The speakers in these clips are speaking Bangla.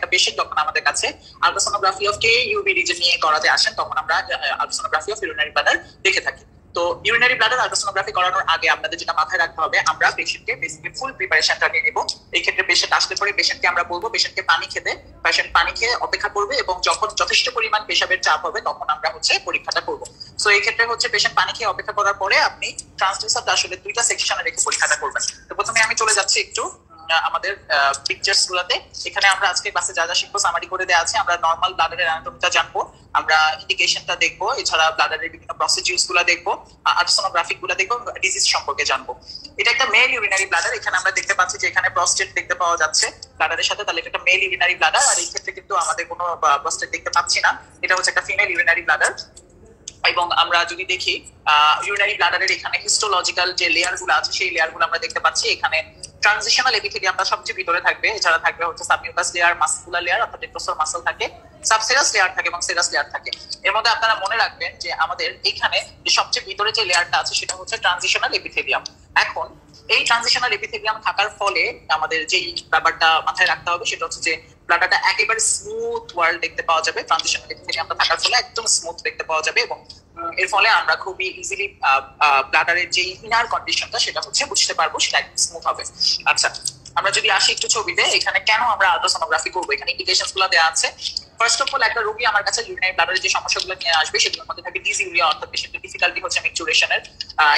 একটা পেশেন্ট যখন আমাদের কাছে ultrasonography of K UV reason নিয়ে করাতে আসেন, তখন আমরা আলট্রাসোনোগ্রাফি অফ ইউরিনারি ব্লাডার দেখে থাকি। তো ইউরিনারি ব্লাডার আলট্রাসোনোগ্রাফি করানোর আগে আপনাদের যেটা মাথায় রাখতে হবে, আমরা পেশেন্টকে বেসিক্যালি ফুল প্রিপারেশনটা নিয়ে নিব। এই ক্ষেত্রে পেশেন্ট আসলে পরে পেশেন্টকে আমরা বলবো পেশেন্টকে পানি খেতে, পেশেন্ট পানি খেয়ে অপেক্ষা করবে এবং যখন যথেষ্ট পরিমাণ পেশাবের চাপ হবে তখন আমরা পরীক্ষাটা করবো। সো এই ক্ষেত্রে পেশেন্ট পানি খেয়ে অপেক্ষা করার পরে আপনি ট্রান্সডিউসারটা আসলে দুইটা সেকশনে রেখে পরীক্ষাটা করবেন। তো প্রথমে আমি চলে যাচ্ছি একটু আমাদের পিকচার্স গুলাতে। এখানে আমরা আজকে ক্লাসে যা যা শিখবো সামারি করে দেওয়া আছে। আমরা নর্মাল ব্লাডারের অ্যানাটমিটা জানবো, আমরা ইন্ডিকেশনটা দেখবো, এছাড়া ব্লাডারের বিভিন্ন প্রসিডিউরস গুলা দেখবো, আলট্রাসোনোগ্রাফিক গুলা দেখবো, ডিজিজ সম্পর্কে জানবো। এটা একটা মেল ইউরিনারি ব্লাডার। এখানে আমরা দেখতে পাচ্ছি যে এখানে প্রস্টেট দেখতে পাওয়া যাচ্ছে ব্লাডারের সাথে, তাহলে এটা একটা মেল ইউরিনারি ব্লাডার। আর এই ক্ষেত্রে কিন্তু আমাদের কোনো প্রস্টেট দেখতে পাচ্ছি না, এটা হচ্ছে একটা ফিমেল ইউরিনারি ব্লাডার। এবং আমরা যদি দেখি ইউরিনারি ব্লাডারের এখানে হিস্টোলজিক্যাল যে লেয়ার গুলো আছে সেই লেয়ার গুলো আমরা দেখতে পাচ্ছি। এখানে ট্রানজিশনাল এপিথেলিয়ামটা সবচেয়ে ভিতরে থাকবে, এছাড়া থাকবে সাবমিউকাস লেয়ার, মাসকুলার লেয়ার অর্থাৎ ডেক্টোসর মাসল থাকে, সাবসেরাস লেয়ার থাকে এবং সেরাস লেয়ার থাকে। এর মধ্যে আপনারা মনে রাখবেন যে আমাদের এখানে যে সবচেয়ে ভিতরে যে লেয়ারটা আছে সেটা হচ্ছে ট্রানজিশনাল এপিথেলিয়াম। এখন এই ট্রানজিশনাল এপিথেলিয়াম থাকার ফলে আমাদের যেই ব্যাপারটা মাথায় রাখতে হবে সেটা হচ্ছে যে ব্লাডারটা একেবারে স্মুথ ওয়ার্ল্ড দেখতে পাওয়া যাবে। ট্রানজিশনাল এপিথেলিয়ামটা থাকার ফলে একদম স্মুথ দেখতে পাওয়া যাবে এবং এর ফলে আমরা খুবই ইজিলি ব্লাডারের যে ইনার কন্ডিশনটা সেটা বুঝতে পারবো, সেটা একদম স্মুথ হবে। আচ্ছা, আমরা যদি আসি একটু ছবিতে, এখানে কেন আমরা আলট্রাসোনোগ্রাফি করবো, এখানে ইন্ডিকেশনস গুলো দেওয়া আছে। ফার্স্ট অফ অল, একটা রোগী আমার কাছে ইউরিনারি ব্লাডারের যে সমস্যাগুলো নিয়ে আসবে সেগুলোর মধ্যে থাকে ডিসইউরিয়া অর্থাৎ পেশেন্টের ডিফিকাল্টি হচ্ছে ম্যাচুরেশনের,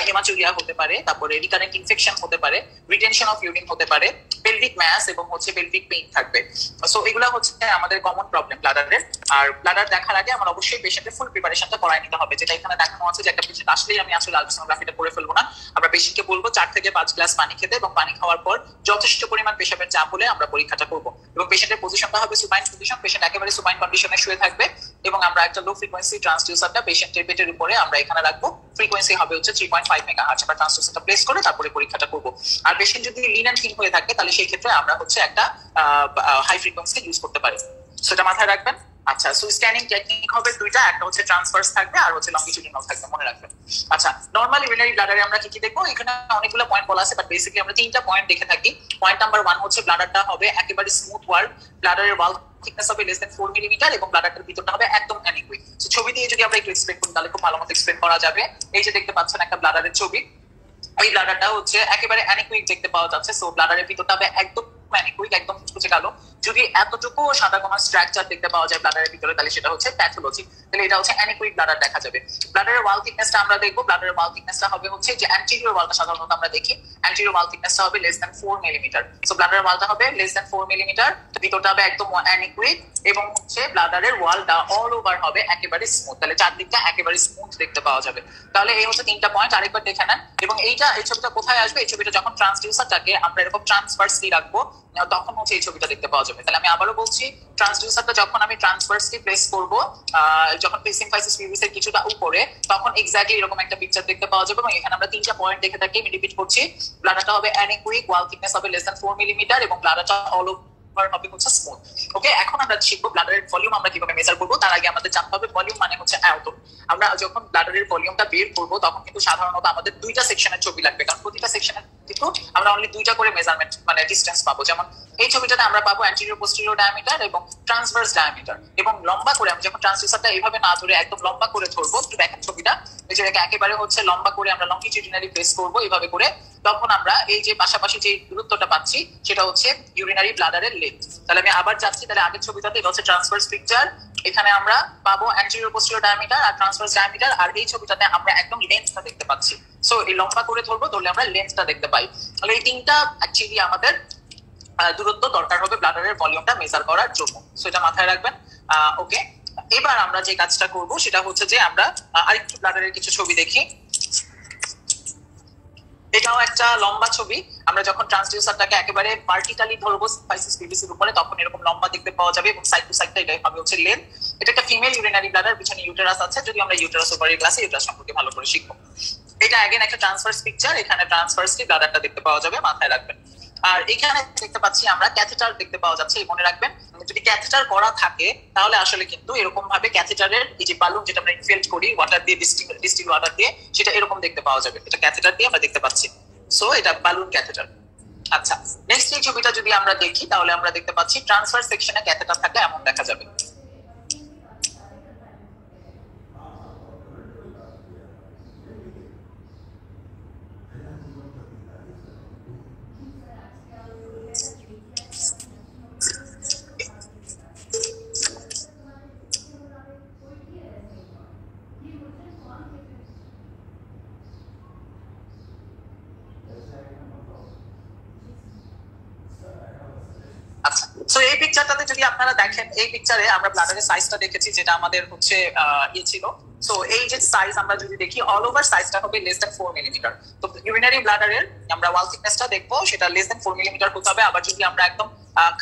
হেমাচুরিয়া হতে পারে, তারপরে রিকারেন্ট ইনফেকশন হতে পারে, রিটেনশন অফ ইউরিন হতে পারে, পেলভিক ম্যাস এবং পেলভিক পেইন থাকবে। সো এগুলো হচ্ছে আমাদের কমন প্রবলেম ব্লাডারের। আর ব্লাডার দেখার আগে আমার অবশ্যই পেশেন্টের ফুল প্রিপারেশনটা করাই নিতে হবে, যেটা এখানে দেখানো আছে যে একটা পেশেন্ট আসলেই আমি আসলে আলট্রাসোনোগ্রাফিটা করে ফেলবো না। আমরা পেশেন্টকে বলবো 4 থেকে 5 গ্লাস পানি খেতে এবং পানি খাওয়ার পর যথেষ্ট পরিমাণ পেশাবের চাপ হলে আমরা পরীক্ষাটা করবো। এবং পেশেন্টের পজিশনটা হবে সুপাইন পজিশন, পেশেন্ট একেবারে সুপাইন কন্ডিশনে শুয়ে থাকবে এবং আমরা একটা লো ফ্রিকোয়েন্সি ট্রান্সডিউসারটা পেশেন্টের পেটের উপরে আমরা এখানে রাখবো। ফ্রিকোয়েন্সি হবে 3.5 মেগাহার্টজ। আমরা ট্রান্সডিউসারটা প্লেস করে তারপরে পরীক্ষাটা করবো। আর পেশেন্ট যদি লিন এন্ড থিন হয়ে থাকে তাহলে সেই ক্ষেত্রে আমরা একটা হাই ফ্রিকোয়েন্সি ইউজ করতে পারি, সেটা মাথায় রাখবেন। আচ্ছা, সো স্ক্যানিং টেকনিক হবে দুইটা, একটা হচ্ছে ট্রান্সভার্স থাকবে আর হচ্ছে লংগিটিউডিনাল থাকবে, মনে রাখবেন। আচ্ছা, নরমাল ইউরিনারি ব্লাডারে আমরা কি দেখবো, এখানে অনেকগুলো পয়েন্ট বলা আছে, বাট বেসিক্যালি আমরা 3টা পয়েন্ট দেখে থাকি। পয়েন্ট নাম্বার 1 হচ্ছে ব্লাডারটা হবে একেবারে স্মুথ ওয়াল, ব্লাডারের ওয়াল থিকনেস হবে less than 4 মিলিমিটার এবং ব্লাডারটার ভিতরটা হবে একদম অ্যানিকুইক। সো ছবি দিয়ে যদি আমরা একটু এক্সপ্লেইন করি তাহলে খুব ভালো মতো এক্সপ্লেইন করা যাবে। এই যে দেখতে পাচ্ছেন একটা ব্লাডারের ছবি, এই ব্লাডারটা একেবারে অ্যানিকুইক দেখতে পাওয়া যাচ্ছে। সো ব্লাডারের ভিতরটা হবে একদম অ্যানিকুইক, একদম কুচকুচে কালো। যদি এতটুকু সাদা কোনো স্ট্রাকচার দেখতে পাওয়া যায় ব্লাডারের ভিতরে তাহলে সেটা হচ্ছে প্যাথোলজি, তাহলে এটা হচ্ছে অ্যানিকুইক ব্লাডার দেখা যাবে। ব্লাডারের ওয়াল থিকনেসটা আমরা দেখবো, ব্লাডারের ওয়াল থিকনেসটা হবে যে অ্যান্টেরিয়র ওয়ালটা সাধারণত আমরা দেখি, অ্যান্টেরিয়র ওয়াল থিকনেসটা হবে less than 4 মিলিমিটার। সো ব্লাডারের ওয়ালটা হবে less than 4 মিলিমিটার, ভিতরটা হবে একদম অ্যানিকুইক এবং ব্লাডারের ওয়ালটা অল ওভার হবে একেবারে স্মুথ, তাহলে চারদিকটা একেবারে স্মুথ দেখতে পাওয়া যাবে। তাহলে এই হচ্ছে 3টা পয়েন্ট, আরেকবার দেখে নেন। এবং এই ছবিটা কোথায় আসবে, এই ছবিটা যখন ট্রান্সডিউসারটাকে আমরা এরকম ট্রান্সভার্সলি রাখবো তখন এই ছবিটা দেখতে পাওয়া যাবে। তাহলে আমি আবারও বলছি, ট্রান্সডিউসারটা যখন আমি ট্রান্সভার্সলি প্লেস করব, যখন সিম্ফাইসিস পিউবিসের কিছুটা উপরে, তখন এক্স্যাক্টলি এরকম একটা পিকচার দেখতে পাওয়া যাবে। এবং এখানে আমরা 3টা পয়েন্ট দেখে থাকি, আমি রিপিট করছি। ব্লাডারটা হবে অ্যানিকুইক, ওয়াল থিকনেস হবে less than 4 মিলিমিটার এবং ব্লাডারটা অল ওভার হচ্ছে স্মুথ। ওকে, এখন আমরা শিখবো ব্লাডারের ভলিউম আমরা কিভাবে মেজার করবো। তার আগে আমাদের জানতে হবে ভলিউম মানে হচ্ছে আয়তন। আমরা যখন ব্লাডারের ভলিউমটা বের করবো তখন কিন্তু সাধারণত আমাদের 2টা সেকশনের ছবি লাগবে, কারণ প্রতিটা সেকশনের কিন্তু আমরা অনলি 2টা করে মেজারমেন্ট ডিসটেন্স পাবো। যেমন এই ছবিটাতে আমরা পাবো অ্যান্টেরিয়র পোস্টেরিয়র ডায়ামিটার এবং ট্রান্সভার্স ডায়ামিটার। এবং লম্বা করে আমি যখন ট্রান্সডিউসারটা এইভাবে না ধরে একদম লম্বা করে ধরবো, একটু দেখেন ছবিটা, এই যে একেবারে লম্বা করে আমরা লংগিটিউডিনালি প্লেস করবো এইভাবে করে, তখন আমরা এই যে পাশাপাশি যে দূরত্বটা পাচ্ছি সেটা হচ্ছে ইউরিনারি ব্লাডারের লেন্থ। তাহলে আমি আবার যাচ্ছি, তাহলে আগের ছবিটাতে এটা হচ্ছে ট্রান্সভার্স পিকচার, এখানে আমরা পাবো অ্যান্টেরিয়র পোস্টেরিয়র ডায়ামিটার আর ট্রান্সভার্স ডায়ামিটার, আর এই ছবিটাতে আমরা একদম লেন্থটা দেখতে পাচ্ছি। সো এই লম্বা করে ধরবো, ধরলে আমরা লেন্থটা দেখতে পাই। তাহলে এই 3টা অ্যাকচুয়ালি আমাদের দূরত্ব দরকার হবে ব্লাডারের ভলিউমটা মেজার করার জন্য। সো এটা মাথায় রাখবেন। ওকে, এবার আমরা যে কাজটা করব সেটা হচ্ছে যে আমরা আরেকটু ব্লাডারের কিছু ছবি দেখি। এটাও একটা লম্বা ছবি, আমরা যখন ট্রান্সডিউসারটাকে একেবারে ভার্টিক্যালি ধরবো সিম্ফাইসিস পিউবিসের উপরে তখন এরকম লম্বা দেখতে পাওয়া যাবে এবং সাইড টু সাইডটা এটাই হবে লেন্থ। এটা একটা ফিমেল ইউরিনারি ব্লাডার, পিছনে ইউটেরাস আছে, যদি আমরা ইউটেরাস ওভারি ক্লাসে ইউটেরাস সম্পর্কে ভালো করে শিখবো। এটা अगेन একটা ট্রান্সভার্স পিকচার, এখানে ট্রান্সভার্সলি ব্লাডারটা দেখতে পাওয়া যাবে, মাথায় রাখবেন। আর এখানে দেখতে পাচ্ছি আমরা ক্যাথেটার দেখতে পাওয়া যাচ্ছে, মনে রাখবেন যদি ক্যাথেটার করা থাকে তাহলে আসলে কিন্তু এরকম ভাবে ক্যাথেটারের এই যে বালুন যেটা আমরা ইনফিল্ড করি ওয়াটার দিয়ে, ডিস্টিল ওয়াটার দিয়ে, সেটা এরকম দেখতে পাওয়া যাবে। এটা ক্যাথেটার দিয়ে আমরা দেখতে পাচ্ছি। সো এটা বালুন ক্যাথেটার। আচ্ছা, নেক্সট এই ছবিটা যদি আমরা দেখি তাহলে আমরা দেখতে পাচ্ছি ট্রান্সফার সেকশনে ক্যাথেটার থাকলে এমন দেখা যাবে। আচ্ছা, তো এই পিকচারটাতে যদি আপনারা দেখেন, এই পিকচারে আমরা ব্লাডারের সাইজটা দেখেছি, যেটা আমাদের হচ্ছে ইয়ে ছিল। সো এই যে সাইজ আমরা যদি দেখি, অল ওভার সাইজটা হবে লেস দ্যান 4 মিলিমিটার। তো ইউরিনারি ব্লাডারের আমরা ওয়াল থিকনেসটা দেখবো, সেটা লেস দ্যান 4 মিলিমিটার হতে হবে। আবার যদি আমরা একদম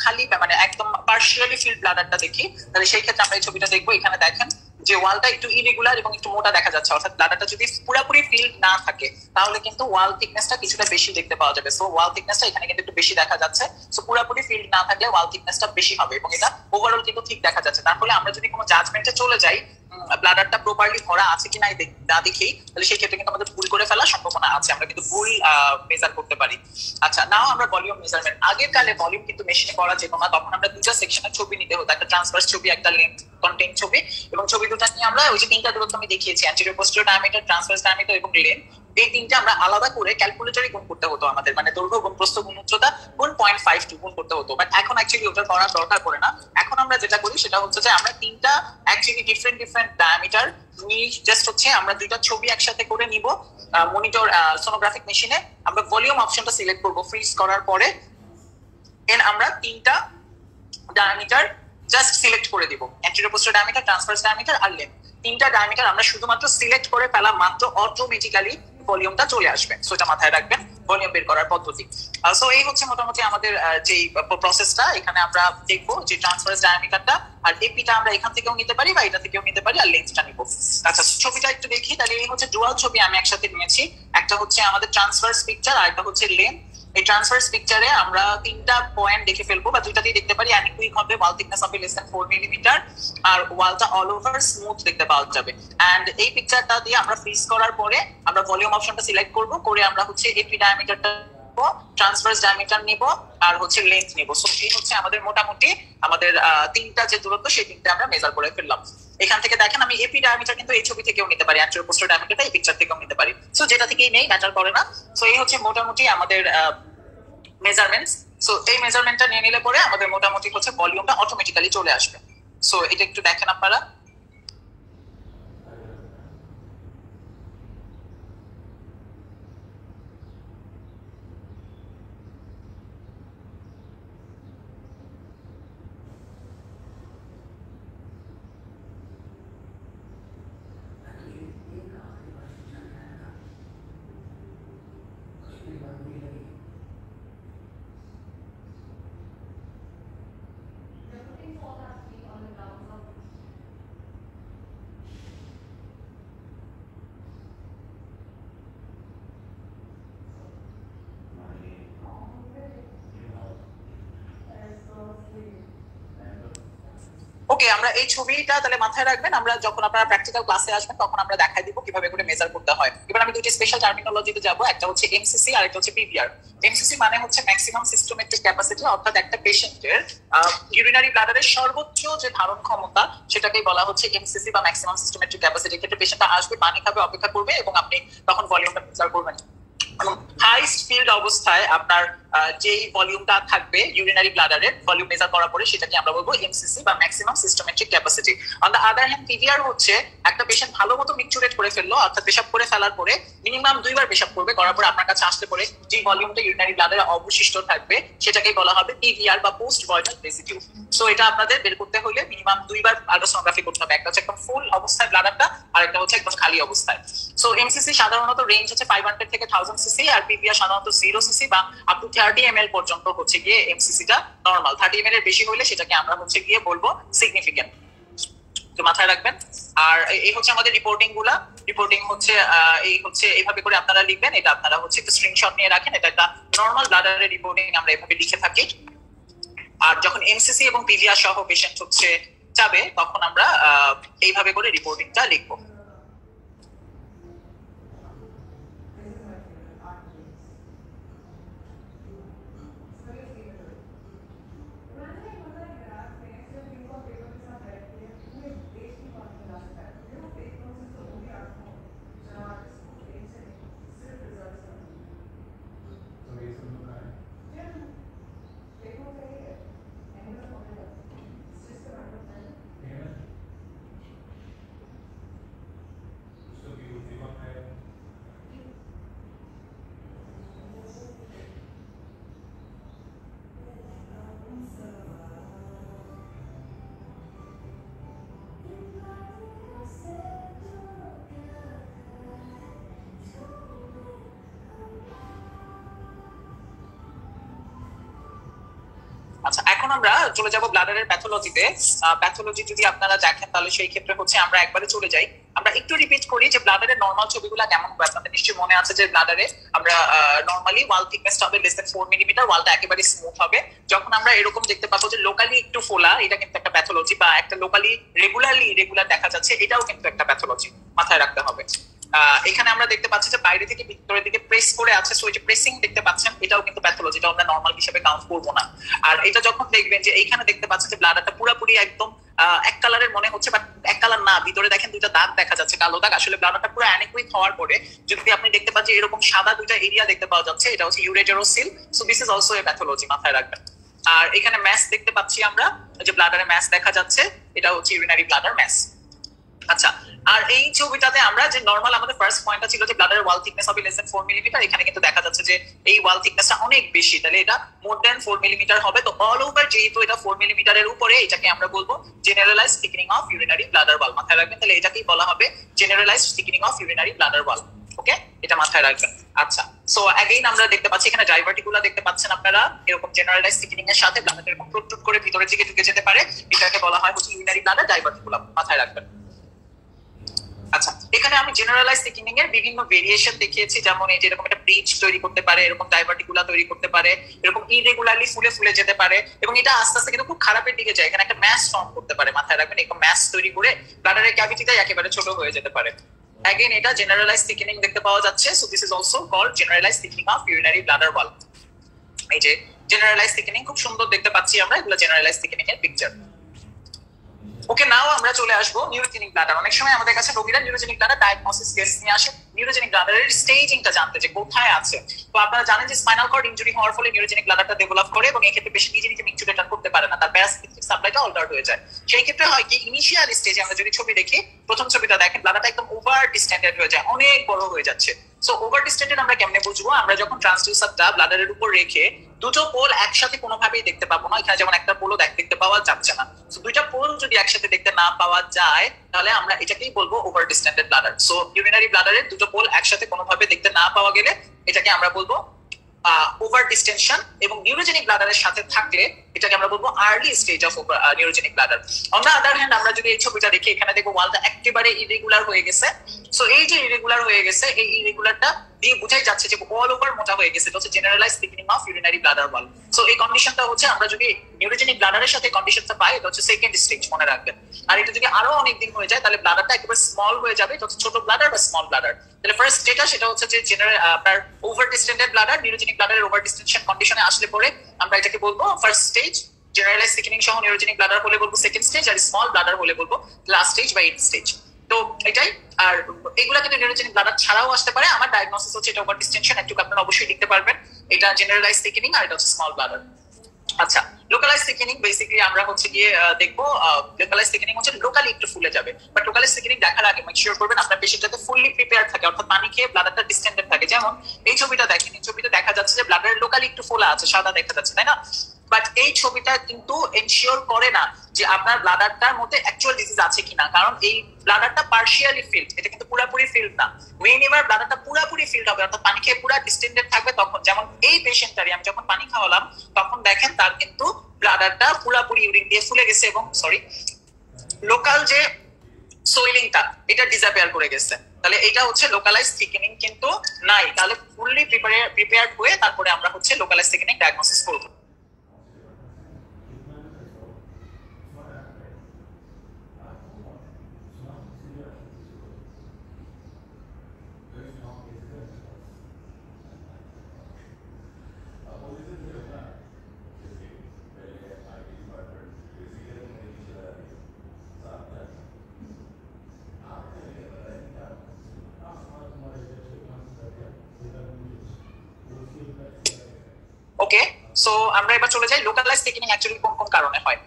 খালি মানে একদম পার্শিয়ালি ফিল্ড ব্লাডারটা দেখি, তাহলে সেই ক্ষেত্রে আমরা এই ছবিটা দেখবো। এখানে দেখেন যে ওয়ালটা একটু ইরেগুলার এবং একটু মোটা দেখা যাচ্ছে, অর্থাৎ ব্লাডারটা যদি পুরোপুরি ফিল্ড না থাকে তাহলে কিন্তু ওয়াল থিকনেসটা কিছুটা বেশি দেখতে পাওয়া যাবে। সো ওয়াল থিকনেসটা এখানে কিন্তু একটু বেশি দেখা যাচ্ছে। সো পুরোপুরি ফিল্ড না থাকলে ওয়াল থিকনেসটা বেশি হবে এবং এটা ওভারঅল কিন্তু ঠিক দেখা যাচ্ছে। তার ফলে আমরা যদি কোনো জাজমেন্টে চলে যাই ব্লাডারটা প্রপারলি ভরা আছে কিনা না দেখেই, তাহলে সেই ক্ষেত্রে কিন্তু আমাদের ভুল করে ফেলার সম্ভাবনা আছে, আমরা কিন্তু ভুল মেজার করতে পারি। আচ্ছা, নাও আমরা ভলিউম মেজারমেন্ট। আগের কালে ভলিউম কিন্তু মেশিনে করা যেত না, তখন আমরা দুটো সেকশনের ছবি নিতে হতো, একটা ট্রান্সভার্স ছবি, একটা লেন্থ কন্টেন্ট ছবি, এবং ছবি দুটো নিয়ে আমরা ওই যে তিনটা দূরত্ব আমি দেখিয়েছি, anterior posterior diameter, transverse diameter এবং লেন্থ, এই তিনটা আমরা আলাদা করে ক্যালকুলেটরে গুণ করতে হতো আমাদের, মানে দৈর্ঘ্য গুণ প্রস্থ গুণ উচ্চতা গুণ 0.52 গুণ করতে হতো। বাট এখন অ্যাকচুয়ালি ওটা করার দরকার পড়ে না। এখন আমরা যেটা করি সেটা হচ্ছে যে আমরা তিনটা অ্যাকচুয়ালি ডিফারেন্ট ডায়ামিটার নিয়ে জাস্ট হচ্ছে আমরা দুইটা ছবি একসাথে করে নিব মনিটর সোনোগ্রাফিক মেশিনে। আমরা ভলিউম অপশনটা সিলেক্ট করব ফ্রিজ করার পরে, দেন আমরা তিনটা ডায়ামিটার জাস্ট সিলেক্ট করে দিব, anterior posterior diameter, transverse diameter আর লেন্থ। তিনটা ডায়ামিটার আমরা শুধুমাত্র সিলেক্ট করে ফেলা মাত্র অটোমেটিক্যালি ভলিউমটা চলে আসবে। সো এটা মাথায় রাখবেন, ভলিউম বের করার পদ্ধতি। সো এই হচ্ছে মোটামুটি আমাদের যে প্রসেসটা। এখানে আমরা দেখবো যে ট্রান্সভার্স ডায়ামিটারটা আর এপিটা আমরা এখান থেকেও নিতে পারি বা এটা থেকেও নিতে পারি, আর লেন্থটা নিব। আচ্ছা, ছবিটা একটু দেখি। তাহলে এই হচ্ছে ডুয়াল ছবি আমি একসাথে নিয়েছি, একটা হচ্ছে আমাদের ট্রান্সভার্স পিকচার আর একটা হচ্ছে লেন্থ। এই ট্রান্সভার্স পিকচারে আমরা তিনটা পয়েন্ট দেখে ফেলবো বা দুইটাতেই দেখতে পারি। অ্যানিকুইক হবে, ওয়াল থিকনেস হবে লেস দ্যান 4 মিলিমিটার, আর ওয়ালটা অল ওভার স্মুথ দেখতে পাওয়া যাবে। এন্ড এই পিকচারটা দিয়ে আমরা ফ্রিজ করার পরে আমরা ভলিউম অপশনটা সিলেক্ট করব, করে আমরা হচ্ছে এপি ডায়ামিটারটা ট্রান্সভার্স ডায়ামিটার নিব আর হচ্ছে লেন্থ নিব। সো এই হচ্ছে আমাদের মোটামুটি আমাদের তিনটা যে দূরত্ব সেই তিনটা আমরা মেজার করে ফেললাম। এখান থেকে দেখেন আমি এপি ডায়ামিটার কিন্তু এই ছবি থেকেও নিতে পারি, অ্যান্টেরিয়র পোস্টেরিয়র ডায়ামিটারটা এই পিকচার থেকেও নিতে পারি। সো যেটা থেকেই নেই ম্যাটার করে না। সো এই হচ্ছে মোটামুটি আমাদের মেজারমেন্টস। সো এই মেজারমেন্টটা নিয়ে নিলে পরে আমাদের মোটামুটি হচ্ছে ভলিউমটা অটোমেটিক্যালি চলে আসবে। সো এটা একটু দেখেন আপনারা। ওকে, আমরা এই ছবিটা তাহলে মাথায় রাখবেন। আমরা যখন আপনারা প্র্যাকটিক্যাল ক্লাসে আসবেন তখন আমরা দেখাই দিব কিভাবে করে মেজার করতে হয়। এবার আমি দুটি স্পেশাল টার্মিনোলজিতে যাব, একটা হচ্ছে এমসিসি আর একটা হচ্ছে পিভিআর। এমসিসি মানে হচ্ছে ম্যাক্সিমাম সিস্টেমেটিক ক্যাপাসিটি, অর্থাৎ একটা পেশেন্টের ইউরিনারি ব্লাডারের সর্বোচ্চ যে ধারণ ক্ষমতা সেটাকেই বলা হচ্ছে এমসিসি বা ম্যাক্সিমাম সিস্টেমেটিক ক্যাপাসিটি। ক্ষেত্রে পেশেন্টটা আসবে, পানি খাবে, অপেক্ষা করবে এবং আপনি তখন ভলিউমটা মেজার করবেন। হাইস্ট ফিল্ড অবস্থায় আপনার যে ভলিউমটা থাকবে ইউরিনারি ব্লাডারের ভলিউম মেজার করার পরে সেটাকে আমরা বলবো এমসিসি বা maximum systematic capacity. On the other hand PVR হচ্ছে একটা পেশেন্ট ভালো মতো মিকচুরেট করে ফেললো, অর্থাৎ পেশাব করে ফেলার পরে মিনিমাম 2 বার পেশাব করবে, করার পরে আপনার কাছে আসতে পরে যে ভলিউমটা ইউরিনারি ব্লাডারে অবশিষ্ট থাকবে সেটাকেই বলা হবে পিভিআর বা পোস্ট ভয়েডাল রেসিডিউ। সো এটা আপনাদের বের করতে হলে মিনিমাম 2 বার আল্ট্রাসোনোগ্রাফি করতে হবে, একটা হচ্ছে একদম ফুল অবস্থায় ব্লাডারটা আর একটা হচ্ছে একদম খালি অবস্থায়। সো এমসিসি সাধারণত রেঞ্জ হচ্ছে 500 থেকে 1000 সিসি, আর পিভিআর সাধারণত 0 সিসি বা আপ টু 30 ml পর্যন্ত হচ্ছে গিয়ে এমসিসিটা নরমাল। 30 ml এর বেশি হলে সেটাকে আমরা হচ্ছে গিয়ে বলবো সিগনিফিকেন্ট। তো মাথায় রাখবেন। আর এই হচ্ছে আমাদের রিপোর্টিং গুলা। রিপোর্টিং হচ্ছে এই হচ্ছে এইভাবে করে আপনারা লিখবেন, এটা আপনারা হচ্ছে একটা স্ক্রিনশট নিয়ে রাখেন। এটা একটা নরমাল ব্লাডারের রিপোর্টিং আমরা এভাবে লিখে থাকি। আর যখন এমসিসি এবং পিভিআর সহ পেশেন্ট হচ্ছে যাবে তখন আমরা এইভাবে করে রিপোর্টিংটা লিখবো। আমরা চলে যাব ব্লাডারের প্যাথোলজিতে। প্যাথোলজি যদি আপনারা দেখেন তাহলে সেই ক্ষেত্রে হচ্ছে আমরা একবারে চলে যাই। আমরা একটু রিপিট করি যে ব্লাডারের নরমাল ছবিগুলো কেমন হবে। আপনাদের নিশ্চয়ই মনে আছে যে ব্লাডারে আমরা নরমালি ওয়াল থিকনেসটা হবে লেস দ্যান 4 মিলিমিটার, ওয়ালটা একেবারে স্মুথ হবে। যখন আমরা এরকম দেখতে পাবো যে লোকালি একটু ফোলা, এটা কিন্তু একটা প্যাথোলজি, বা একটা লোকালি রেগুলারলি ইরেগুলার দেখা যাচ্ছে, এটাও কিন্তু একটা প্যাথোলজি, মাথায় রাখতে হবে। এখানে আমরা দেখতে পাচ্ছি যে বাইরে থেকে ভিতরের দিকে প্রেস করে আছে, সো এই যে প্রেসিং দেখতে পাচ্ছেন, এটাও কিন্তু প্যাথোলজি, এটা আমরা নরমাল হিসেবে কাউন্ট করবো না। আর এটা যখন দেখবেন যে এইখানে দেখতে পাচ্ছেন যে ব্লাডারটা পুরোপুরি একদম এক কালারের মনে হচ্ছে, বাট এক কালার না, ভিতরে দেখেন দুইটা দাগ দেখা যাচ্ছে, কালো দাগ। আসলে ব্লাডারটা পুরো অ্যানিকুইক হওয়ার পরে যদি আপনি দেখতে পাচ্ছেন এরকম সাদা দুইটা এরিয়া দেখতে পাওয়া যাচ্ছে, এটা হচ্ছে ureterocele. So this is also a pathology, মাথায় রাখবেন। আর এখানে ম্যাস দেখতে পাচ্ছি আমরা, যে ব্লাডারে ম্যাস দেখা যাচ্ছে, এটা হচ্ছে ইউরিনারি ব্লাডার ম্যাস। আচ্ছা, আর এই ছবিটাতে আমরা যে নরমাল আমাদের ফার্স্ট পয়েন্টটা ছিল যে ব্লাডারের ওয়াল থিকনেস হবে লেস দ্যান 4 মিলিমিটার, এখানে কিন্তু দেখা যাচ্ছে যে এই ওয়াল থিকনেসটা অনেক বেশি, তাহলে এটা মোর দ্যান 4 মিলিমিটার হবে। তো অল ওভার যেহেতু এটা 4 মিলিমিটারের উপরে, এটাকে আমরা বলবো generalised thickening of urinary bladder ওয়াল, মাথায় রাখবেন। তাহলে এটাকেই বলা হবে generalised thickening of urinary bladder ওয়াল। ওকে, এটা মাথায় রাখবেন। আচ্ছা, সো अगेन আমরা দেখতে পাচ্ছি এখানে ডাইভার্টিকুলা দেখতে পাচ্ছেন আপনারা, এরকম জেনারেলাইজড থিকনিং এর সাথে ব্লাডার এরকম টুট করে ভিতরের দিকে ঢুকে যেতে পারে, এটাকে বলা হয় হচ্ছে ইউরিনারি ব্লাডার ডাইভার্টিকুলা, মাথায় রাখবেন। আচ্ছা, এখানে আমি জেনারেলাইজ থিকনিং এর বিভিন্ন ভেরিয়েশন দেখিয়েছি, যেমন এই যে এরকম একটা ব্রিজ তৈরি করতে পারে, এরকম ডাইভার্টিকুলা তৈরি করতে পারে, এরকম ইরেগুলারলি ফুলে ফুলে যেতে পারে, এবং এটা আস্তে আস্তে কিন্তু খুব খারাপের দিকে যায়, এখানে একটা ম্যাস ফর্ম করতে পারে, মাথায় রাখবেন। এরকম ম্যাস তৈরি করে ব্লাডারের ক্যাভিটিটা একেবারে ছোট হয়ে যেতে পারে। अगेन এটা জেনারেলাইজ থিকনিং দেখতে পাওয়া যাচ্ছে। So this is also called generalise thickening of urinary bladder wall. এই যে জেনারেলাইজ থিকনিং খুব সুন্দর দেখতে পাচ্ছি আমরা, এগুলো জেনারেলাইজ থিকনিং এর পিকচার। ওকে, নাও আমরা চলে আসবো নিউরোজেনিক ব্লাডার। অনেক সময় আমাদের কাছে রোগীরা নিউরোজেনিক ব্লাডার ডায়াগনোসিস কেস নিয়ে আসে নিউরোজেনিক ব্লাডারের স্টেজিংটা জানতে, যে কোথায় আছে। তো আপনারা জানেন যে স্পাইনাল কর্ড ইনজুরি হওয়ার ফলে নিউরোজেনিক ব্লাডারটা ডেভেলপ করে, এবং এই ক্ষেত্রে পেশেন্ট নিজে নিজে মিক্সুলেটর করতে পারে না, তার প্যারাসিম্পথেটিক সাপ্লাইটা অল্টার্ড হয়ে যায়। সেই ক্ষেত্রে হয় কি, ইনিশিয়াল স্টেজে আমরা যদি ছবি দেখি, প্রথম ছবিটা দেখেন, ব্লাডারটা একদম ওভার ডিস্টেন্ডেড হয়ে যায়, অনেক বড় হয়ে যাচ্ছে। সো ওভার ডিস্টেন্ডেড আমরা কেমনে বুঝবো? আমরা যখন ট্রান্সডিউসারটা ব্লাডারের উপর রেখে দুটো পোল একসাথে কোনোভাবেই দেখতে পাবো না, এখানে যেমন একটা পোলও দেখতে পাওয়া যাচ্ছে না। সো দুইটা পোল যদি একসাথে দেখতে না পাওয়া যায়, তাহলে আমরা এটাকেই বলবো over distended bladder. So urinary ব্লাডারের দুটো পোল একসাথে কোনোভাবে দেখতে না পাওয়া গেলে এটাকে আমরা বলবো ওভার ডিস্টেনশন, এবং নিউরোজেনিক ব্লাডারের সাথে থাকলে এটাকে আমরা বলবো early stage of neurogenic bladder. On the other hand আমরা যদি এই ছবিটা দেখি, এখানে দেখবো ওয়ালটা একেবারে ইরেগুলার হয়ে গেছে। সো এই যে ইরেগুলার হয়ে গেছে, এই ইরেগুলারটা দিয়ে বোঝাই যাচ্ছে যে অল ওভার মোটা হয়ে গেছে, এটা হচ্ছে generalised thickening of urinary bladder wall. So এই কন্ডিশনটা হচ্ছে, আমরা যদি নিউরোজেনিক ব্লাডারের সাথে কন্ডিশনটা পাই, এটা হচ্ছে সেকেন্ড স্টেজ, মনে রাখবেন। আর এটা যদি আরো অনেক দিন হয়ে যায়, তাহলে ব্লাডারটা একেবারে স্মল হয়ে যাবে, এটা হচ্ছে ছোট ব্লাডার বা স্মল ব্লাডার। তাহলে ফার্স্ট যেটা, সেটা হচ্ছে যে জেনারেল আপনার ওভার ডিস্টেন্ডেড ব্লাডার, নিউরোজেনিক ব্লাডারের ওভার ডিস্টেনশন কন্ডিশনে আসলে পরে আমরা এটাকে বলবো ফার্স্ট স্টেজ। জেনারেলাইজড থিকনিং সহ নিউরোজেনিক ব্লাডার হলে বলবো সেকেন্ড স্টেজ, আর স্মল ব্লাডার হলে বলবো লাস্ট স্টেজ বা এন্ড স্টেজ। তো এটাই। আর এগুলা কিন্তু নিউরোজেনিক ব্লাডার ছাড়াও আসতে পারে। আমার ডায়াগনোসিস হচ্ছে এটা ওভার ডিস্টেনশন, একটু আপনারা অবশ্যই লিখতে পারবেন। এটা জেনারেলাইজড থিকনিং, আর এটা হচ্ছে স্মল ব্লাডার। আচ্ছা, লোকালাইজ থিকনিং বেসিক্যালি আমরা হচ্ছে গিয়ে দেখবো, লোকালাইজ থিকনিং হচ্ছে লোকালি একটু ফুলে যাবে। বাট লোকালাইজ থিকনিং দেখার আগে মেক শিওর করবেন আপনার পেশেন্ট যাতে ফুললি প্রিপেয়ার থাকে, অর্থাৎ পানি খেয়ে ব্লাডারটা ডিস্টেন্ডেড থাকে। যেমন এই ছবিটা দেখেন, এই ছবিতে দেখা যাচ্ছে যে ব্লাডার লোকালি একটু ফোলা আছে, সাদা দেখা যাচ্ছে, তাই না? বাট এই ছবিটা কিন্তু এনশিওর করে না যে আপনার ব্লাডারটার মধ্যে অ্যাকচুয়াল ডিজিজ আছে কিনা, কারণ এই ব্লাডারটা পার্শিয়ালি ফিল্ড, এটা কিন্তু পুরোপুরি ফিল্ড না। ওয়েন এভার ব্লাডারটা পুরোপুরি ফিল্ড হবে, অর্থাৎ পানি খেয়ে পুরো ডিস্টেন্ডেড থাকবে, তখন যেমন এই পেশেন্টটারই আমি যখন পানি খাওয়ালাম, তখন দেখেন তার কিন্তু ব্লাডারটা পুরোপুরি ইউরিন দিয়ে ফুলে গেছে, এবং লোকাল যে সোয়েলিংটা এটা ডিসঅ্যাপিয়ার করে গেছে। তাহলে এটা হচ্ছে লোকালাইজ থিকনিং কিন্তু নাই। তাহলে ফুললি প্রিপেয়ার্ড হয়ে তারপরে আমরা হচ্ছে লোকালাইজ থিকনিং ডায়াগনোসিস করব। ওকে, সো আমরা এবার চলে যাই লোকালাইজ থিকনিং অ্যাকচুয়ালি কোন কোন কারণে হয়।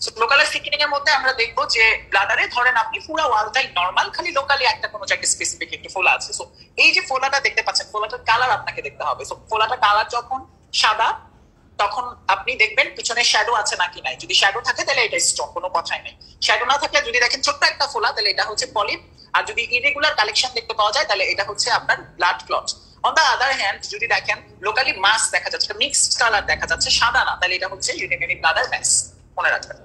সো লোকালাইজ থিকনিং এর মধ্যে আমরা দেখবো যে ব্লাডারে ধরেন আপনি পুরো ওয়ালটাই নরমাল, খালি লোকালি একটা কোনো জায়গায় স্পেসিফিক একটু ফোলা আছে। সো এই যে ফোলাটা দেখতে পাচ্ছেন, ফোলাটার কালার আপনাকে দেখতে হবে। সো ফোলাটার কালার যখন সাদা, তখন আপনি দেখবেন পিছনে শ্যাডো আছে নাকি নাই। যদি শ্যাডো থাকে তাহলে এটা স্টোন, কোনো কথাই নাই। শ্যাডো না থাকলে যদি দেখেন ছোট্ট একটা ফোলা, তাহলে এটা হচ্ছে পলিপ। আর যদি ইরেগুলার কালেকশন দেখতে পাওয়া যায়, তাহলে এটা হচ্ছে আপনার blood clot. On the other hand যদি দেখেন লোকালি মাস দেখা যাচ্ছে, মিক্সড কালার দেখা যাচ্ছে, সাদা না, তাহলে এটা হচ্ছে ইউরিনারি ব্লাডার ম্যাস, মনে রাখবেন।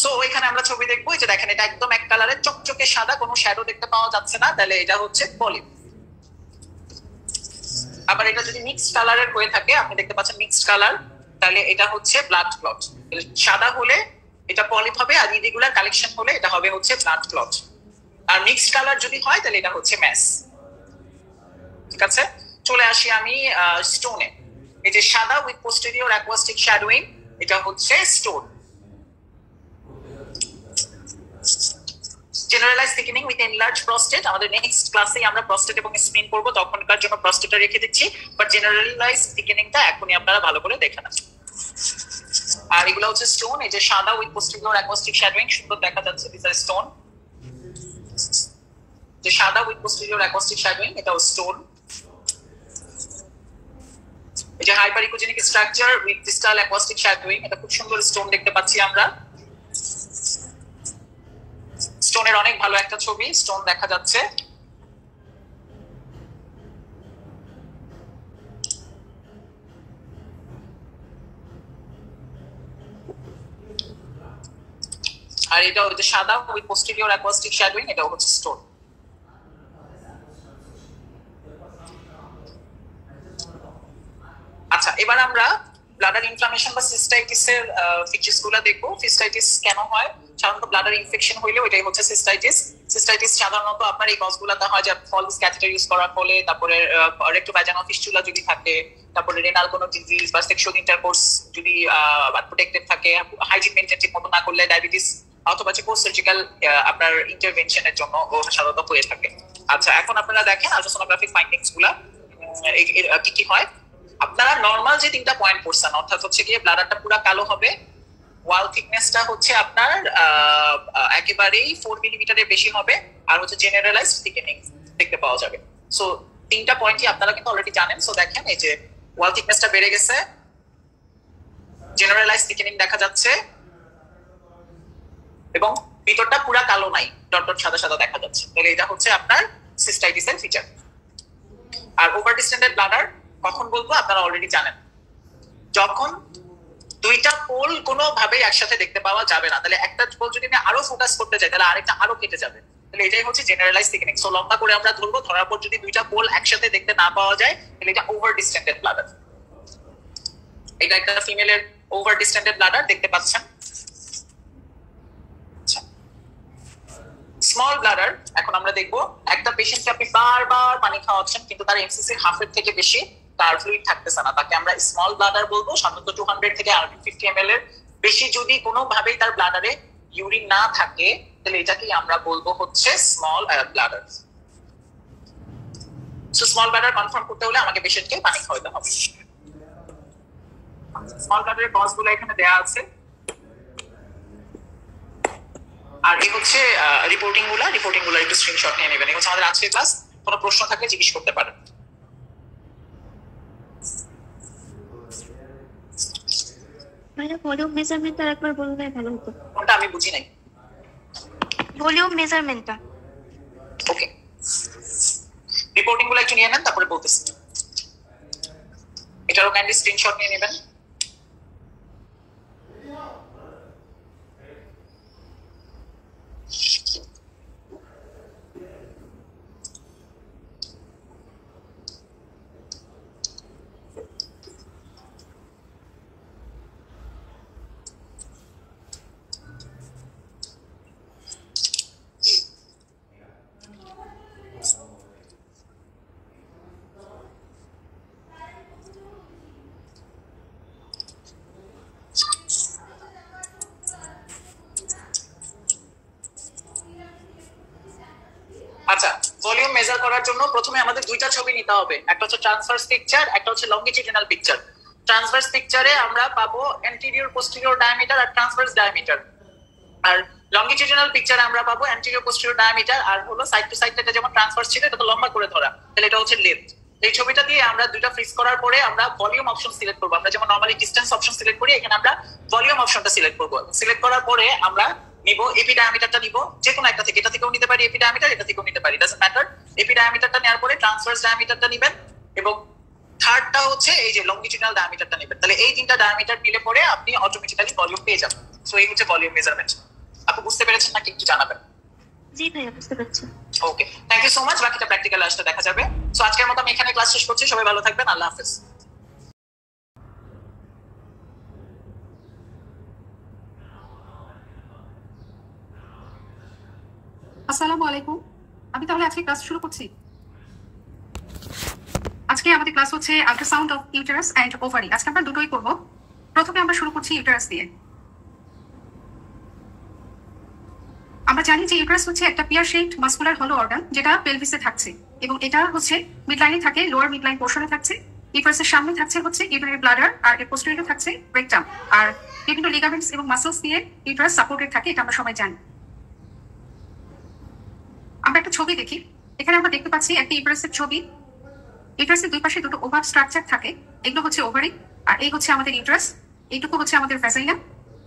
সো এখানে আমরা ছবি দেখবো, যে দেখেন এটা একদম এক কালারের চকচকে সাদা, কোনো শ্যাডো দেখতে পাওয়া যাচ্ছে না, তাহলে এটা হচ্ছে পলিপ। আবার এটা যদি মিক্সড কালারের হয়ে থাকে, আপনি দেখতে পাচ্ছেন মিক্সড কালার, তাহলে এটা হচ্ছে ব্লাড ক্লট। সাদা হলে এটা পলিপ হবে, আর ইরেগুলার কালেকশন হলে এটা হবে হচ্ছে ব্লাড ক্লট। আর মিক্সড কালার যদি হয় তাহলে এটা হচ্ছে ম্যাস। ঠিক আছে, চলে আসি আমি স্টোনে। এই যে সাদা উইথ পোস্টেরিয়র অ্যাকোয়াস্টিক শ্যাডোইং, এটা হচ্ছে stone. Generalize thickening with enlarge prostate, আমাদের নেক্সট ক্লাসে আমরা প্রস্টেট এবং স্প্লিন করব, তখনকার জন্য প্রস্টেটটা রেখে দিচ্ছি, বাট জেনারেলাইজ থিকেনিংটা এখনই আপনারা ভালো করে দেখে নেন। আর এগুলো হচ্ছে স্টোন। এই যে সাদা উইথ পোস্টেরিয়র অ্যাকোয়াস্টিক শ্যাডোইং, সুন্দর দেখা যাচ্ছে, দিস আর স্টোন। যে সাদা উইথ পোস্টেরিয়র অ্যাকোয়াস্টিক শ্যাডোইং, এটাও স্টোন। এই যে hyper echogenic structure with distal acoustic shadowing, এটা খুব সুন্দর স্টোন দেখতে পাচ্ছি আমরা। স্টোনের অনেক ভালো একটা ছবি, স্টোন দেখা যাচ্ছে। আর এটা হচ্ছে সাদা উইথ পোস্টেরিয়র অ্যাকোয়াস্টিক শ্যাডোইং, এটাও হচ্ছে স্টোন। আচ্ছা, এবার আমরা ব্লাডার ইনফ্লামেশন বা সিস্টাইটিস এর ফিচার্স গুলো দেখবো। সিস্টাইটিস কেন হয়? সাধারণত ব্লাডার ইনফেকশন হইলে ওইটাই হচ্ছে সিস্টাইটিস। সিস্টাইটিস সাধারণত আপনার এই কজগুলোতে হয় যে ফলস ক্যাথেটার ইউজ করার ফলে, তারপরে রেক্টোভ্যাজাইনাল ফিস্টুলা যদি থাকে, তারপরে রেনাল কোনো ডিজিজ বা সেক্সুয়াল ইন্টারকোর্স যদি প্রোটেক্টেড থাকে, হাইজিন মেইনটেইন ঠিক মতো না করলে, ডায়াবেটিস অথবা যে পোস্ট সার্জিক্যাল আপনার ইন্টারভেনশনের জন্য সাধারণত হয়ে থাকে। আচ্ছা, এখন আপনারা দেখেন আল্ট্রাসোনোগ্রাফিক ফাইন্ডিংস গুলা কি কি হয়। আপনারা নরমাল যে তিনটা পয়েন্ট পড়ছেন, অর্থাৎ হচ্ছে গিয়ে ব্লাডারটা পুরো কালো হবে, ওয়াল থিকনেসটা হচ্ছে আপনার একেবারেই 4 মিলিমিটারের বেশি হবে, আর হচ্ছে জেনারেলাইজড থিকেনিং দেখতে পাওয়া যাবে। সো তিনটা পয়েন্টই আপনারা কিন্তু অলরেডি জানেন। সো দেখেন, এই যে ওয়াল থিকনেসটা বেড়ে গেছে, জেনারেলাইজড থিকেনিং দেখা যাচ্ছে, এবং ভিতরটা পুরো কালো নাই, ডট ডট সাদা সাদা দেখা যাচ্ছে, তাহলে এটা হচ্ছে আপনার সিস্টাইটিসের ফিচার। আর ওভার ডিস্টেন্ডেড ব্লাডার কখন বলবো আপনারা অলরেডি জানেন, যখন দুইটা পোল কোনোভাবেই একসাথে দেখতে পাওয়া যাবে না, তাহলে একটা পোল যদি আমি আরো ফোকাস করতে চাই তাহলে আরেকটা আরো কেটে যাবে, তাহলে এটাই হচ্ছে জেনারেলাইজ থিকেনিং। সো লম্বা করে আমরা ধরবো, ধরার পর যদি দুইটা পোল একসাথে দেখতে না পাওয়া যায় তাহলে এটা ওভার ডিস্টেন্ডেড ব্লাডার। এটা একটা ফিমেলের ওভার ডিস্টেন্ডেড ব্লাডার দেখতে পাচ্ছেন। স্মল ব্লাডার এখন আমরা দেখবো, একটা পেশেন্টকে আপনি বারবার পানি খাওয়াচ্ছেন কিন্তু তার এমসিসি হাফের থেকে বেশি তার ফ্লুইড থাকতেছে না, তাকে আমরা স্মল ব্লাডার বলবো। সাধারণত 200 থেকে 150 ml এর বেশি যদি কোনোভাবেই তার ব্লাডারে ইউরিন না থাকে তাহলে এটাকেই আমরা বলবো হচ্ছে small bladder. So small bladder confirm করতে হলে আমাকে পেশেন্টকে পানি খাওয়াতে হবে। স্মল ব্লাডারের কজগুলো এখানে দেয়া আছে, আর এই হচ্ছে রিপোর্টিং গুলা একটু স্ক্রিনশট নিয়ে নেবেন। এই হচ্ছে আমাদের আজকের ক্লাস, কোনো প্রশ্ন থাকলে জিজ্ঞেস করতে পারেন। ভলিউম মেজারমেন্টটা একবার বললে ভালো হতো। কোনটা আমি বুঝি নাই। ভলিউম মেজারমেন্টটা। ওকে, রিপোর্টিং গুলো একটু নিয়ে নেন, তারপরে বলতেছি। এটারও কাইন্ডলি স্ক্রিনশট নিয়ে নেবেন। আচ্ছা, ভলিউম মেজার করার জন্য প্রথমে আমাদের দুইটা ছবি নিতে হবে, একটা হচ্ছে ট্রান্সভার্স পিকচার, একটা হচ্ছে লংগিটিউডিনাল পিকচার। ট্রান্সভার্স পিকচারে আমরা পাবো অ্যান্টেরিয়র পোস্টেরিয়র ডায়ামিটার আর ট্রান্সভার্স ডায়ামিটার, আর লংগিটিউডিনাল পিকচারে আমরা পাবো অ্যান্টেরিয়র পোস্টেরিয়র ডায়ামিটার আর হলো সাইড টু সাইড, এটা যেমন ট্রান্সভার্স ছিল এটা তো লম্বা করে ধরা, তাহলে এটা হচ্ছে লেন্থ। এই ছবিটা দিয়ে আমরা দুইটা ফ্রিজ করার পরে আমরা ভলিউম অপশন সিলেক্ট করবো। আমরা যেমন নরমালি ডিসটেন্স অপশন সিলেক্ট করি, এখানে আমরা ভলিউম অপশনটা সিলেক্ট করবো। সিলেক্ট করার পরে আমরা নিব, এপি ডায়ামিটারটা নিব, যে কোনো একটা থেকে, এটা থেকেও নিতে পারি এপি ডায়ামিটার, এটা থেকেও নিতে পারি, ডাজন্ট ম্যাটার। এপি ডায়ামিটারটা নেওয়ার পরে ট্রান্সভার্স ডায়ামিটারটা নেবেন এবং থার্ডটা হচ্ছে এই যে লংগিটিউডাল ডায়ামিটারটা নেবেন। তাহলে এই তিনটা ডায়ামিটার নিলে পরে আপনি অটোমেটিক্যালি ভলিউম পেয়ে যাবেন। সো এই হচ্ছে ভলিউম মেজারমেন্ট। আপনি বুঝতে পেরেছেন নাকি একটু জানাবেন? জি ভাইয়া, বুঝতে পারছি। ওকে, থ্যাংক ইউ সো মাচ। বাকিটা প্র্যাকটিক্যাল আসতে দেখা যাবে। সো আজকের মতো আমি এখানে ক্লাস শেষ করছি। সবাই ভালো থাকবেন। আল্লাহ হাফেজ। আসসালামু আলাইকুম। আমি তাহলে আজকে ক্লাস শুরু করছি। আজকে আমাদের ক্লাস হচ্ছে ultrasound of uterus and ovary. আজকে আমরা দুটোই করব। প্রথমে আমরা শুরু করছি ইউটেরাস দিয়ে। আমরা জানি যে ইউটেরাস হচ্ছে একটা পিয়ার শেপড মাসকুলার হলো অর্গান, যেটা পেলভিসে থাকছে এবং এটা হচ্ছে মিডলাইনে থাকে, লোয়ার মিডলাইন পোর্শনে থাকছে। ইউটেরাসের সামনে থাকছে হচ্ছে ইউরিনারি ব্লাডার, আর এর পোস্টেরিয়রে থাকছে রেকটাম, আর বিভিন্ন লিগামেন্টস এবং মাসলস দিয়ে ইউটেরাস সাপোর্টেড থাকে, এটা আমরা সবাই জানি। আমরা একটা ছবি দেখি। এখানে আমরা দেখতে পাচ্ছি একটা ইউটেরাসের ছবি। ইউটেরাসের দুই পাশে দুটো ওভার স্ট্রাকচার থাকে, এগুলো হচ্ছে ওভারি, আর এই হচ্ছে আমাদের ইউটেরাস, এইটুকু হচ্ছে আমাদের ভ্যাজাইনা।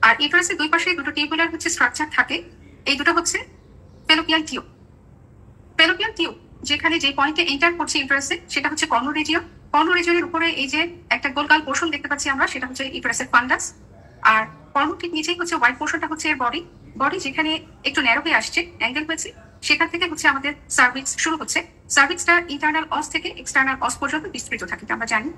আর ইউটেরাসের দুই পাশে দুটো টিউবুলার হচ্ছে স্ট্রাকচার থাকে, এই দুটো হচ্ছে ফেলোপিয়ান টিউব। ফেলোপিয়ান টিউব যেখানে যে পয়েন্টে এন্টার করছে ইউটেরাসে সেটা হচ্ছে কর্ণ রিজিয়ন। কর্ণ রিজিয়নের উপরে এই যে একটা গোলগাল পোর্শন দেখতে পাচ্ছি আমরা, সেটা হচ্ছে ইউটেরাসের ফান্ডাস। আর কর্ণ ঠিক নিচেই হচ্ছে হোয়াইট পোর্শনটা হচ্ছে এর বডি। বডি যেখানে একটু ন্যারো হয়ে আসছে, অ্যাঙ্গেল হয়েছে, সেখান থেকে হচ্ছে আমাদের সার্ভিক্স শুরু হচ্ছে। সার্ভিক্সটা ইন্টারনাল অস থেকে এক্সটার্নাল অস পর্যন্ত বিস্তৃত থাকে, আমরা জানি।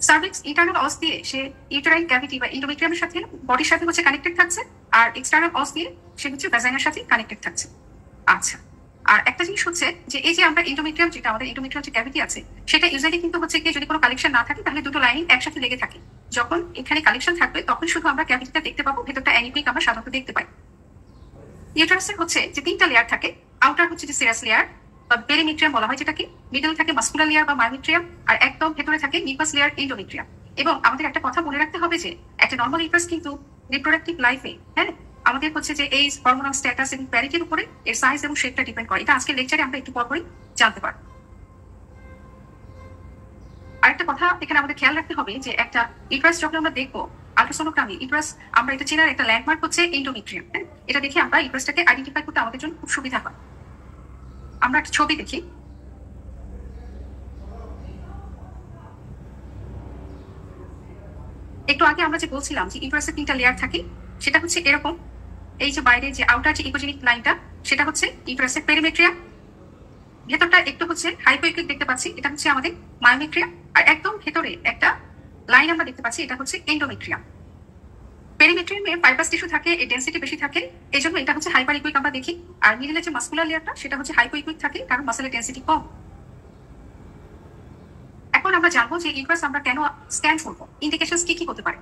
সার্ভিক্স ইন্টারনাল অস দিয়ে সে ইউটেরাইন ক্যাভিটি বা এন্ডোমেট্রিয়ামের সাথে বডির সাথে হচ্ছে কানেক্টেড থাকছে, আর এক্সটার্নাল অস দিয়ে সে হচ্ছে ভ্যাজাইনার সাথে কানেক্টেড থাকছে। আচ্ছা, আর একটা জিনিস হচ্ছে যে এই যে আমরা এন্ডোমেট্রিয়াম, যেটা আমাদের এন্ডোমেট্রিয়াম যে ক্যাভিটি আছে, সেটা ইউজুয়ালি কিন্তু হচ্ছে কি যদি কোনো কালেকশন না থাকে তাহলে দুটো লাইন একসাথে লেগে থাকে। যখন এখানে কালেকশন থাকবে তখন শুধু আমরা ক্যাভিটিটা দেখতে পাবো, ভেতরটা অ্যানিপিক আমরা সাধারণত দেখতে পাই। ইউটেরাসের হচ্ছে যে তিনটা লেয়ার থাকে। আউটার হচ্ছে যে সিরাস লেয়ার বা পেরিমিট্রিয়াম বলা হয় যেটাকে, মিডল থাকে মাসকুলার লেয়ার বা মায়োমেট্রিয়াম, আর একদম ভেতরে থাকে মিউকাস লেয়ার এন্ডোমেট্রিয়াম। এবং আমাদের একটা কথা মনে রাখতে হবে যে একটা নর্মাল ইউটেরাস কিন্তু রিপ্রোডাক্টিভ লাইফে, হ্যাঁ, আমাদের হচ্ছে যে এইজ, হরমোনাল স্ট্যাটাস এবং প্যারিটির উপরে এর সাইজ এবং শেপটা ডিপেন্ড করে। এটা আজকের লেকচারে আমরা একটু পরপরই জানতে পারবো। আরেকটা কথা এখানে আমাদের খেয়াল রাখতে হবে যে একটা ইউটেরাস যখন আমরা দেখবো আল্ট্রাসোনোগ্রামে, ইউটেরাস আমরা এটা চেনার একটা ল্যান্ডমার্ক হচ্ছে এন্ডোমেট্রিয়াম। হ্যাঁ, এটা দেখে আমরা ইউটেরাসটাকে আইডেন্টিফাই করতে আমাদের জন্য খুব সুবিধা হয়। আমরা একটা ছবি দেখি। একটু আগে আমরা যে বলছিলাম যে ইউটেরাসের তিনটা লেয়ার থাকে, সেটা হচ্ছে এরকম। এই যে বাইরে যে আউটার যে ইকোজেনিক লাইনটা, সেটা হচ্ছে ইউটেরাসের পেরিমেট্রিয়াম। ভেতরটা একটু হচ্ছে হাইপোইকুইক দেখতে পাচ্ছি, এটা হচ্ছে আমাদের মায়োমেট্রিয়াম। আর একদম ভেতরে একটা লাইন আমরা দেখতে পাচ্ছি, এটা হচ্ছে এন্ডোমেট্রিয়াম। পেরিমেট্রিয়ামে ফাইব্রাস টিস্যু থাকে, এর ডেনসিটি বেশি থাকে, এই জন্য এটা হচ্ছে হাইপার ইকুইক আমরা দেখি। আর মিডলে যে মাসকুলার লেয়ারটা সেটা হচ্ছে হাইপোইকুইক থাকে, কারণ মাসেলের ডেনসিটি কম। এখন আমরা জানবো যে ইউটেরাস আমরা কেন স্ক্যান করবো, ইন্ডিকেশনস কি কি হতে পারে।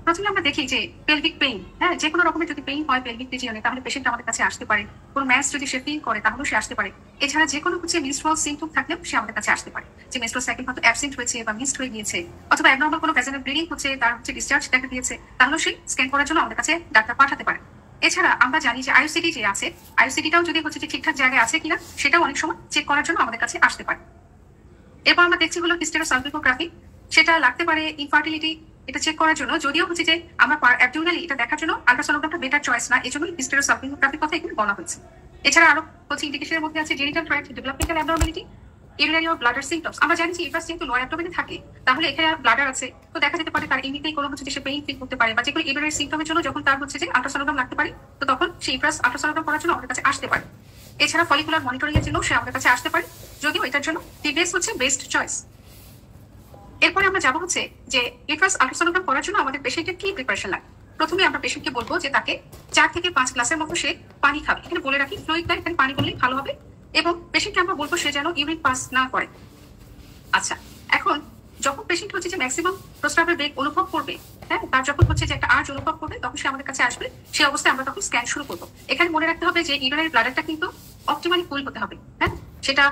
প্রথমে আমরা দেখি যে পেলভিক পেইন, হ্যাঁ, যে কোনো রকমের যদি পেইন হয় পেলভিক রিজিয়নে তাহলে পেশেন্ট আমাদের কাছে আসতে পারে। কোনো ম্যাস যদি সে ফিল করে তাহলেও সে আসতে পারে। এছাড়া যে কোনো হচ্ছে মেনস্ট্রুয়াল সিম্পটম থাকলেও সে আমাদের কাছে আসতে পারে, যে মেনস্ট্রুয়াল সাইকেল হয়তো অ্যাবসেন্ট হয়েছে বা মিসড হয়ে গিয়েছে, অথবা অ্যাবনর্মাল কোনো ভ্যাজাইনাল ব্লিডিং হচ্ছে, তার হচ্ছে ডিসচার্জ দেখা দিয়েছে, তাহলে সে স্ক্যান করার জন্য আমাদের কাছে ডাক্তার পাঠাতে পারে। এছাড়া আমরা জানি যে আইওসিডি যে আছে, আইওসিডিটাও যদি হচ্ছে যে ঠিকঠাক জায়গায় আছে কিনা সেটাও অনেক সময় চেক করার জন্য আমাদের কাছে আসতে পারে। এরপর আমরা দেখছি হলো হিস্টেরোসালপিকোগ্রাফি, সেটা লাগতে পারে ইনফার্টিলিটি এটা চেক করার জন্য। যদিও হচ্ছে যে আমরা অ্যাবডোমিনালি এটা দেখার জন্য আল্ট্রাসোনোগ্রাফটা বেটার চয়েস না, এই জন্য হিস্টেরোসালপিকোগ্রাফির কথা এখানে বলা হয়েছে। এছাড়া আরো হচ্ছে ইন্ডিকেশনের মধ্যে আছে genital tract developmental abnormality, urinary ও ব্লাডার সিম্পটমস। আমরা জানি যে ইউটেরাস যেহেতু লোয়ার অ্যাবডোমেনে থাকে, তাহলে এখানে ব্লাডার আছে, তো দেখা যেতে পারে তার এমনিতেই কোনো হচ্ছে যে সে পেইন ফিল করতে পারে, বা যে কোনো ইউরিনারি সিম্পটমের জন্য যখন তার হচ্ছে যে আল্ট্রাসোনোগ্রাম লাগতে পারে, তো তখন সেই ইউটেরাস আল্ট্রাসোনোগ্রাম করার জন্য আমাদের কাছে আসতে পারে। এছাড়া ফলিকুলার মনিটরিং এর জন্য সে আমাদের কাছে আসতে পারে, যদিও এটার জন্য টিবিএস হচ্ছে বেস্ট চয়েস। এরপরে আমরা যাবো হচ্ছে যে ইউটেরাস আল্ট্রাসোনোগ্রাম করার জন্য আমাদের পেশেন্টের কি প্রিপারেশন লাগে। প্রথমে আমরা পেশেন্টকে বলবো যে তাকে 4 থেকে 5 গ্লাসের মতো সে পানি খাবে। এখানে বলে রাখি ফ্লুইডটা এখানে পানি বললেই ভালো হবে, এবং পেশেন্টকে আমরা বলবো সে যেন ইউরিন পাস না করে। আচ্ছা, এখন যখন পেশেন্ট হচ্ছে যে ম্যাক্সিমাম প্রস্রাবের বেগ অনুভব করবে, হ্যাঁ, তার যখন হচ্ছে যে একটা আর্জ অনুভব করবে, তখন সে আমাদের কাছে আসবে। সেই অবস্থায় আমরা তখন স্ক্যান শুরু করবো। এখানে মনে রাখতে হবে যে ইউরিনারি ব্লাডারটা কিন্তু অপটিমালি ফুল হতে হবে, হ্যাঁ, সেটা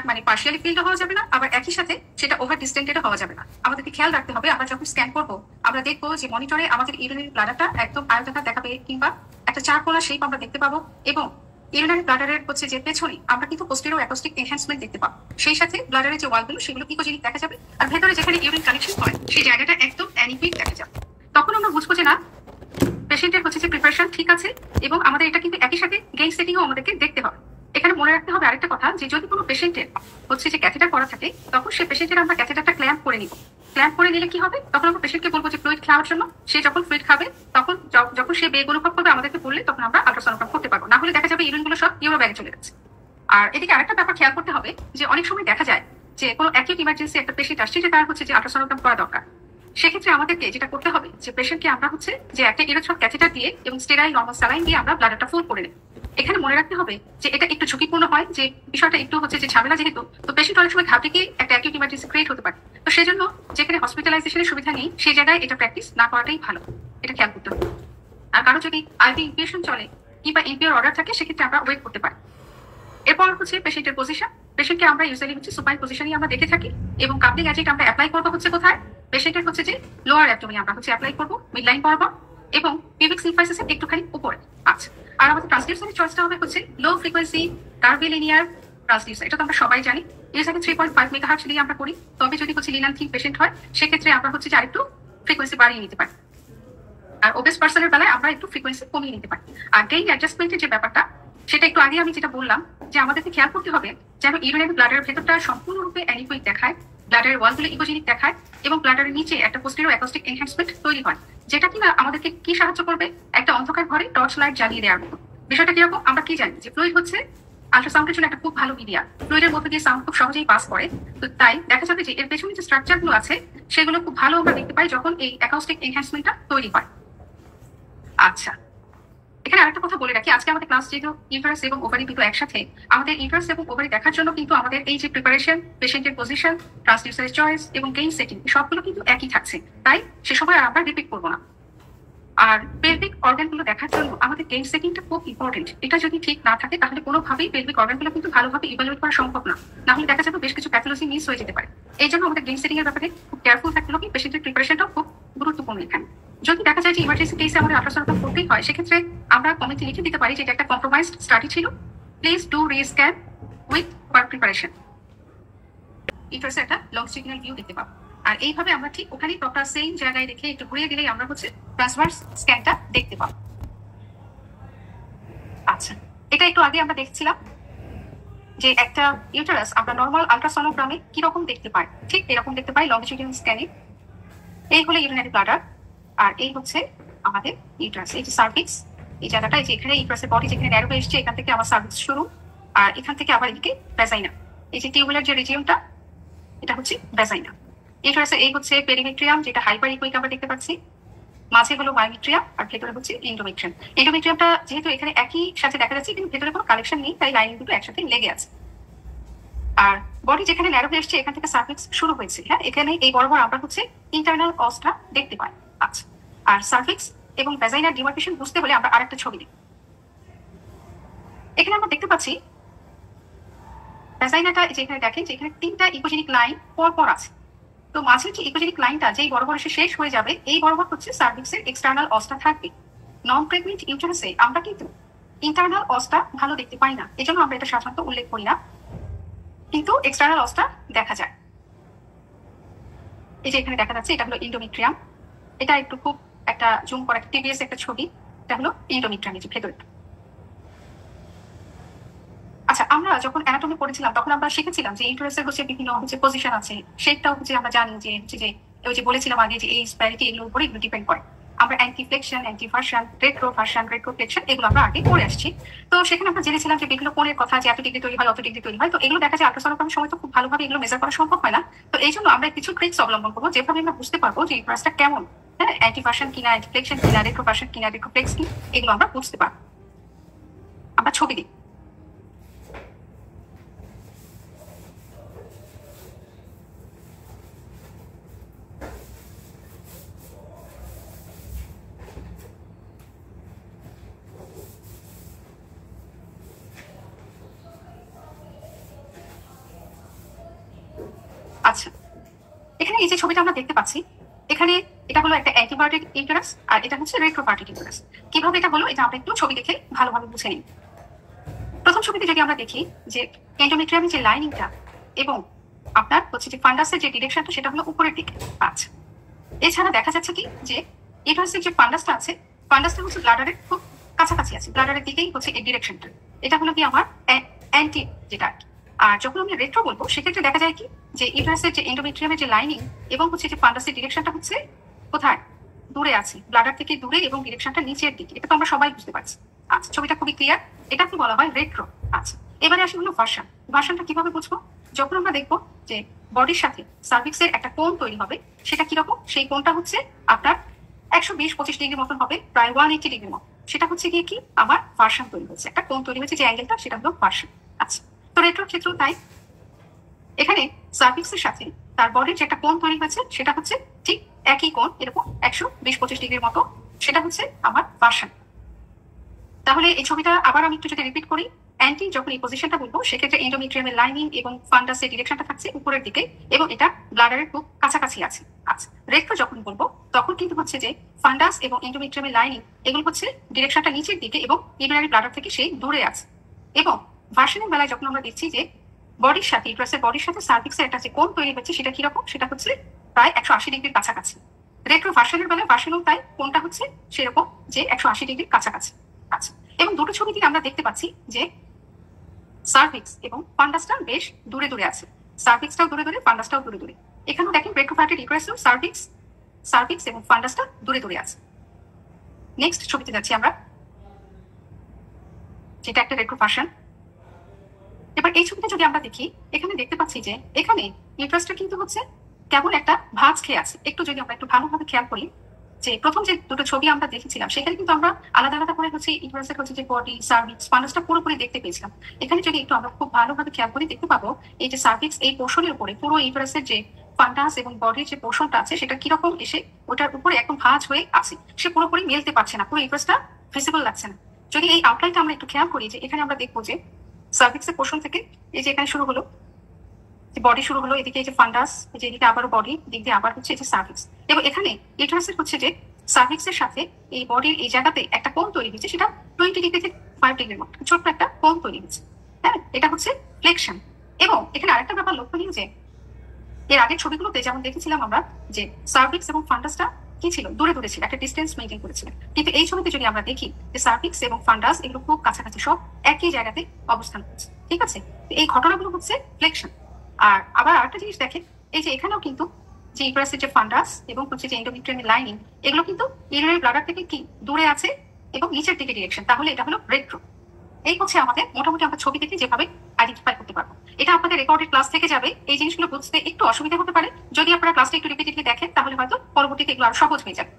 মানে পার্শিয়ালি ফিল্ড হওয়া যাবে না, আবার একই সাথে সেটা ওভার ডিস্টেন্টেড হওয়া যাবে না। আমাদেরকে খেয়াল রাখতে হবে আমরা যখন স্ক্যান করবো আমরা দেখবো যে মনিটরে আমাদের ইউরিনারি ব্লাডারটা একদম আয়তাকার দেখাবে, কিংবা একটা চারকোনা শেপ আমরা দেখতে পাবো, এবং ইউরিনারি ব্লাডারের হচ্ছে যে পেছনে আমরা কিন্তু পোস্টেরিয়র অ্যাকোস্টিক এনহ্যান্সমেন্ট দেখতে পাবো। সেই সাথে ব্লাডারের যে ওয়ালগুলো সেগুলো ইকোজেনিক দেখা যাবে, আর ভেতরে যেখানে ইউরিন কালেকশন হয় সেই জায়গাটা একদম অ্যানিপিক দেখা যাবে। তখন আমরা বুঝবো যে না পেশেন্টের হচ্ছে যে প্রিপারেশন ঠিক আছে, এবং আমাদের এটা কিন্তু একই সাথে গেইন সেটিংও আমাদেরকে দেখতে হবে। এখানে মনে রাখতে হবে আরেকটা কথা, যে যদি কোনো পেশেন্টের হচ্ছে যে ক্যাথেটার করা থাকে, তখন সে পেশেন্টের আমরা ক্যাথেটারটা ক্ল্যাম্প করে নিব। ক্ল্যাম্প করে নিলে কি হবে, তখন আমরা পেশেন্টকে বলবো যে ফ্লুইড খাওয়ার জন্য। সে যখন ফ্লুইড খাবে, তখন যখন সে বেগ অনুভব করবে আমাদেরকে বললে, তখন আমরা আল্ট্রাসোনোগ্রাম করতে পারবো। না হলে দেখা যাবে ইউরিনগুলো সব ইউরো ব্যাগে চলে যাচ্ছে। আর এদিকে আরেকটা ব্যাপার খেয়াল করতে হবে, যে অনেক সময় দেখা যায় যে কোনো অ্যাকিউট ইমার্জেন্সি একটা পেশেন্ট আসছে, যে তার হচ্ছে যে আল্ট্রাসোনোগ্রাম করা দরকার। সেক্ষেত্রে আমাদেরকে যেটা করতে হবে, যে পেশেন্টকে আমরা হচ্ছে যে একটা ইরেথ্রল ক্যাথেটার দিয়ে এবং স্টেরাইল নরমাল স্যালাইন দিয়ে আমরা ব্লাডারটা ফুল করে নেব। এখানে মনে রাখতে হবে যে এটা একটু ঝুঁকিপূর্ণ হয়, যে বিষয়টা একটু হচ্ছে যে ঝামেলা, যেহেতু তো পেশেন্ট অনেক সময় ঘাবড়ে গিয়ে একটা অ্যাকিউট ইমার্জেন্সি ক্রিয়েট হতে পারে। তো সেজন্য যেখানে হসপিটালাইজেশনের সুবিধা নেই, সেই জায়গায় এটা প্র্যাকটিস না করাটাই ভালো, এটা খেয়াল করতে হবে। আর কারো যদি আইভি ইনফিউশন চলে কিংবা ইনপিওর অর্ডার থাকে, সেক্ষেত্রে আমরা ওয়েট করতে পারি। এরপর হচ্ছে পেশেন্টের পজিশন। পেশেন্টকে আমরা ইউজুয়ালি হচ্ছে সুপাইন পজিশনই আমরা দেখে থাকি, এবং কাপলিং এজেন্ট আমরা অ্যাপ্লাই করবো হচ্ছে কোথায়, পেশেন্টের হচ্ছে যে লোয়ার অ্যাবডোমেনে আমরা হচ্ছে অ্যাপ্লাই করবো, মিড লাইন বরাবর এবং পিউবিক সিম্পাইসিসের একটুখানি উপরে। আচ্ছা, আর আমাদের ট্রান্সডিউসারের চয়েসটা হবে হচ্ছে লো ফ্রিকোয়েন্সি কার্ভিলিনিয়ার ট্রান্সডিউসার। এটা তো আমরা সবাই জানি, এর সাথে 3.5 মেগাহার্টজ দিয়ে আমরা করি। তবে যদি হচ্ছে লিনান থিন পেশেন্ট হয়, সেক্ষেত্রে আমরা হচ্ছে যে আরেকটু ফ্রিকোয়েন্সি বাড়িয়ে নিতে পারি। আর ওবেস পার্সনের বেলায় আমরা একটু ফ্রিকোয়েন্সি কমিয়ে নিতে পারি। আর গেইন অ্যাডজাস্টমেন্টের যে ব্যাপারটা, সেটা একটু আগে আমি যেটা বললাম, যে আমাদেরকে খেয়াল করতে হবে যেন ইউরিনারি ব্লাডারের ভেতরটা সম্পূর্ণরূপে অ্যানিকুইক দেখায়, ব্লাডারের ওয়ালগুলো ইকোজেনিক দেখায়, এবং ব্লাডারের নিচে একটা পোস্টেরিয়র অ্যাকোস্টিক এনহ্যান্সমেন্ট তৈরি হয়, যেটা কিনা আমাদেরকে কি সাহায্য করবে, একটা অন্ধকার ঘরে টর্চ লাইট জ্বালিয়ে দেওয়ার মতো। বিষয়টা কিরকম, আমরা কি জানি যে ফ্লুইড হচ্ছে আল্ট্রাসাউন্ডের জন্য একটা খুব ভালো মিডিয়া। ফ্লুইডের মধ্যে দিয়ে সাউন্ড খুব সহজেই পাস করে। তো তাই দেখা যাবে যে এর পেছনে যে স্ট্রাকচার গুলো আছে, সেগুলো খুব ভালো আমরা দেখতে পাই যখন এই অ্যাকোস্টিক এনহ্যান্সমেন্টটা তৈরি হয়। আচ্ছা, এখানে আরেকটা কথা বলে রাখি, আজকে আমাদের ক্লাস যেহেতু ইউটারাস এবং ওভারি দুটো একসাথে, আমাদের ইউটারাস এবং ওভারি দেখার জন্য কিন্তু আমাদের এই যে প্রিপারেশন, পেশেন্টের পজিশন, ট্রান্সডিউসারের চয়েস এবং গেইন সেটিং, সবগুলো কিন্তু একই থাকছে। তাই সে সময় আর আমরা রিপিট করবো না। আর পেলভিক অর্গানগুলো দেখার জন্য আমাদের গেইন সেটিংটা খুব ইম্পর্টেন্ট। এটা যদি ঠিক না থাকে, তাহলে কোনোভাবেই পেলভিক অর্গানগুলো কিন্তু ভালোভাবে ইভালুয়েট করা সম্ভব না। না হলে দেখা যাবে বেশ কিছু প্যাথোলজি মিস হয়ে যেতে পারে। এই জন্য আমাদের গেইন সেটিং এর ব্যাপারে খুব কেয়ারফুল থাকতে হবে। পেশেন্টের প্রিপারেশনটাও খুব গুরুত্বপূর্ণ এখানে। যদি দেখা যায় যে ইমার্জেন্সি কেসে আমাদের আল্ট্রাসাউন্ড করতেই হয়, সেক্ষেত্রে আমরা কমেন্টে লিখে দিতে পারি যে এটা একটা কম্প্রোমাইজড স্টাডি ছিল, প্লিজ ডু রিস্ক্যান উইথ প্রিপারেশন। ইউটারাসে একটা লংজিটিউডিনাল ভিউ দেখতে পাবো। আর এইভাবে আমরা ঠিক ওখানেই প্রপার সেম জায়গায় রেখে একটু ঘুরিয়ে দিলেই আমরা হচ্ছে ট্রান্সভার্স স্ক্যানটা দেখতে পাবো। আচ্ছা, এটা একটু আগে আমরা দেখছিলাম যে একটা ইউটারাস আমরা নর্মাল আল্ট্রাসোনোগ্রামে কিরকম দেখতে পাই, ঠিক এরকম দেখতে পাই লংজিটিউডিনাল স্ক্যানে। এই হলো ইউরিনারি ব্লাডার, আর এই হচ্ছে আমাদের ইউটারাস। এই যে সার্ভিক্স, এই জায়গাটা, এই যে এখানে ইউটারাসের বডি যেখানে ন্যারো হয়ে এসছে, এখান থেকে আমার সার্ভিক্স শুরু, আর এখান থেকে আবার এদিকে ভ্যাজাইনা। এই যে টিউবুলার যে রিজিয়নটা, এটা হচ্ছে ভ্যাজাইনা। ইউটারাসে এই হচ্ছে পেরিমেট্রিয়াম, যেটা হাইপার ইকুইক আমরা দেখতে পাচ্ছি। মাঝে হলো মায়োমেট্রিয়াম, আর ভেতরে হচ্ছে এন্ডোমেট্রিয়াম। এন্ডোমেট্রিয়ামটা যেহেতু এখানে একই সাথে দেখা যাচ্ছে, কিন্তু ভেতরে কোনো কালেকশন নেই, তাই লাইনিং দুটো একসাথে লেগে আছে। আর বডি যেখানে ন্যারো হয়ে এসছে, এখান থেকে সার্ভিক্স শুরু হয়েছে। হ্যাঁ, এখানে এই বরাবর আমরা হচ্ছে ইন্টারনাল অসটা দেখতে পাই। আচ্ছা, আর সার্ভিক্স এবং ভ্যাজাইনার ডিমার্কেশন বুঝতে হলে আমরা আরেকটা ছবি দেখি। এখানে আমরা দেখতে পাচ্ছি ভ্যাজাইনাটা, যেখানে দেখেন যে এখানে 3টা ইকোজেনিক লাইন পর পর আছে। তো মাঝের যে ইকোজেনিক লাইনটা যেই বরাবর এসে শেষ হয়ে যাবে, এই বরাবর হচ্ছে সার্ভিক্সের এক্সটার্নাল অসটা থাকবে। নন প্রেগনেন্ট ইউটারাসে আমরা কিন্তু ইন্টারনাল অসটা ভালো দেখতে পাই না, এজন্য আমরা এটা সাধারণত উল্লেখ করি না, কিন্তু এক্সটার্নাল অসটা দেখা যায়। এই যে এখানে দেখা যাচ্ছে, এটা হলো এন্ডোমেট্রিয়াম। এটা একটু খুব একটা জুম করা টিভিএস একটা ছবি, এটা হলো এন্ডোমেট্রিয়াম, এই যে ভেতরে। আচ্ছা, আমরা যখন অ্যানাটমি পড়েছিলাম, তখন আমরা শিখেছিলাম যে ইউটারাসের হচ্ছে বিভিন্ন হচ্ছে পজিশন আছে। সেটাও হচ্ছে আমরা জানি যে হচ্ছে যে ওই যে বলেছিলাম আগে যে এই স্প্যারিটি এগুলোর উপরে এগুলো ডিপেন্ড করে। আমরা অ্যান্টিফ্লেকশন, অ্যান্টিভার্সন, রেট্রোভার্সন, রেট্রোফ্লেকশন এগুলো আমরা আগে পড়ে আসছি। তো সেখানে আমরা জেনেছিলাম যে বিভিন্ন কোণের কথা, যে এত ডিগ্রি তৈরি হয়, অত ডিগ্রি তৈরি হয়। তো এগুলো দেখা যায় আল্ট্রাসোনোগ্রামের সময় তো খুব ভালোভাবে এগুলো মেজার করা সম্ভব হয় না। তো এই জন্য আমরা কিছু ট্রিক্স অবলম্বন করবো, যেভাবে আমরা বুঝতে পারবো যে ইউটারাসটা কেমন, হ্যাঁ, অ্যান্টিভার্সন কিনা, অ্যান্টিফ্লেকশন কিনা, রেট্রোভার্সন কিনা, রেট্রোফ্লেক্স কি, এগুলো আমরা বুঝতে পারবো। আমরা ছবি দিই। আচ্ছা, এখানে এই যে ছবিটা আমরা দেখতে পাচ্ছি, এখানে এটা হলো একটা অ্যান্টিবায়োটিক ইউটারাস, আর এটা হচ্ছে রেট্রোভার্টিক ইউটারাস। কিভাবে এটা হলো, এটা আমরা একটু ছবি দেখে ভালোভাবে বুঝে নিই। প্রথম ছবিতে যদি আমরা দেখি যে এন্ডোমেট্রিয়ামের যে লাইনিংটা এবং আপনার হচ্ছে যে ফান্ডাসের যে ডিরেকশনটা, সেটা হলো উপরের দিকে। আচ্ছা, এছাড়া দেখা যাচ্ছে কি যে ইউটারাসের যে ফান্ডাসটা আছে, ফান্ডাসটা হচ্ছে ব্লাডারের খুব কাছাকাছি আছে, ব্লাডারের দিকেই হচ্ছে এই ডিরেকশনটা। এটা হলো কি আমার অ্যান্টি যেটা আর কি। আর যখন আমি রেট্রো বলবো সেক্ষেত্রে দেখা যায় কি যে ইউটেরাসের যে এন্ডোমেট্রিয়ামের যে লাইনিং এবং হচ্ছে যে ফান্ডাসের ডিরেকশনটা হচ্ছে কোথায়, দূরে আছে, ব্লাডার থেকে দূরে এবং ডিরেকশনটা নিচের দিকে। এটা তো আমরা সবাই বুঝতে পারছি। আচ্ছা, ছবিটা খুবই ক্লিয়ার। এটাকে বলা হয় রেট্রো। আচ্ছা, এবারে আসি হলো ভার্সন। ভার্সনটা কিভাবে বুঝবো? যখন আমরা দেখবো যে বডির সাথে সার্ভিক্সের একটা কোণ তৈরি হবে, সেটা কিরকম, সেই কোণটা হচ্ছে আপনার 120-25 ডিগ্রি মতন হবে, প্রায় 180 ডিগ্রি মতো। সেটা হচ্ছে গিয়ে কি আমার ভার্সন তৈরি হচ্ছে, একটা কোণ তৈরি হচ্ছে যে অ্যাঙ্গেলটা, সেটা হলো ভার্সন। আচ্ছা, তো রেট্রোর ক্ষেত্রেও তাই। এখানে সার্ভিক্সের সাথে তার বডির যে একটা কোণ তৈরি হয়েছে সেটা হচ্ছে ঠিক একই কোণ, এরকম 120-25 ডিগ্রির মতো, সেটা হচ্ছে আমার ভার্সন। তাহলে এই ছবিটা আবার আমি একটু যদি রিপিট করি, অ্যান্টি যখন এই পজিশনটা বলবো সেক্ষেত্রে এন্ডোমেট্রিয়ামের লাইনিং এবং ফান্ডাসের ডিরেকশনটা থাকছে উপরের দিকে এবং এটা ব্লাডারের খুব কাছাকাছি আছে। আচ্ছা, রেট্রো যখন বলবো তখন কিন্তু হচ্ছে যে ফান্ডাস এবং এন্ডোমেট্রিয়ামের লাইনিং এগুলো হচ্ছে ডিরেকশনটা নিচের দিকে এবং ইউরিনারি ব্লাডার থেকে সেই দূরে আছে। এবং ভার্সনের বেলায় যখন আমরা দেখছি যে বডির সাথে ইউটেরাসের বডির সাথে সার্ভিক্সের একটা যে কোণ তৈরি হচ্ছে সেটা কিরকম, সেটা হচ্ছে প্রায় 180 ডিগ্রির কাছাকাছি। রেট্রো ভার্সনের বেলায় ভার্সনও তাই, কোণটা হচ্ছে সেরকম যে 180 ডিগ্রির কাছাকাছি। আচ্ছা, এবং দুটো ছবিতে আমরা দেখতে পাচ্ছি যে সার্ভিক্স এবং ফান্ডাসটা বেশ দূরে দূরে আছে, সার্ভিক্সটাও দূরে দূরে, ফান্ডাসটাও দূরে দূরে। এখানেও দেখেন রেট্রোফ্যাটেড ইউটেরাসেও সার্ভিক্স এবং ফান্ডাসটা দূরে দূরে আছে। নেক্সট ছবিতে যাচ্ছি আমরা, যেটা একটা রেট্রো ভার্সন। এবার এই ছবিটা যদি আমরা দেখি, এখানে দেখতে পাচ্ছি যে এখানে ইউটেরাসটা কিন্তু হচ্ছে কেবল একটা ভাঁজ খেয়ে আছে। একটু যদি আমরা একটু ভালোভাবে খেয়াল করি, যে প্রথম যে দুটো ছবি আমরা দেখেছিলাম সেখানে কিন্তু আমরা আলাদা আলাদা করে হচ্ছে ইউটেরাসের হচ্ছে যে বডি, সার্ভিক্স, ফান্ডাসটা পুরোপুরি দেখতে পেয়েছিলাম। এখানে যদি একটু আমরা খুব ভালোভাবে খেয়াল করি দেখতে পাবো এই যে সার্ভিক্স এই পোর্শনের উপরে পুরো ইউটেরাসের যে ফান্ডাস এবং বডির যে পোর্শনটা আছে সেটা কিরকম এসে ওটার উপরে একদম ভাঁজ হয়ে আছে, সে পুরোপুরি মেলতে পারছে না, পুরো ইউটেরাসটা ভিজিবল লাগছে না। যদি এই আউটলাইনটা আমরা একটু খেয়াল করি, যে এখানে আমরা দেখবো যে সার্ভিক্সের পোর্শন থেকে এই যে এখানে শুরু হলো, যে বডি শুরু হলো, এদিকে এই যে ফান্ডাস, এই যে এদিকে আবারও বডি, দিক দিয়ে আবার হচ্ছে এই যে সার্ভিক্স। এবং এখানে ইউটেরাসের হচ্ছে যে সার্ভিক্সের সাথে এই বডির এই জায়গাতে একটা কোণ তৈরি হয়েছে, সেটা 20 ডিগ্রি থেকে 5 ডিগ্রির মতো ছোট্ট একটা কোণ তৈরি হয়েছে। হ্যাঁ, এটা হচ্ছে ফ্লেকশন। এবং এখানে আরেকটা ব্যাপার লক্ষণীয় যে এর আগের ছবিগুলোতে যেমন দেখেছিলাম আমরা যে সার্ভিক্স এবং ফান্ডাসটা কি ছিল, দূরে দূরে ছিল, একটা ডিস্টেন্স মেনটেন করেছিল। কিন্তু এই ছবিতে যদি আমরা দেখি যে সার্ভিক্স এবং ফান্ডাস এগুলো খুব কাছাকাছি, সব একই জায়গাতে অবস্থান করছে। ঠিক আছে, এই ঘটনাগুলো হচ্ছে ফ্লেকশন। আর আবার আরেকটা জিনিস দেখেন, এই যে এখানেও কিন্তু যে ইউটেরাসের যে ফান্ডাস এবং হচ্ছে যে এন্ডোমেট্রিয়ামের লাইনিং এগুলো কিন্তু ইউরিনারি ব্লাডার থেকে কি দূরে আছে এবং নিচের দিকে ডিরেকশন। তাহলে এটা হলো রেট্রো। এই হচ্ছে আমাদের মোটামুটি আমরা ছবি দেখে যেভাবে আইডেন্টিফাই করতে পারবো। এটা আপনাদের রেকর্ডেড ক্লাস থেকে যাবে, এই জিনিসগুলো বুঝতে একটু অসুবিধা হতে পারে। যদি আপনারা ক্লাসটা একটু রিপিটেডলি দেখেন তাহলে হয়তো পরবর্তীতে এগুলো আরো সহজ হয়ে যাবে।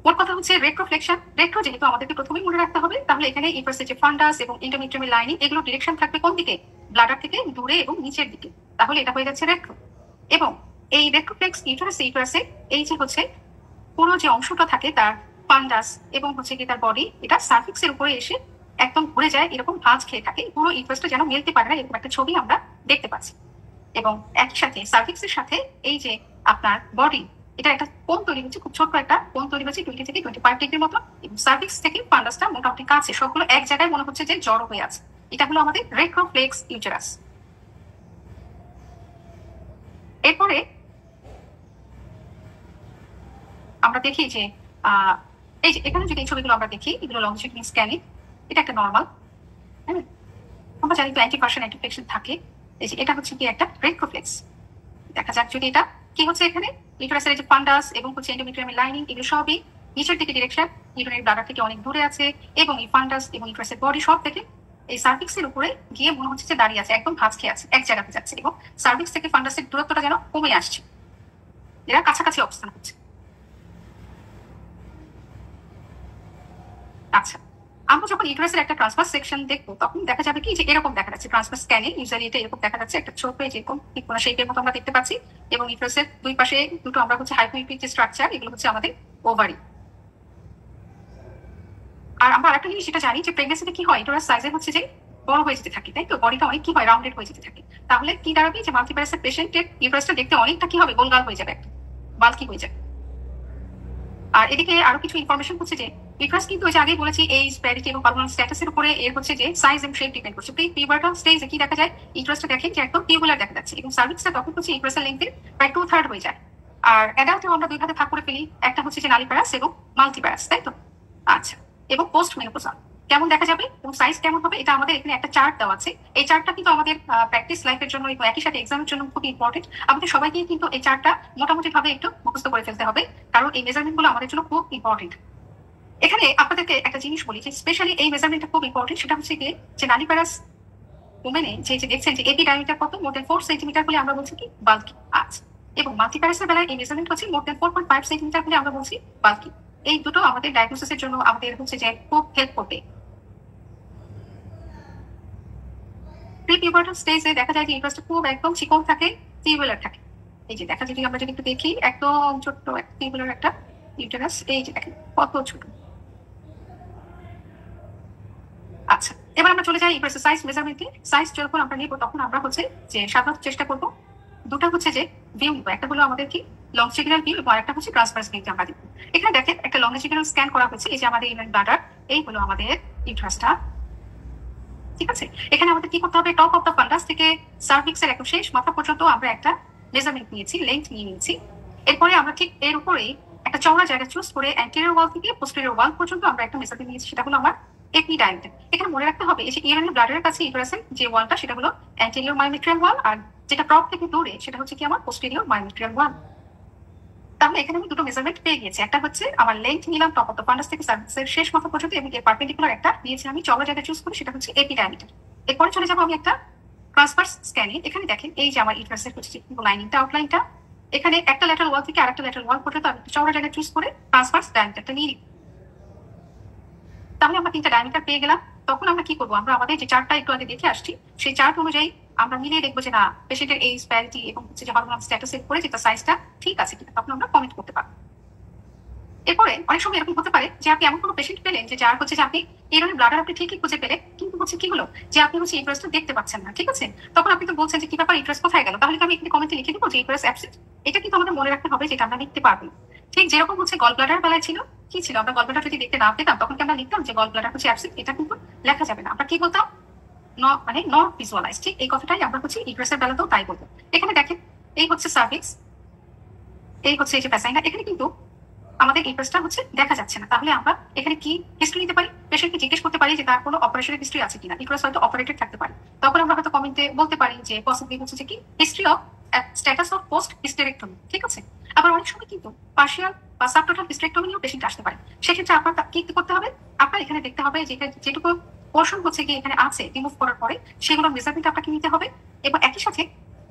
মোট কথা হচ্ছে রেট্রোফ্লেকশন। রেট্রো যেহেতু আমাদেরকে প্রথমেই মনে রাখতে হবে, তাহলে এখানে ইউটেরাসের যে ফান্ডাস এবং এন্ডোমেট্রিয়ামের লাইনিং এগুলো ডিরেকশন থাকবে কোন দিকে, ব্লাডার থেকে দূরে এবং নিচের দিকে। তাহলে এটা হয়ে যাচ্ছে রেট্রো। এবং এই রেট্রোফ্লেক্স ইউটেরাসে এই যে হচ্ছে পুরো যে অংশটা থাকে তার ফান্ডাস এবং হচ্ছে কি তার বডি, এটা সার্ভিক্সের উপরে এসে একদম ঘুরে যায়, এরকম ভাঁজ খেয়ে থাকে, পুরো ইউটেরাসটা যেন মেলতে পারে না, এরকম একটা ছবি আমরা দেখতে পাচ্ছি। এবং একই সাথে সার্ভিক্সের সাথে এই যে আপনার বডি, এটা একটা কোণ তৈরি হচ্ছে, খুব ছোট্ট একটা কোণ তৈরি হচ্ছে 20 থেকে 25 ডিগ্রির মতো। এবং সার্ভিক্স থেকে ফান্ডাসটা মোটামুটি কাছে, সবগুলো এক জায়গায় মনে হচ্ছে যে জড়ো হয়ে আছে। এটা হলো আমাদের রেট্রোফ্লেক্স ইউটেরাস। এরপরে আমরা দেখি যে এই যে এখানে যদি এই ছবিগুলো আমরা দেখি, এগুলো লংজিটিউডিনাল স্ক্যানিং, এটা একটা নর্মাল। হ্যাঁ, আমরা জানি তো অ্যান্টিভার্সন অ্যান্টিফ্লেকশন থাকে। এই যে এটা হচ্ছে কি একটা রেট্রোফ্লেক্স। দেখা যাক যদি এটা কি হচ্ছে, এখানে ইউটেরাসের যে ফান্ডাস এবং হচ্ছে এন্ডোমেট্রিয়ামের লাইনিং এগুলো সবই নিচের দিকে ডিরেকশন, ইউরিনারি ব্লাডার থেকে অনেক দূরে আছে। এবং এই ফান্ডাস এবং ইউটেরাসের বডি সব থেকে এই সার্ভিক্সের উপরে গিয়ে মনে হচ্ছে যে দাঁড়িয়ে আছে, একদম ভাঁজ খেয়ে আছে, এক জায়গাতে যাচ্ছে। এবং সার্ভিক্স থেকে ফান্ডাসের দূরত্বটা যেন কমে আসছে, এরা কাছাকাছি অবস্থান করছে। আচ্ছা, আমরা যখন ইউটেরাসের একটা ট্রান্সভার্স সেকশন দেখবো তখন দেখা যাবে কি যে এরকম দেখা যাচ্ছে। ট্রান্সভার্স স্ক্যানে ইউজুয়ালি এটা এরকম দেখা যাচ্ছে, একটা ছোট যেরকম ত্রিকোণা শেপের মতো আমরা দেখতে পাচ্ছি। এবং ইউটেরাসের দুই পাশে দুটো আমরা হচ্ছে হাইপোইপিক যে স্ট্রাকচার, এগুলো হচ্ছে আমাদের ওভারি। আর আমরা আরেকটা জিনিস সেটা জানি যে প্রেগনেন্সিতে কি হয়, ইউটেরাস সাইজে হচ্ছে যে বড় হয়ে যেতে থাকে, তাই তো, বডিটা অনেক কি হয় রাউন্ডেড হয়ে যেতে থাকে। তাহলে কি দাঁড়াবে যে মাল্টিপ্যারাসের পেশেন্টের ইউটেরাসটা দেখতে অনেকটা কি হবে, গোলগাল হয়ে যাবে, একটা বাল্কি হয়ে যাবে। আর এদিকে আরো কিছু ইনফরমেশন হচ্ছে যে ইউটেরাস কিন্তু ওই যে আগেই বলেছি এইজ, প্যারিটি এবং হরমোনাল স্ট্যাটাসের উপরে এর হচ্ছে যে সাইজ এবং শেপ ডিপেন্ড করছে। প্রি পিউবার্টাল স্টেজে কি দেখা যায়, ইউটেরাসটা দেখেন যে একদম টিউবুলার দেখা যাচ্ছে এবং সার্ভিক্সটা তখন হচ্ছে ইউটেরাসের লেন্থের প্রায় 2/3 হয়ে যায়। আর অ্যাডাল্টেও আমরা দুই ভাগে ভাগ করে ফেলি, একটা হচ্ছে যে নালিপ্যারাস এবং মাল্টিপ্যারাস, তাই তো। এবং পোস্ট মেনোপজাল কেমন দেখা যাবে এবং সাইজ কেমন হবে, এটা আমাদের এখানে একটা চার্ট দেওয়া আছে। এই চার্টটা কিন্তু আমাদের প্র্যাকটিস লাইফের জন্য এবং একই সাথে এক্সামের জন্য খুব ইম্পর্টেন্ট। আমাদের সবাইকে কিন্তু এই চার্টটা মোটামুটি ভাবে একটু মুখস্থ করে ফেলতে হবে, কারণ এই মেজারমেন্ট গুলো আমাদের জন্য খুব ইম্পর্টেন্ট। এখানে আপনাদেরকে একটা জিনিস বলি যে স্পেশালি এই মেজারমেন্টটা খুব ইম্পর্টেন্ট, সেটা হচ্ছে কি যে নালিপারাস ওমেনে যে দেখছেন যে এপি ডায়ামিটার কত মোর দেন 4 সেন্টিমিটার বলে আমরা বলছি কি বাল্কি আছে, এবং মাল্টিপ্যারাসের বেলায় এই মেজারমেন্ট হচ্ছে মোর দেন 4.5 সেন্টিমিটার বলে আমরা বলছি বাল্কি। এই দুটো আমাদের ডায়াগনোসিসের জন্য আমাদের হচ্ছে যে খুব হেল্প করবে। প্রি-পিউবার্টাল স্টেজে দেখা যায় যে ইউটারাসটা খুব একদম চিকন থাকে, টিউবুলার থাকে। এই যে দেখা যায়, আমরা যদি একটু দেখি একদম ছোট্ট একটা টিউবুলার একটা ইউটারাস, এই যে দেখেন কত ছোট। আচ্ছা, এবার আমরা চলে যাই ইউটারাসের সাইজ মেজারমেন্টে। সাইজ যখন আমরা নেব তখন আমরা হচ্ছে যে সাধারণত চেষ্টা করব দুটো হচ্ছে যে ভিউ নিব, একটা হলো আমাদের কি লংজিটিউডাল ভিউ এবং আরেকটা হচ্ছে ট্রান্সভার্স ভিউ আমরা দিব। এখানে দেখেন একটা লংজিটিউডাল স্ক্যান করা হয়েছে, এই যে আমাদের ইউরিন ব্লাডার, এই হলো আমাদের ইউটারাসটা, ঠিক আছে। এখানে আমাদের কি করতে হবে, টপ অফ দ্য ফান্ডাস থেকে সার্ভিক্সের একদম শেষ মাথা পর্যন্ত আমরা একটা মেজারমেন্ট নিয়েছি, লেন্থ নিয়ে নিয়েছি। এরপরে আমরা ঠিক এর উপরেই একটা চওড়া জায়গা চুজ করে অ্যান্টেরিয়র ওয়াল থেকে পোস্টেরিয়র ওয়াল পর্যন্ত আমরা একটা মেজারমেন্ট নিয়েছি, সেটা হলো আমার এপি ডায়ামিটার। এখানে মনে রাখতে হবে এই যে ইউরিনারি ব্লাডারের কাছে ইউটারাসের যে ওয়ালটা সেটা হলো অ্যান্টেরিয়র মায়োমেট্রিয়াল ওয়াল, আর যেটা প্রপ থেকে দূরে সেটা হচ্ছে কি আমার পোস্টেরিয়র মায়োমেট্রিয়াল ওয়াল। তাহলে এখানে আমি দুটো মেজারমেন্ট পেয়ে গেছি, একটা হচ্ছে আমার লেন্থ নিলাম টপ অফ দ্য ফান্ডাস থেকে সার্ভিক্সের শেষ মাথা পর্যন্ত, এবং এর পারপেন্ডিকুলার একটা নিয়েছি আমি চওড়া জায়গা চুজ করে, সেটা হচ্ছে এপি ডায়ামিটার। এরপরে চলে যাবো আমি একটা ট্রান্সভার্স স্ক্যানে। এখানে দেখেন এই যে আমার ইউটারাসের হচ্ছে লাইনিংটা, আউটলাইনটা, এখানে একটা ল্যাটারাল ওয়াল থেকে আরেকটা ল্যাটারাল ওয়াল পর্যন্ত আমি চওড়া জায়গা চুজ করে ট্রান্সভার্স ডায়ামিটারটা নিয়ে নিই। তাহলে আমরা তিনটা ডায়ামিটার পেয়ে গেলাম। তখন আমরা কি করবো, আমরা আমাদের যে চার্টটা একটু আগে দেখে আসছি সেই চার্ট অনুযায়ী আমরা মিলিয়ে দেখবো যে না পেশেন্টের এইজ, প্যারিটি এবং হচ্ছে যে হরমোনাল স্ট্যাটাসের উপরে যেটা সাইজটা ঠিক আছে কিনা, তখন আমরা কমেন্ট করতে পারবো। এরপরে অনেক সময় এরকম হতে পারে যে আপনি এমন কোনো পেশেন্ট পেলেন যে যার হচ্ছে যে আপনি এই ধরনের ব্লাডার আপনি ঠিকই খুঁজে পেলেন, কিন্তু হচ্ছে কি হলো যে আপনি হচ্ছে ইউটারাসটা দেখতে পাচ্ছেন না, ঠিক আছে। তখন আপনি তো বলছেন যে কি ব্যাপার, ইউটারাস কোথায় গেল, তাহলে তো আমি এখানে কমেন্টে লিখে দেবো যে ইউটারাস অ্যাবসেন্ট। এটা কিন্তু আমাদের মনে রাখতে হবে, যেটা আমরা লিখতে পারবো। ঠিক যেরকম হচ্ছে গল ব্লাডার বেলায় ছিল, কি ছিল, আমরা গল ব্লাডার যদি দেখতে না পেতাম তখন কি আমরা লিখতাম যে গল ব্লাডার হচ্ছে অ্যাবসেন্ট, এটা কিন্তু লেখা যাবে না। আমরা কি বলতাম, মানে নট ভিজুয়ালাইজ। ঠিক এই কথাটাই আমরা হচ্ছে ইউটারাসের বেলাতেও তাই বলবো। এখানে দেখেন এই হচ্ছে সার্ভিক্স, এই হচ্ছে এই যে ভ্যাজাইনা, এখানে কিন্তু আমাদের ইউটারাসটা হচ্ছে দেখা যাচ্ছে না। তাহলে আমরা এখানে কি হিস্ট্রি নিতে পারি, পেশেন্টকে জিজ্ঞেস করতে পারি যে তার কোনো অপারেশনের হিস্ট্রি আছে কিনা, ইউটারাস হয়তো অপারেটেড থাকতে পারে। তখন আমরা হয়তো কমেন্টে বলতে পারি যে পসিবলি হচ্ছে যে কি history of status of post hysterectomy, ঠিক আছে। আবার অনেক সময় কিন্তু পার্শিয়াল বা সাবটোটাল হিস্টেরেক্টমি নিয়েও পেশেন্ট আসতে পারে। সেক্ষেত্রে আপনার কি করতে হবে, আপনার এখানে দেখতে হবে যে যেটুকু পোর্শন হচ্ছে কি এখানে আছে রিমুভ করার পরে সেগুলোর মেজারমেন্ট আপনাকে নিতে হবে, এবং একই সাথে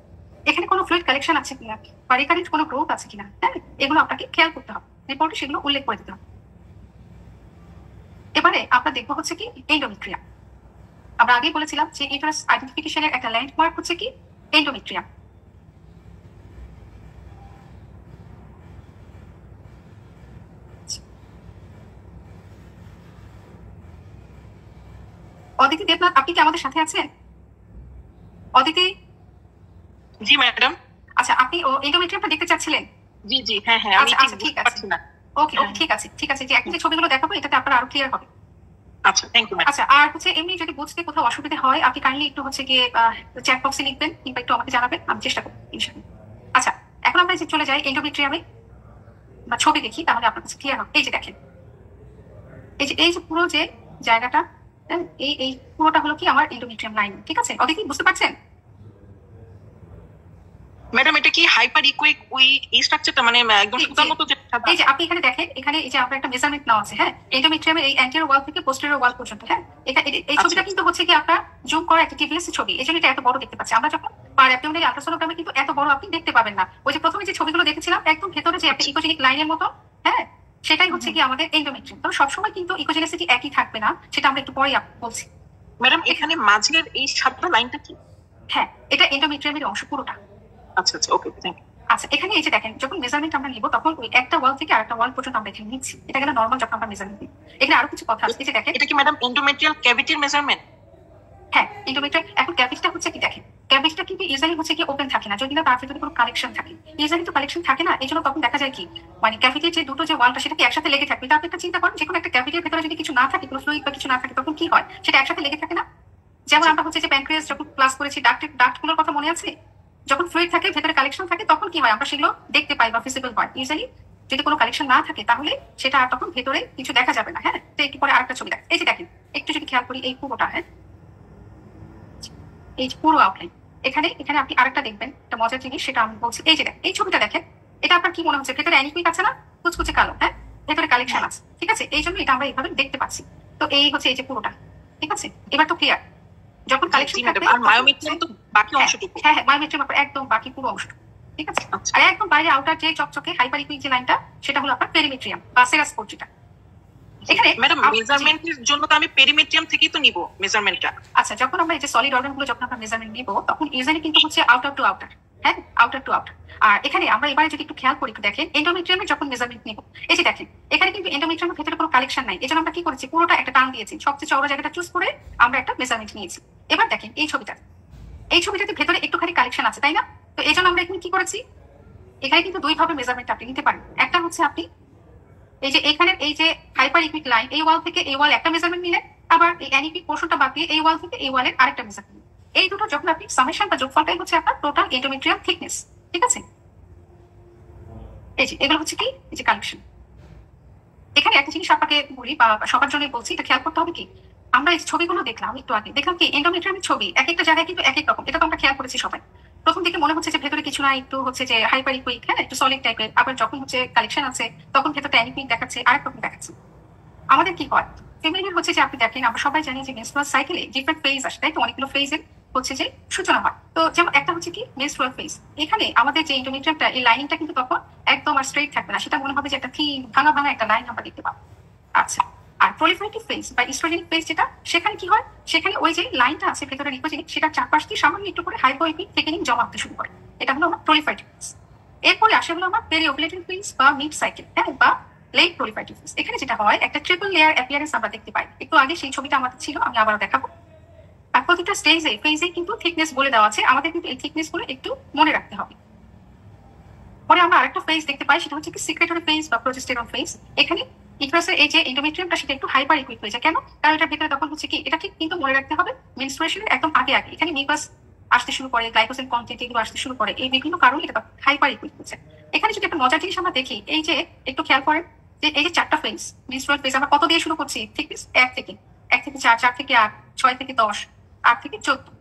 এখানে কোনো ফ্লুইড কালেকশন আছে কিনা বা রিকারেন্ট কোনো গ্রোথ আছে কিনা, হ্যাঁ, এগুলো আপনাকে খেয়াল করতে হবে, রিপোর্টে সেগুলো উল্লেখ করে দিতে হবে। এবারে আমরা দেখবো হচ্ছে কি এন্ডোমেট্রিয়াম। আমরা আগেই বলেছিলাম যে ইউটারাস আইডেন্টিফিকেশনের একটা ল্যান্ডমার্ক হচ্ছে কি এন্ডোমেট্রিয়াম। অদিতি দেবনাথ, আপনি কি আমাদের সাথে আছেন? অদিতি? জি ম্যাডাম। আচ্ছা, আপনি এন্ডোমেট্রিয়ামটা দেখতে চাচ্ছিলেন? জি জি, হ্যাঁ হ্যাঁ, আমি ঠিক আছে না। ওকে, ঠিক আছে ঠিক আছে, যে এখন যে ছবিগুলো দেখাবো এটাতে আপনার আরো ক্লিয়ার হবে। আচ্ছা, থ্যাংক ইউ ম্যাডাম। আচ্ছা, আর হচ্ছে এমনি যদি বুঝতে কোথাও অসুবিধা হয় আপনি কাইন্ডলি একটু হচ্ছে গিয়ে চ্যাট বক্সে লিখবেন কিংবা একটু আমাকে জানাবেন, আমি চেষ্টা করবো ইনশাআল্লাহ। আচ্ছা, এখন আমরা যে চলে যাই এন্ডোমেট্রিয়ামে বা ছবি দেখি, তাহলে আপনার কাছে ক্লিয়ার হবে। এই যে দেখেন, এই যে পুরো যে জায়গাটা, এই পুরোটা হলো কি আমার এন্ডোমেট্রিয়াম লাইন, ঠিক আছে। ওদিকে বুঝতে পারছেন ম্যাডাম? এটা কি হাইপার ইকুইক এই স্ট্রাকচারটা, মানে একদম সুতার মতো? এই যে আপনি এখানে দেখেন, এখানে এই যে আমরা একটা মেজারমেন্ট নাও আছে, হ্যাঁ, এন্ডোমেট্রিয়ামের এই অ্যান্টেরিয়র ওয়াল থেকে পোস্টেরিয়র ওয়াল পর্যন্ত, হ্যাঁ। এই ছবিটা কিন্তু হচ্ছে কি আপনার জুম করা একটা টিভিএস ছবি, এই জন্য এটা এত বড় দেখতে পাচ্ছি। আমরা যখন পার অ্যাবডোমিনাল আল্ট্রাসোনোগ্রামে কিন্তু এত বড় আপনি দেখতে পাবেন না। ওই যে প্রথমে যে ছবিগুলো দেখেছিলাম একদম ভেতরে যে একটা ইকোজেনিক লাইনের মতো, হ্যাঁ, সেটাই হচ্ছে কি আমাদের এন্ডোমেট্রিয়াম। তবে সবসময় কিন্তু ইকোজেনিসিটি একই থাকবে না, সেটা আমরা একটু পরে বলছি। ম্যাডাম, এখানে মাঝের এই সাদা লাইনটা কি? হ্যাঁ, এটা এন্ডোমেট্রিয়ামের অংশ পুরোটা। আচ্ছা আচ্ছা, ওকে, থ্যাংক ইউ। আচ্ছা, এখানে এই যে দেখেন, যখন মেজারমেন্ট আমরা নিব তখন ওই একটা ওয়াল থেকে আরেকটা ওয়াল পর্যন্ত আমরা এখানে নিচ্ছি, এটা গেল নরমাল যখন আমরা মেজারমেন্ট নিই। এখানে আরো কিছু কথা আছে, এই যে দেখেন, এটা কি ম্যাডাম এন্ডোমেট্রিয়াল ক্যাভিটির মেজারমেন্ট? হ্যাঁ, এন্ডোমেট্রিয়াল। এখন ক্যাভিটিটা হচ্ছে কি দেখেন, ক্যাভিটিটা কিন্তু ইউজুয়ালি হচ্ছে কি ওপেন থাকে না, যদি না তার ভিতরে কোনো কালেকশন থাকে। ইউজুয়ালি তো কালেকশন থাকে না, এই জন্য তখন দেখা যায় কি মানে ক্যাভিটির যে দুটো যে ওয়ালটা সেটা কি একসাথে লেগে থাকবে। তা আপনি একটা চিন্তা করেন, যে কোনো একটা ক্যাভিটির ভেতরে যদি কিছু না থাকে, কোনো ফ্লুইড বা কিছু না থাকে, তখন কি হয়, সেটা একসাথে লেগে থাকে না। যেমন আমরা হচ্ছে যে প্যানক্রিয়াস যখন ক্লাস করেছি, ডাক্টগুলোর কথা মনে আছে, যখন ফ্লুইড থাকে ভেতরে কালেকশন থাকে তখন কি হয়, আমরা সেগুলো দেখতে পাই বা ভিজিবল হয়। ইউজুয়ালি যদি কোনো কালেকশন না থাকে তাহলে সেটা আর তখন ভেতরে কিছু দেখা যাবে না। হ্যাঁ, তো একটু পরে আরেকটা ছবি দেখেন। এই যে দেখেন, একটু যদি খেয়াল করি এই পুরোটা, হ্যাঁ এই যে পুরো আউটলাইন, এখানে এখানে আপনি আরেকটা দেখবেন একটা মজার জিনিস, সেটা আমি বলছি। এই যে দেখেন, এই ছবিটা দেখেন, এটা আপনার কি মনে হচ্ছে? ভেতরে অ্যানিকুইক আছে না, কুচকুচে কালো, হ্যাঁ ভেতরে কালেকশন আছে, ঠিক আছে? এই জন্য এটা আমরা এইভাবে দেখতে পাচ্ছি। তো এই হচ্ছে এই যে পুরোটা, ঠিক আছে? এবার তো ক্লিয়ার, যখন কালেকশন থাকবে আর মায়োমেট্রিয়াম তো বাকি অংশটুকু। হ্যাঁ হ্যাঁ, মায়োমেট্রিয়াম একদম বাকি পুরো অংশটুকু, ঠিক আছে? আর একদম বাইরে আউটার যে চকচকে হাইপারিকুইক যে লাইনটা, সেটা হলো আপনার পেরিমেট্রিয়াম বা সেরাস পোর্ট যেটা। এখানে ম্যাডাম মেজারমেন্টের জন্য তো আমি পেরিমেট্রিয়াম থেকেই তো নিব মেজারমেন্টটা। আচ্ছা, যখন আমরা এই যে সলিড অর্গানগুলো যখন আমরা মেজারমেন্ট নিব, তখন ইউজুয়ালি কিন্তু হচ্ছে আউটার টু আউটার, হ্যাঁ আউটার টু আউটার। আর এখানে আমরা এবারে যদি একটু খেয়াল করি, একটু দেখেন এন্ডোমেট্রিয়ামের যখন মেজারমেন্ট নিব, এই যে দেখেন এখানে কিন্তু এন্ডোমেট্রিয়ামের ভেতরে কোনো কালেকশন নাই। এজন্য আমরা কি করেছি, পুরোটা একটা টান দিয়েছি, সবচেয়ে চওড়া জায়গাটা চুজ করে আমরা একটা মেজারমেন্ট নিয়েছি। এবার দেখেন এই ছবিটা, এই ছবিটাতে ভেতরে একটুখানি কালেকশন আছে, তাই না? তো এই জন্য আমরা এখানে কি করেছি, এখানে কিন্তু দুই ভাবে মেজারমেন্ট আপনি নিতে পারেন। একটা হচ্ছে আপনি এই যে এখানে এই যে হাইপার ইকুইক লাইন, এই ওয়াল থেকে এই ওয়াল একটা মেজারমেন্ট নিলেন, আবার এই অ্যানিকুইক পোর্শনটা বাদ দিয়ে এই ওয়াল থেকে এই ওয়ালের আরেকটা মেজারমেন্ট। এই দুটো যখন আপনি সামেশন বা যোগফলটাই হচ্ছে আপনার টোটাল এন্ডোমেট্রিয়াম থিকনেস, ঠিক আছে? এই যে এগুলো হচ্ছে কি, এই যে কালেকশন। এখানে একটা জিনিস আপনাকে বলি বা সবার জন্য বলছি, এটা খেয়াল করতে হবে কি, আমরা এই ছবিগুলো দেখলাম একটু আগে, দেখলাম কি এন্ডোমেট্রিয়ামের ছবি এক একটা জায়গায় কিন্তু এক এক রকম। এটা তো আমরা খেয়াল করেছি সবাই। প্রথম দিকে মনে হচ্ছে যে ভেতরে কিছু না, একটু হচ্ছে যে হাইপার ইকুইক, হ্যাঁ একটু সলিড টাইপের। আবার যখন হচ্ছে কালেকশন আছে তখন ভেতরটা অ্যানিকুইক দেখাচ্ছে, আরেক রকম দেখাচ্ছে। আমাদের কি হয়, ফিমেলের হচ্ছে যে আপনি দেখেন, আমরা সবাই জানি যে মেনস্ট্রুয়াল সাইকেলে ডিফারেন্ট ফেজ আসে, তাই তো? অনেকগুলো ফেজের হচ্ছে যে সূচনা হয়। তো যেমন একটা হচ্ছে কি মেনস্ট্রুয়াল ফেজ, এখানে আমাদের যে এন্ডোমেট্রিয়ামটা, এই লাইনটা কিন্তু তখন একদম আর স্ট্রেট থাকবে না, সেটা মনে হবে যে একটা থিন ভাঙা ভাঙা একটা লাইন আমরা দেখতে পাবো। আচ্ছা, আর প্রলিফারেটিভ ফেজ বা ইস্ট্রোজেনিক ফেজ যেটা, সেখানে কি হয়, সেখানে ওই যে লাইনটা আছে ভেতরে ইকোজেনিক, সেটা চারপাশ দিয়ে সামান্য একটু করে হাইপোইপিক থেকেনিং জমা হতে শুরু করে। এটা হলো আমার প্রলিফারেটিভ ফেজ। এরপরে আসে হলো আমার পেরিওভুলেটরি ফেজ বা মিড সাইকেল, হ্যাঁ বা লেট প্রলিফারেটিভ ফেজ। এখানে যেটা হয়, একটা ট্রিপল লেয়ার অ্যাপিয়ারেন্স আমরা দেখতে পাই। একটু আগে সেই ছবিটা আমাদের ছিল, আমি আবার দেখাবো। আর প্রতিটা স্টেজে ফেজে কিন্তু থিকনেস বলে দেওয়া আছে, আমাদের কিন্তু এই থিকনেস গুলো একটু মনে রাখতে হবে। পরে আমরা আরেকটা ফেজ দেখতে পাই, সেটা হচ্ছে কি সিক্রেটরি ফেজ বা প্রোজেস্টেরন ফেজ। এখানে ইউটেরাসের এই যে এন্ডোমেট্রিয়ামটা, সেটা একটু হাইপার ইকুইক হয়ে যায়। কেন? কারণ এটার ভেতরে তখন হচ্ছে কি, এটা ঠিক কিন্তু মনে রাখতে হবে, মেনস্ট্রুয়েশনের একদম আগে আগে এখানে মিউকাস আসতে শুরু করে, গ্লাইকোজেন কন্টেন্ট এগুলো আসতে শুরু করে, এই বিভিন্ন কারণে এটা হাইপার ইকুইক হচ্ছে। এখানে যদি একটা মজার জিনিস আমরা দেখি, এই যে একটু খেয়াল করেন যে এই যে চারটা ফেজ, মেনস্ট্রুয়াল ফেজ আমরা কত দিয়ে শুরু করছি, থিকনেস 1 থেকে 4, 4 থেকে 8, 6 থেকে 10, 8 থেকে 14।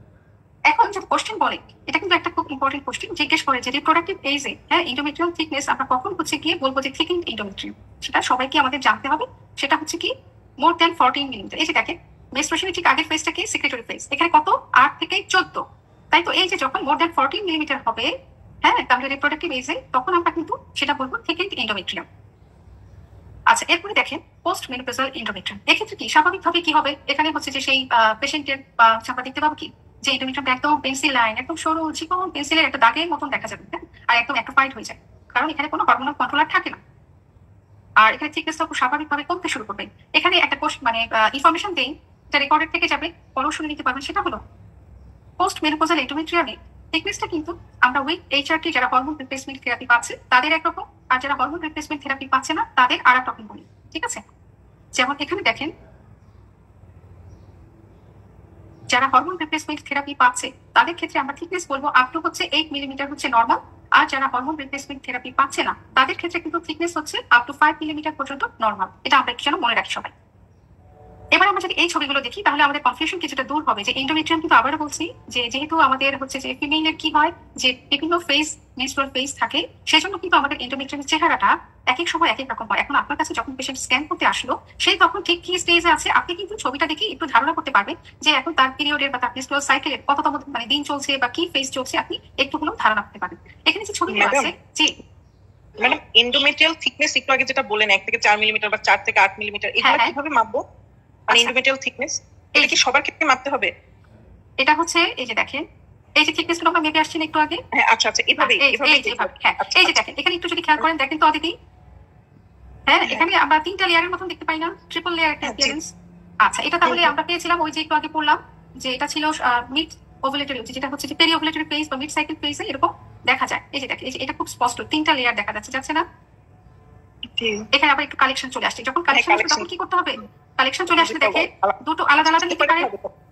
এখন যদি কোশ্চেন বলে, এটা কিন্তু একটা খুব ইম্পর্টেন্ট কোশ্চেন, জিজ্ঞেস করে যে রিপ্রোডাক্টিভ এজে, হ্যাঁ এন্ডোমেট্রিয়াম থিকনেস আমরা কখন হচ্ছে গিয়ে বলবো যে থিকেন্ড এন্ডোমেট্রিয়াম, সেটা সবাইকে আমাদের জানতে হবে। সেটা হচ্ছে কি মোর দ্যান 14 মিলিমিটার। এই যে দেখেন মেনস্ট্রুয়েশনের ঠিক আগের ফেজটা কি সিক্রেটরি ফেজ, এখানে কত 8 থেকে 14, তাই তো? এই যে যখন মোর দ্যান 14 মিলিমিটার হবে, হ্যাঁ তাহলে রিপ্রোডাক্টিভ এজে, তখন আমরা কিন্তু সেটা বলবো থিকেন্ড এন্ডোমেট্রিয়াম। আচ্ছা, এরপরে দেখেন পোস্ট মেনোপজাল এন্ডোমেট্রিয়াম। এক্ষেত্রে কি স্বাভাবিকভাবে কি হবে, এখানে হচ্ছে যে সেই পেশেন্টের বা আমরা দেখতে পাবো কি যে এন্ডোমেট্রিয়ামটা একদম পেন্সিল লাইন, একদম সরু চিকন পেন্সিলের একটা দাগের মতন দেখা যাবে, হ্যাঁ আর একদম অ্যাট্রোফাইড হয়ে যায়, কারণ এখানে কোনো হরমোনাল কন্ট্রোলার থাকে না। আর এখানে থিকনেসটা খুব স্বাভাবিকভাবে কমতে শুরু করবে। এখানে একটা মানে ইনফরমেশন দেই, এটা রেকর্ডেড থেকে যাবে, পরেও শুনে নিতে পারবেন। সেটা হলো পোস্ট মেনোপজাল এন্ডোমেট্রিয়ামে থিকনেসটা কিন্তু আমরা উইথ এইচআরটি, যারা হরমোন রিপ্লেসমেন্ট থেরাপি পাচ্ছে তাদের একরকম, আর যারা হরমোন রিপ্লেসমেন্ট থেরাপি পাচ্ছে না তাদের আর এক রকম বলি, ঠিক আছে? যেমন এখানে দেখেন, যারা হরমোন রিপ্লেসমেন্ট থেরাপি পাচ্ছে তাদের ক্ষেত্রে আমরা থিকনেস বলবো আপ টু হচ্ছে 8 মিলিমিটার হচ্ছে নর্মাল। আর যারা হরমোন রিপ্লেসমেন্ট থেরাপি পাচ্ছে না তাদের ক্ষেত্রে কিন্তু থিকনেস হচ্ছে আপ টু 5 মিলিমিটার পর্যন্ত নর্মাল। এটা আমরা একটু যেন মনে রাখি সবাই। এবার আমরা যদি এই ছবিগুলো দেখি, তাহলে আমাদের কনফিউশন কিছুটা দূর হবে যে এন্ডোমেট্রিয়াম কিন্তু আবারও বলছি যে যেহেতু আমাদের হচ্ছে যে ফিমেলের কি হয় যে বিভিন্ন ফেজ, মেনস্ট্রুয়াল ফেজ থাকে, সেজন্য কিন্তু আমাদের এন্ডোমেট্রিয়ামের চেহারাটা এক এক সময় এক এক রকম হয়। এখন আপনার কাছে যখন পেশেন্ট স্ক্যান করতে আসলো, সেই তখন ঠিক কি স্টেজে আছে আপনি কিন্তু ছবিটা দেখে একটু ধারণা করতে পারবেন যে এখন তার পিরিয়ডের বা তার মেনস্ট্রুয়াল সাইকেলের কততম মানে দিন চলছে বা কি ফেজ চলছে, আপনি একটু হলেও ধারণা করতে পারবেন। এখানে যে ছবিগুলো আছে, যে ম্যাডাম এন্ডোমেট্রিয়াল থিকনেস একটু আগে যেটা বলেন 1 থেকে 4 মিলিমিটার বা 4 থেকে 8 মিলিমিটার, এগুলো কিভাবে মাপবো? মানে এন্ডোমেট্রিয়াল থিকনেস এটা কি সবার ক্ষেত্রে মাপতে হবে? এটা হচ্ছে এই যে দেখেন, এই যে থিকনেস গুলো আমরা মেপে আসছেন একটু আগে, হ্যাঁ আচ্ছা আচ্ছা, এভাবে হ্যাঁ এই যে দেখেন, এখানে একটু যদি খেয়াল করেন দেখেন তো অদিতি, হ্যাঁ এখানে আমরা 3টা লেয়ারের মতন দেখতে পাই না, ট্রিপল লেয়ার একটা অ্যাপিয়ারেন্স। আচ্ছা, এটা তাহলে আমরা পেয়েছিলাম ওই যে একটু আগে পড়লাম যে এটা ছিল মিড ওভুলেটরি, যেটা হচ্ছে যে পেরি ওভুলেটরি ফেজ বা মিড সাইকেল ফেজে এরকম দেখা যায়। এই যে দেখেন, এই যে এটা খুব স্পষ্ট 3টা লেয়ার দেখা যাচ্ছে না? এখানে আবার একটু কালেকশন চলে আসছে, যখন কালেকশন আসবে তখন কি করতে হবে, কালেকশন চলে আসলে দেখে দুটো আলাদা আলাদা নিতে পারে।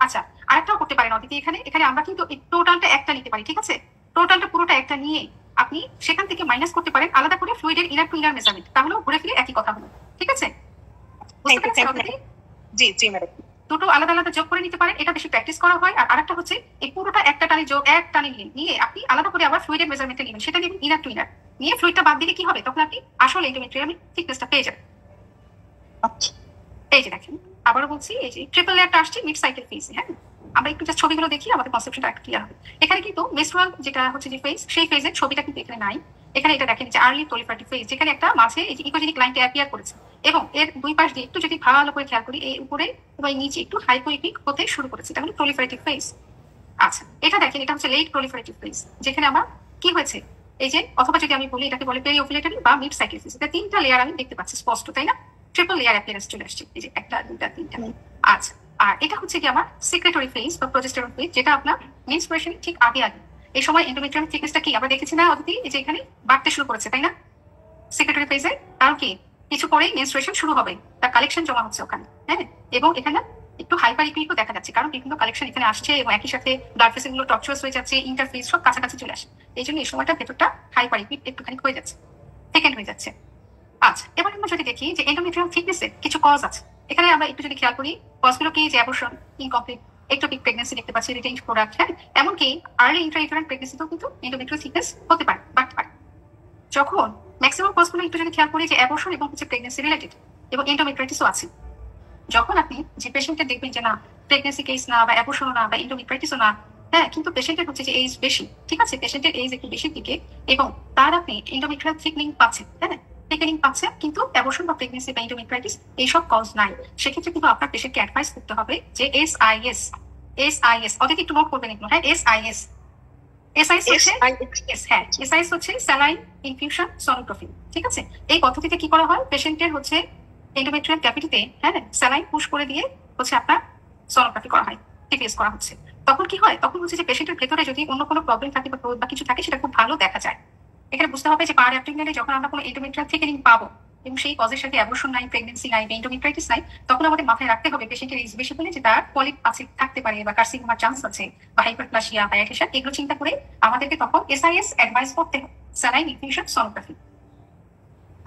আচ্ছা, আরেকটাও করতে পারেন অদিতি, এখানে আমরা কিন্তু টোটালটা একটা নিতে পারি, ঠিক আছে? টোটালটা পুরোটা একটা নিয়ে আপনি সেখান থেকে মাইনাস করতে পারেন আলাদা করে ফ্লুইডের ইনার টু ইনার মেজারমেন্ট, তাহলেও ঘুরে ফিরে একই কথা হলো। ঠিক আছে, বুঝতে পেরেছেন কথাটি? জি জি ম্যাডাম। দুটো আলাদা আলাদা যোগ করে নিতে পারেন, এটা বেশি প্র্যাকটিস করা হয়। আর আরেকটা হচ্ছে এই পুরোটা একটা টানে যোগ, এক টানে নিয়ে আপনি আলাদা করে আবার ফ্লুইডের মেজারমেন্টটা নেবেন, সেটা নেবেন ইনার টু ইনার নিয়ে ফ্লুইডটা বাদ দিলে কি হবে, তখন আপনি আসলে এন্ডোমেট্রিয়াম থিকনেসটা পেয়ে যাবেন। আচ্ছা, এই যে দেখেন, আবারও বলছি, এই যে ট্রিপল লেয়ারটা আসছে মিড সাইকেল ফেজে। হ্যাঁ, আমরা একটু জাস্ট ছবিগুলো দেখি, আমাদের কনসেপ্টটা একটু ক্লিয়ার হবে। এখানে কিন্তু মেস্ট্রুয়াল যেটা হচ্ছে যে ফেজ, সেই ফেজের ছবিটা কিন্তু এখানে নাই। এখানে এটা দেখেন যে আর্লি প্রলিফারেটিভ ফেজ, যেখানে একটা মাঝে এই যে ইকোজেনিক লাইনটা অ্যাপিয়ার করেছে, এবং এর দুই পাশ দিয়ে একটু যদি ভালো করে খেয়াল করি, এই উপরে এবং নিচে একটু হাইপোইপিক হতে শুরু করেছে, এটা হলো প্রলিফারেটিভ ফেজ। আচ্ছা, এটা দেখেন, এটা হচ্ছে লেট প্রলিফারেটিভ ফেজ, যেখানে আমার কি হয়েছে, এই যে অথবা যদি আমি বলি এটাকে বলে পেরি ওভুলেটরি বা মিড সাইকেল ফেজ, এটা তিনটা লেয়ার আমি দেখতে পাচ্ছি স্পষ্ট, তাই না? ট্রিপল লেয়ার অ্যাপিয়ারেন্স চলে আসছে, এই যে একটা, দুটা, তিনটা। আচ্ছা, আর এটা হচ্ছে কি আমার সিক্রেটরি ফেজ বা প্রজেস্টেরন ফেজ, যেটা আপনার মেনস্ট্রুয়েশন ঠিক আগে আগে। এই সময় এন্ডোমেট্রিয়াম থিকনেসটা কি আমরা দেখেছি না অদিতি, এই যে এখানে বাড়তে শুরু করেছে, তাই না? সিক্রেটরি ফেজে কারণ কি, কিছু পরেই মেনস্ট্রুয়েশন শুরু হবে, তার কালেকশন জমা হচ্ছে ওখানে। হ্যাঁ, এবং এখানে একটু হাইপার ইকুইকও দেখা যাচ্ছে, কারণ বিভিন্ন কালেকশন এখানে আসছে এবং একই সাথে ব্লাড ভেসেল গুলো টর্চুয়াস হয়ে যাচ্ছে, ইন্টারফেস সব কাছাকাছি চলে আসে। এই জন্য এই সময়টা ভেতরটা হাইপার ইকুইক একটুখানি হয়ে যাচ্ছে, সেকেন্ড হয়ে যাচ্ছে। আচ্ছা, এবার আমরা যদি দেখি যে এন্ডোমেট্রিয়াম থিকনেসের কিছু কজ আছে, এখানে আমরা একটু যদি খেয়াল করি, কজগুলো কি, যে অ্যাবর্শন, ইনকমপ্লিট একটোপিক প্রেগন্যান্সি দেখতে পাচ্ছি, রিটেইনড প্রোডাক্ট, হ্যাঁ, এমনকি আর্লি ইন্ট্রাইউটেরাইন প্রেগন্যান্সিতেও কিন্তু এন্ডোমেট্রিয়াল থিকনেস হতে পারে, বাড়তে পারে। যখন ম্যাক্সিমাম কজগুলো একটু যদি খেয়াল করি যে অ্যাবর্শন এবং হচ্ছে প্রেগন্যান্সি রিলেটেড এবং এন্ডোমেট্রাইটিসও আছে, যখন আপনি যে পেশেন্টকে দেখবেন যে না প্রেগন্যান্সি কেস না বা অ্যাবর্শনও না বা এন্ডোমেট্রাইটিসও না, হ্যাঁ, কিন্তু পেশেন্টের হচ্ছে যে এজ বেশি, ঠিক আছে, পেশেন্টের এজ একটু বেশির দিকে, এবং তার আপনি এন্ডোমেট্রিয়াল থিকনিং পাচ্ছেন, হ্যাঁ, থিকনিং পাচ্ছেন, কিন্তু অ্যাবর্শন বা প্রেগন্যান্সি বা এন্ডোমেট্রাইটিস এইসব কজ নাই, সেক্ষেত্রে কিন্তু আপনার পেশেন্টকে অ্যাডভাইস করতে হবে যে এসআইএস অনেকে একটু নোট করবেন এগুলো, হ্যাঁ, এসআইএস হচ্ছে স্যালাইন ইনফিউশন সোনোগ্রাফি। ঠিক আছে, এই পদ্ধতিতে কি করা হয়, পেশেন্টের হচ্ছে এন্ডোমেট্রিয়াল ক্যাভিটিতে, হ্যাঁ, স্যালাইন পুশ করে দিয়ে হচ্ছে আপনার সোনোগ্রাফি করা হয়, টিপিএস করা হচ্ছে। তখন কি হয়, তখন হচ্ছে যে পেশেন্টের ভেতরে যদি অন্য কোনো প্রবলেম থাকে বা কিছু থাকে, সেটা খুব ভালো দেখা যায়। এখানে বুঝতে হবে যে পার অ্যাবডোমিনালে যখন আমরা কোনো এন্ডোমেট্রিয়াল থিকনিং পাবো এবং সেই কজের সাথে অ্যাবর্শন নাই, প্রেগন্যান্সি নাই, এন্ডোমেট্রাইটিস নাই, তখন আমাদের মাথায় রাখতে হবে পেশেন্টের এজ বেশি হলে যে তার পলিপ আছে থাকতে পারে বা কার্সিনোমার চান্স আছে বা হাইপারপ্লাসিয়া বা অ্যাডিশন, এগুলো চিন্তা করে আমাদেরকে তখন এসআইএস অ্যাডভাইস করতে হবে, স্যালাইন ইনফিউশন সোনোগ্রাফি।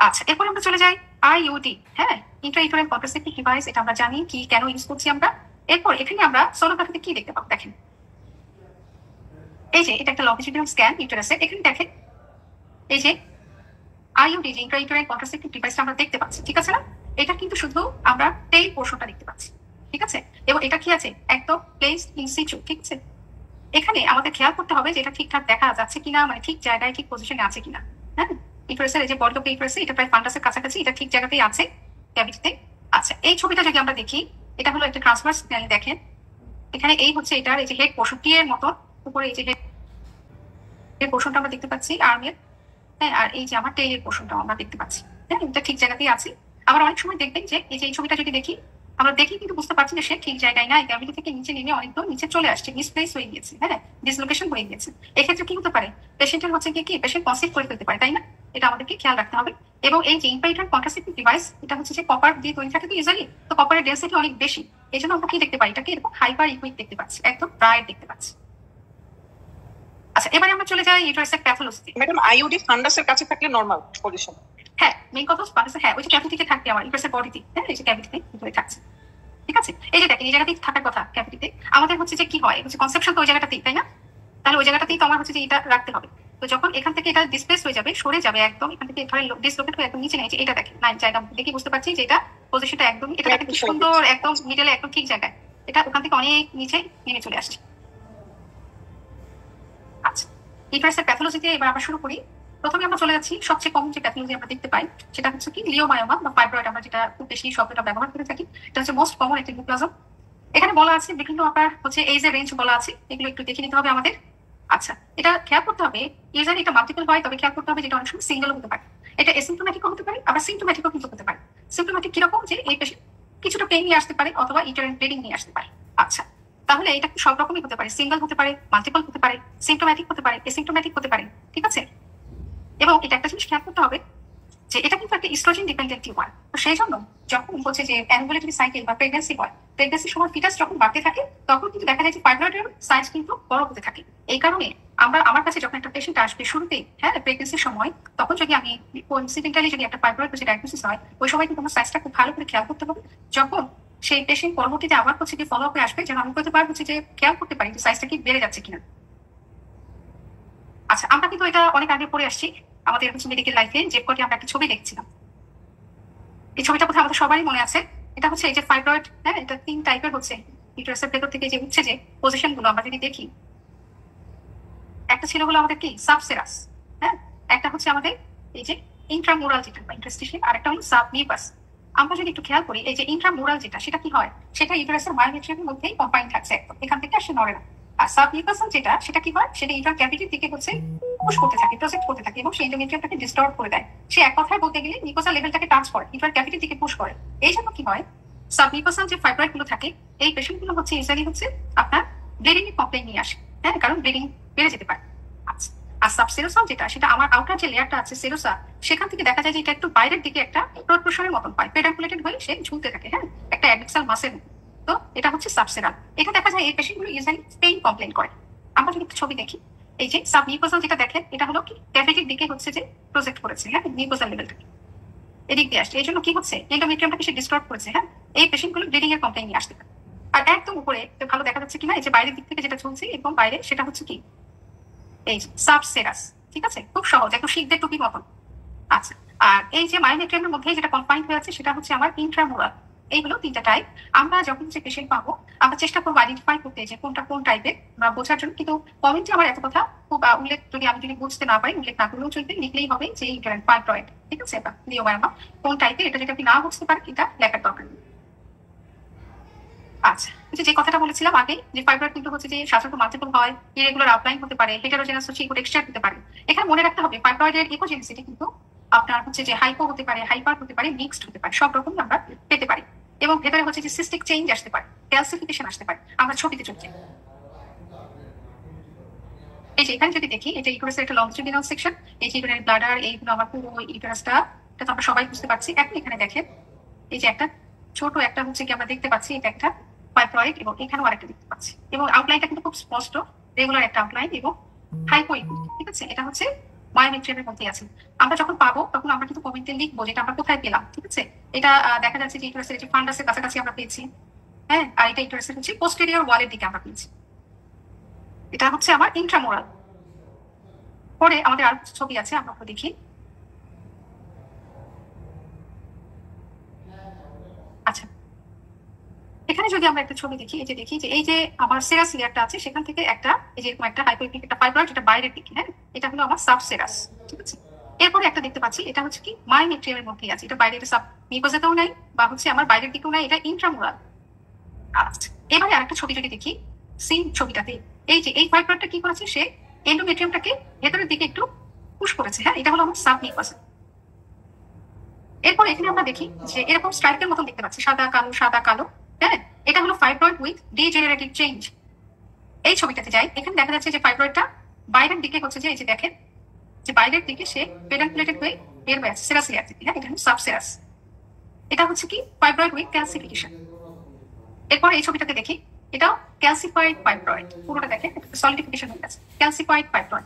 আচ্ছা, এরপর আমরা চলে যাই আইইউডি, হ্যাঁ, ইন্ট্রাইউটেরাইন কন্ট্রাসেপটিভ ডিভাইস, এটা আমরা জানি কি, কেন ইউজ করছি আমরা। এরপর এখানে আমরা সোনোগ্রাফিতে কি দেখতে পাবো, দেখেন, এই যে এটা একটা লংজিটিউডাল স্ক্যান ইউটেরাসের, এখানে দেখেন এই যে আইইউডি যে ইন্ট্রাইউটেরাইন কন্ট্রাসেপটিভ ডিভাইসটা আমরা দেখতে পাচ্ছি, ঠিক আছে না? এটা কিন্তু শুধু আমরা টেইল পোর্শনটা দেখতে পাচ্ছি, ঠিক আছে, এবং এটা কি আছে, একদম প্লেসড ইন সিচু, ঠিক আছে। এখানে আমাদের খেয়াল করতে হবে যে এটা ঠিকঠাক দেখা যাচ্ছে কিনা, মানে ঠিক জায়গায় ঠিক পজিশনে আছে কিনা, হ্যাঁ। ইউটেরাসের এই যে বডি অফ ইউটেরাস, এটা প্রায় ফান্ডাসের কাছাকাছি, এটা ঠিক জায়গাতেই আছে ক্যাভিটিতে। আচ্ছা, এই ছবিটা যদি আমরা দেখি, এটা হলো একটা ট্রান্সভার্স স্ক্যান, দেখেন এখানে এই হচ্ছে এটার এই যে হেড পোর্শন, টি এর মতো উপরে এই যে হেড পোর্শনটা আমরা দেখতে পাচ্ছি আর্মের, হ্যাঁ, আর এই যে আমার টেইলের পোর্শনটাও আমরা দেখতে পাচ্ছি, হ্যাঁ, এটা ঠিক জায়গাতেই আছে। আবার অনেক সময় দেখবেন যে এই যে এই ছবিটা যদি দেখি, আমরা দেখি কিন্তু বুঝতে পারছি যে সে ঠিক জায়গায় না, ক্যাভিটি থেকে নিচে নেমে অনেক দূর নিচে চলে আসছে, মিসপ্লেস হয়ে গিয়েছে, হ্যাঁ, ডিসলোকেশন হয়ে গিয়েছে। এক্ষেত্রে কি হতে পারে, পেশেন্টের হচ্ছে কি পেশেন্ট কনসিভ করে ফেলতে পারে, তাই না? এটা আমাদেরকে খেয়াল রাখতে হবে। এবং এই যে ইন্ট্রাইউটেরাইন কন্ট্রাসেপটিভ ডিভাইস, এটা হচ্ছে যে কপার দিয়ে তৈরি থাকে তো ইউজুয়ালি, তো কপারের ডেন্সিটি অনেক বেশি, এই জন্য আমরা কি দেখতে পাই, এটাকে এরকম হাইপার ইকুইক দেখতে পাচ্ছি, একদম ব্রাইট দেখতে পাচ্ছি। আচ্ছা, এবারে আমরা চলে যাই ইউটেরাসের প্যাথোলজিতে। ম্যাডাম, আইইউডি ফান্ডাসের কাছে থাকলে নরমাল পজিশন, হ্যাঁ, মেইন কথা ফান্ডাসে, হ্যাঁ, ওই যে ক্যাভিটিতে থাকবে আমার ইউটেরাসের বডিতে, হ্যাঁ, এই যে ক্যাভিটিতে ভিতরে থাকছে, ঠিক আছে। এই যে দেখেন এই জায়গাতেই থাকার কথা ক্যাভিটিতে, আমাদের হচ্ছে যে কি হয়, হচ্ছে কনসেপশন তো ওই জায়গাটাতেই, তাই না? তাহলে ওই জায়গাটাতেই তো আমার হচ্ছে যে এটা রাখতে হবে। তো যখন এখান থেকে এটা ডিসপ্লেস হয়ে যাবে, সরে যাবে একদম, এখান থেকে ধরে ডিসলোকেট হয়ে একদম নিচে নেই, এটা দেখেন না, জায়গা দেখে বুঝতে পারছি যে এটা পজিশনটা একদম, এটা দেখেন কি সুন্দর, একদম মিডলে একদম ঠিক জায়গায়, এটা ওখান থেকে অনেক নিচে নেমে চলে আসছে। আচ্ছা, ইউটেরাসের প্যাথোলজিতে এবার আমরা শুরু করি। প্রথমে আমরা চলে যাচ্ছি সবচেয়ে কমন যে প্যাথোলজি আমরা দেখতে পাই, সেটা হচ্ছে কি লিওমায়োমা বা ফাইব্রয়েড, আমরা যেটা খুব বেশি শব্দটা ব্যবহার করে থাকি, এটা হচ্ছে মোস্ট কমন একটি নিউপ্লাজম। এখানে বলা আছে বিভিন্ন আপনার হচ্ছে এইজের রেঞ্জ বলা আছে, এগুলো একটু দেখে নিতে হবে আমাদের। আচ্ছা, এটা খেয়াল করতে হবে, ইউজুয়ালি এটা মাল্টিপল হয়, তবে খেয়াল করতে হবে যেটা অনেক সময় সিঙ্গেলও হতে পারে, এটা এসিম্পটোম্যাটিকও হতে পারে, আবার সিম্পটোম্যাটিকও কিন্তু হতে পারে। সিম্পটোম্যাটিক কিরকম, যে এই পেশেন্ট কিছুটা পেইন নিয়ে আসতে পারে অথবা ইউটেরাইন ব্লিডিং নিয়ে আসতে পারে। আচ্ছা, তাহলে এটা সব রকমই হতে পারে, সিঙ্গেল হতে পারে, মাল্টিপল হতে পারে, সিম্পটোম্যাটিক হতে পারে, এসিম্পটোম্যাটিক হতে পারে, ঠিক আছে। এবং এটা একটা জিনিস খেয়াল করতে হবে যে এটা কিন্তু একটা ইস্ট্রোজেন ডিপেন্ডেন্ট টিউমার, তো সেই জন্য যখন হচ্ছে যে অ্যানুলেটরি সাইকেল বা প্রেগন্যান্সি হয়, প্রেগনেন্সির সময় ফিটাস যখন বাড়তে থাকে তখন কিন্তু দেখা যায় যে ফাইব্রয়েডের সাইজ কিন্তু বড় হতে থাকে। এই কারণে আমার কাছে যখন একটা পেশেন্ট আসবে শুরুতেই, হ্যাঁ, প্রেগনেন্সির সময়, তখন যদি আমি কোইন্সিডেন্টালি যদি একটা ফাইব্রয়েড ডায়াগনোসিস হয়, ওই সময় কিন্তু আমার সাইজটা খুব ভালো করে খেয়াল করতে হবে। যখন সেই পেশেন্ট পরবর্তীতে আবার হচ্ছে যে ফলো আপে আসবে, যেন আমি করতে পারবো যে খেয়াল করতে পারি যে সাইজটা কি বেড়ে যাচ্ছে কিনা। আচ্ছা, আমরা কিন্তু এটা অনেক আগে পড়ে আসছি আমাদের হচ্ছে মেডিকেল লাইফে, যে কটি আমরা একটা ছবি দেখছিলাম। এই ছবিটা কোথায় আমাদের সবারই মনে আছে। এটা হচ্ছে এই যে ফাইব্রয়েড, হ্যাঁ, এটা 3 টাইপের হচ্ছে। ইউটেরাসের ভেতর থেকে যে উঠছে যে পজিশন গুলো আমরা যদি দেখি, একটা ছিল হলো আমাদের কি সাবসেরাস, হ্যাঁ, একটা হচ্ছে আমাদের এই যে ইন্ট্রামুরাল যেটা বা ইন্টারস্টিশিয়াল, আর একটা হলো সাবমিউকাস। আমরা যদি একটু খেয়াল করি, এই যে ইন্ট্রামুরাল যেটা, সেটা কি হয়, সেটা ইউটেরাসের মায়োমেট্রিয়ামের মধ্যেই কম্বাইন থাকছে একদম, এখান থেকে আসে নড়ে না। আর সাবমিউকাসাল যেটা, সেটা কি হয়, সেটা ইন্ট্রা ক্যাভিটির দিকে হচ্ছে পুশ করতে থাকে, প্রজেক্ট করতে থাকে এবং সেই এন্ডোমেট্রিয়ামটাকে ডিস্টর্ব করে দেয়। সে এক কথায় বলতে গেলে মিউকোসাল লেভেলটাকে টাচ করে, ইন্ট্রা ক্যাভিটির দিকে পুশ করে। এই জন্য কি হয়, সাবমিউকাসাল যে ফাইব্রয়েড গুলো থাকে, এই পেশেন্ট গুলো হচ্ছে ইউজুয়ালি হচ্ছে আপনার ব্লিডিং এর কমপ্লেইন নিয়ে আসে, হ্যাঁ, কারণ ব্লিডিং বেড়ে যেতে পারে। আচ্ছা, আর সাবসেরোসাল যেটা, সেটা আমার আউটার যে লেয়ারটা আছে সেরোসা, সেখান থেকে দেখা যায় যে এটা একটু বাইরের দিকে একটা প্রোট্রুশনের মতন পায়, পেডাকুলেটেড হয়ে সে ঝুলতে থাকে, হ্যাঁ, একটা অ্যাডমিক্সাল মাসেল। তো এটা হচ্ছে সাবসেরাল। এটা দেখা যায় এই পেশেন্ট গুলো ইউজুয়ালি পেইন কমপ্লেইন করে। আমরা যদি ছবি দেখি, এই যে সাবমিউকোসাল যেটা দেখেন, এটা হলো কি ক্যাভিটির দিকে হচ্ছে যে প্রজেক্ট করেছে, হ্যাঁ, মিউকোসাল লেভেলটাকে এদিক দিয়ে আসছে। এই জন্য কি হচ্ছে, এন্ডোমেট্রিয়ামটাকে সে ডিস্টর্ব করেছে, হ্যাঁ। এই পেশেন্ট গুলো ব্লিডিং এর কমপ্লেইন নিয়ে আসতে পারে। আর একদম উপরে ভালো দেখা যাচ্ছে কিনা, এই যে বাইরের দিক থেকে যেটা ঝুলছে এবং বাইরে, সেটা হচ্ছে কি এই সাবসেরাস। ঠিক আছে, খুব সহজ, একটু শিখদের টুপি মতন। আচ্ছা, আর এই যে মায়োমেট্রিয়ামের মধ্যে যেটা কনফাইন হয়ে আছে, সেটা হচ্ছে আমার ইন্ট্রামুরাল। এইগুলো 3টা টাইপ। আমরা যখন যে পেশেন্ট পাবো, আমরা চেষ্টা করবো আইডেন্টিফাই করতে যে কোনটা কোন টাইপের বা বোঝার জন্য। কিন্তু কমেন্টে আমার এত কথা খুব উল্লেখ, আমি যদি বুঝতে না পারি, উল্লেখ না করলেও চলবে, লিখলেই হবে যে ইউটেরাইন ফাইব্রয়েড। ঠিক আছে, বা নিওমায়োমা কোন টাইপের, এটা যদি আপনি না বুঝতে পারেন, এটা লেখার দরকার নেই। আচ্ছা, যে কথাটা বলেছিলাম আগে, যে ফাইব্রয়েড কিন্তু হচ্ছে যে সাধারণত মাল্টিপল হয়, ইরেগুলার আউটলাইন হতে পারে, হেটেরোজেনাস হচ্ছে ইকো টেক্সচার হতে পারে। এখানে মনে রাখতে হবে ফাইব্রয়েডের ইকোজেনিসিটি কিন্তু আপনার হচ্ছে যে হাইপো হতে পারে, হাইপার হতে পারে, মিক্সড হতে পারে, সব রকমই আমরা পেতে পারি। এবং ভেতরে হচ্ছে যে সিস্টিক চেঞ্জ আসতে পারে, ক্যালসিফিকেশন আসতে পারে। আমরা ছবিতে চলছি, এই যে এখানে যদি দেখি, এটা ইউটেরাসের একটা লংজিটিউডিনাল সেকশন, এই যে ইউটেরাইন ব্লাডার, এইগুলো আমার পুরো ইউটেরাসটা, এটা তো আমরা সবাই বুঝতে পারছি। এখন এখানে দেখেন, এই যে একটা ছোট একটা হচ্ছে কি আমরা দেখতে পাচ্ছি, এটা একটা ফাইব্রয়েড, এবং এখানেও আরেকটা দেখতে পাচ্ছি, এবং আউটলাইনটা কিন্তু খুব স্পষ্ট, রেগুলার একটা আউটলাইন এবং হাইপোইকুইক। ঠিক আছে, এটা হচ্ছে মায়োমেট্রিয়ামের মধ্যে আছে। আমরা যখন পাবো, তখন আমরা কিন্তু কমেন্টে লিখবো যেটা আমরা কোথায় পেলাম। ঠিক আছে, এটা দেখা যাচ্ছে যে ইউটেরাসের যে ফান্ডাসের কাছাকাছি আমরা পেয়েছি, হ্যাঁ, আর এটা ইউটেরাসের হচ্ছে পোস্টেরিয়র ওয়ালের দিকে আমরা পেয়েছি। এটা হচ্ছে আমার ইন্ট্রামোরাল। পরে আমাদের আর ছবি আছে, আমরা দেখি। আচ্ছা, এখানে যদি আমরা একটা ছবি দেখি, এই যে দেখি যে এই যে আমার সেরাস লেয়ারটা আছে, সেখান থেকে একটা এই যে এরকম একটা হাইপোইকুইক একটা ফাইব্রয়েড, এটা বাইরের দিকে, হ্যাঁ, এটা হলো আমার সাবসেরাস। ঠিক আছে, এরপরে একটা দেখতে পাচ্ছি, এটা হচ্ছে কি মায়োমেট্রিয়ামের মধ্যেই আছে, এটা বাইরে, এটা সাব মিউকোসাতেও নাই বা হচ্ছে আমার বাইরের দিকেও নাই, এটা ইন্ট্রামুরাল। আচ্ছা, এবারে আরেকটা ছবি যদি দেখি, সেম ছবিটাতে এই যে এই ফাইব্রয়েডটা কি করেছে, সে এন্ডোমেট্রিয়ামটাকে ভেতরের দিকে একটু পুশ করেছে, হ্যাঁ, এটা হলো আমার সাবমিউকোসা। এরপর এখানে আমরা দেখি যে এরকম স্ট্রাইকের মতন দেখতে পাচ্ছি, সাদা কালো সাদা কালো, হ্যাঁ, এটা হলো ফাইব্রয়েড উইথ ডিজেনারেটিভ চেঞ্জ। এই ছবিটাতে যাই, এখানে দেখা যাচ্ছে যে ফাইব্রয়েডটা বাইরের দিকে হচ্ছে যে এই যে দেখেন, যে বাইরের দিকে সে পেডাকুলেটেড হয়ে বের হয়ে আছে সেরাস লেয়ার থেকে, হ্যাঁ, এটা হলো সাবসেরাস। এটা হচ্ছে কি ফাইব্রয়েড উইথ ক্যালসিফিকেশন। এরপর এই ছবিটাতে দেখি, এটাও ক্যালসিফাইড ফাইব্রয়েড, পুরোটা দেখেন সলিডিফিকেশন হয়ে গেছে, ক্যালসিফাইড ফাইব্রয়েড।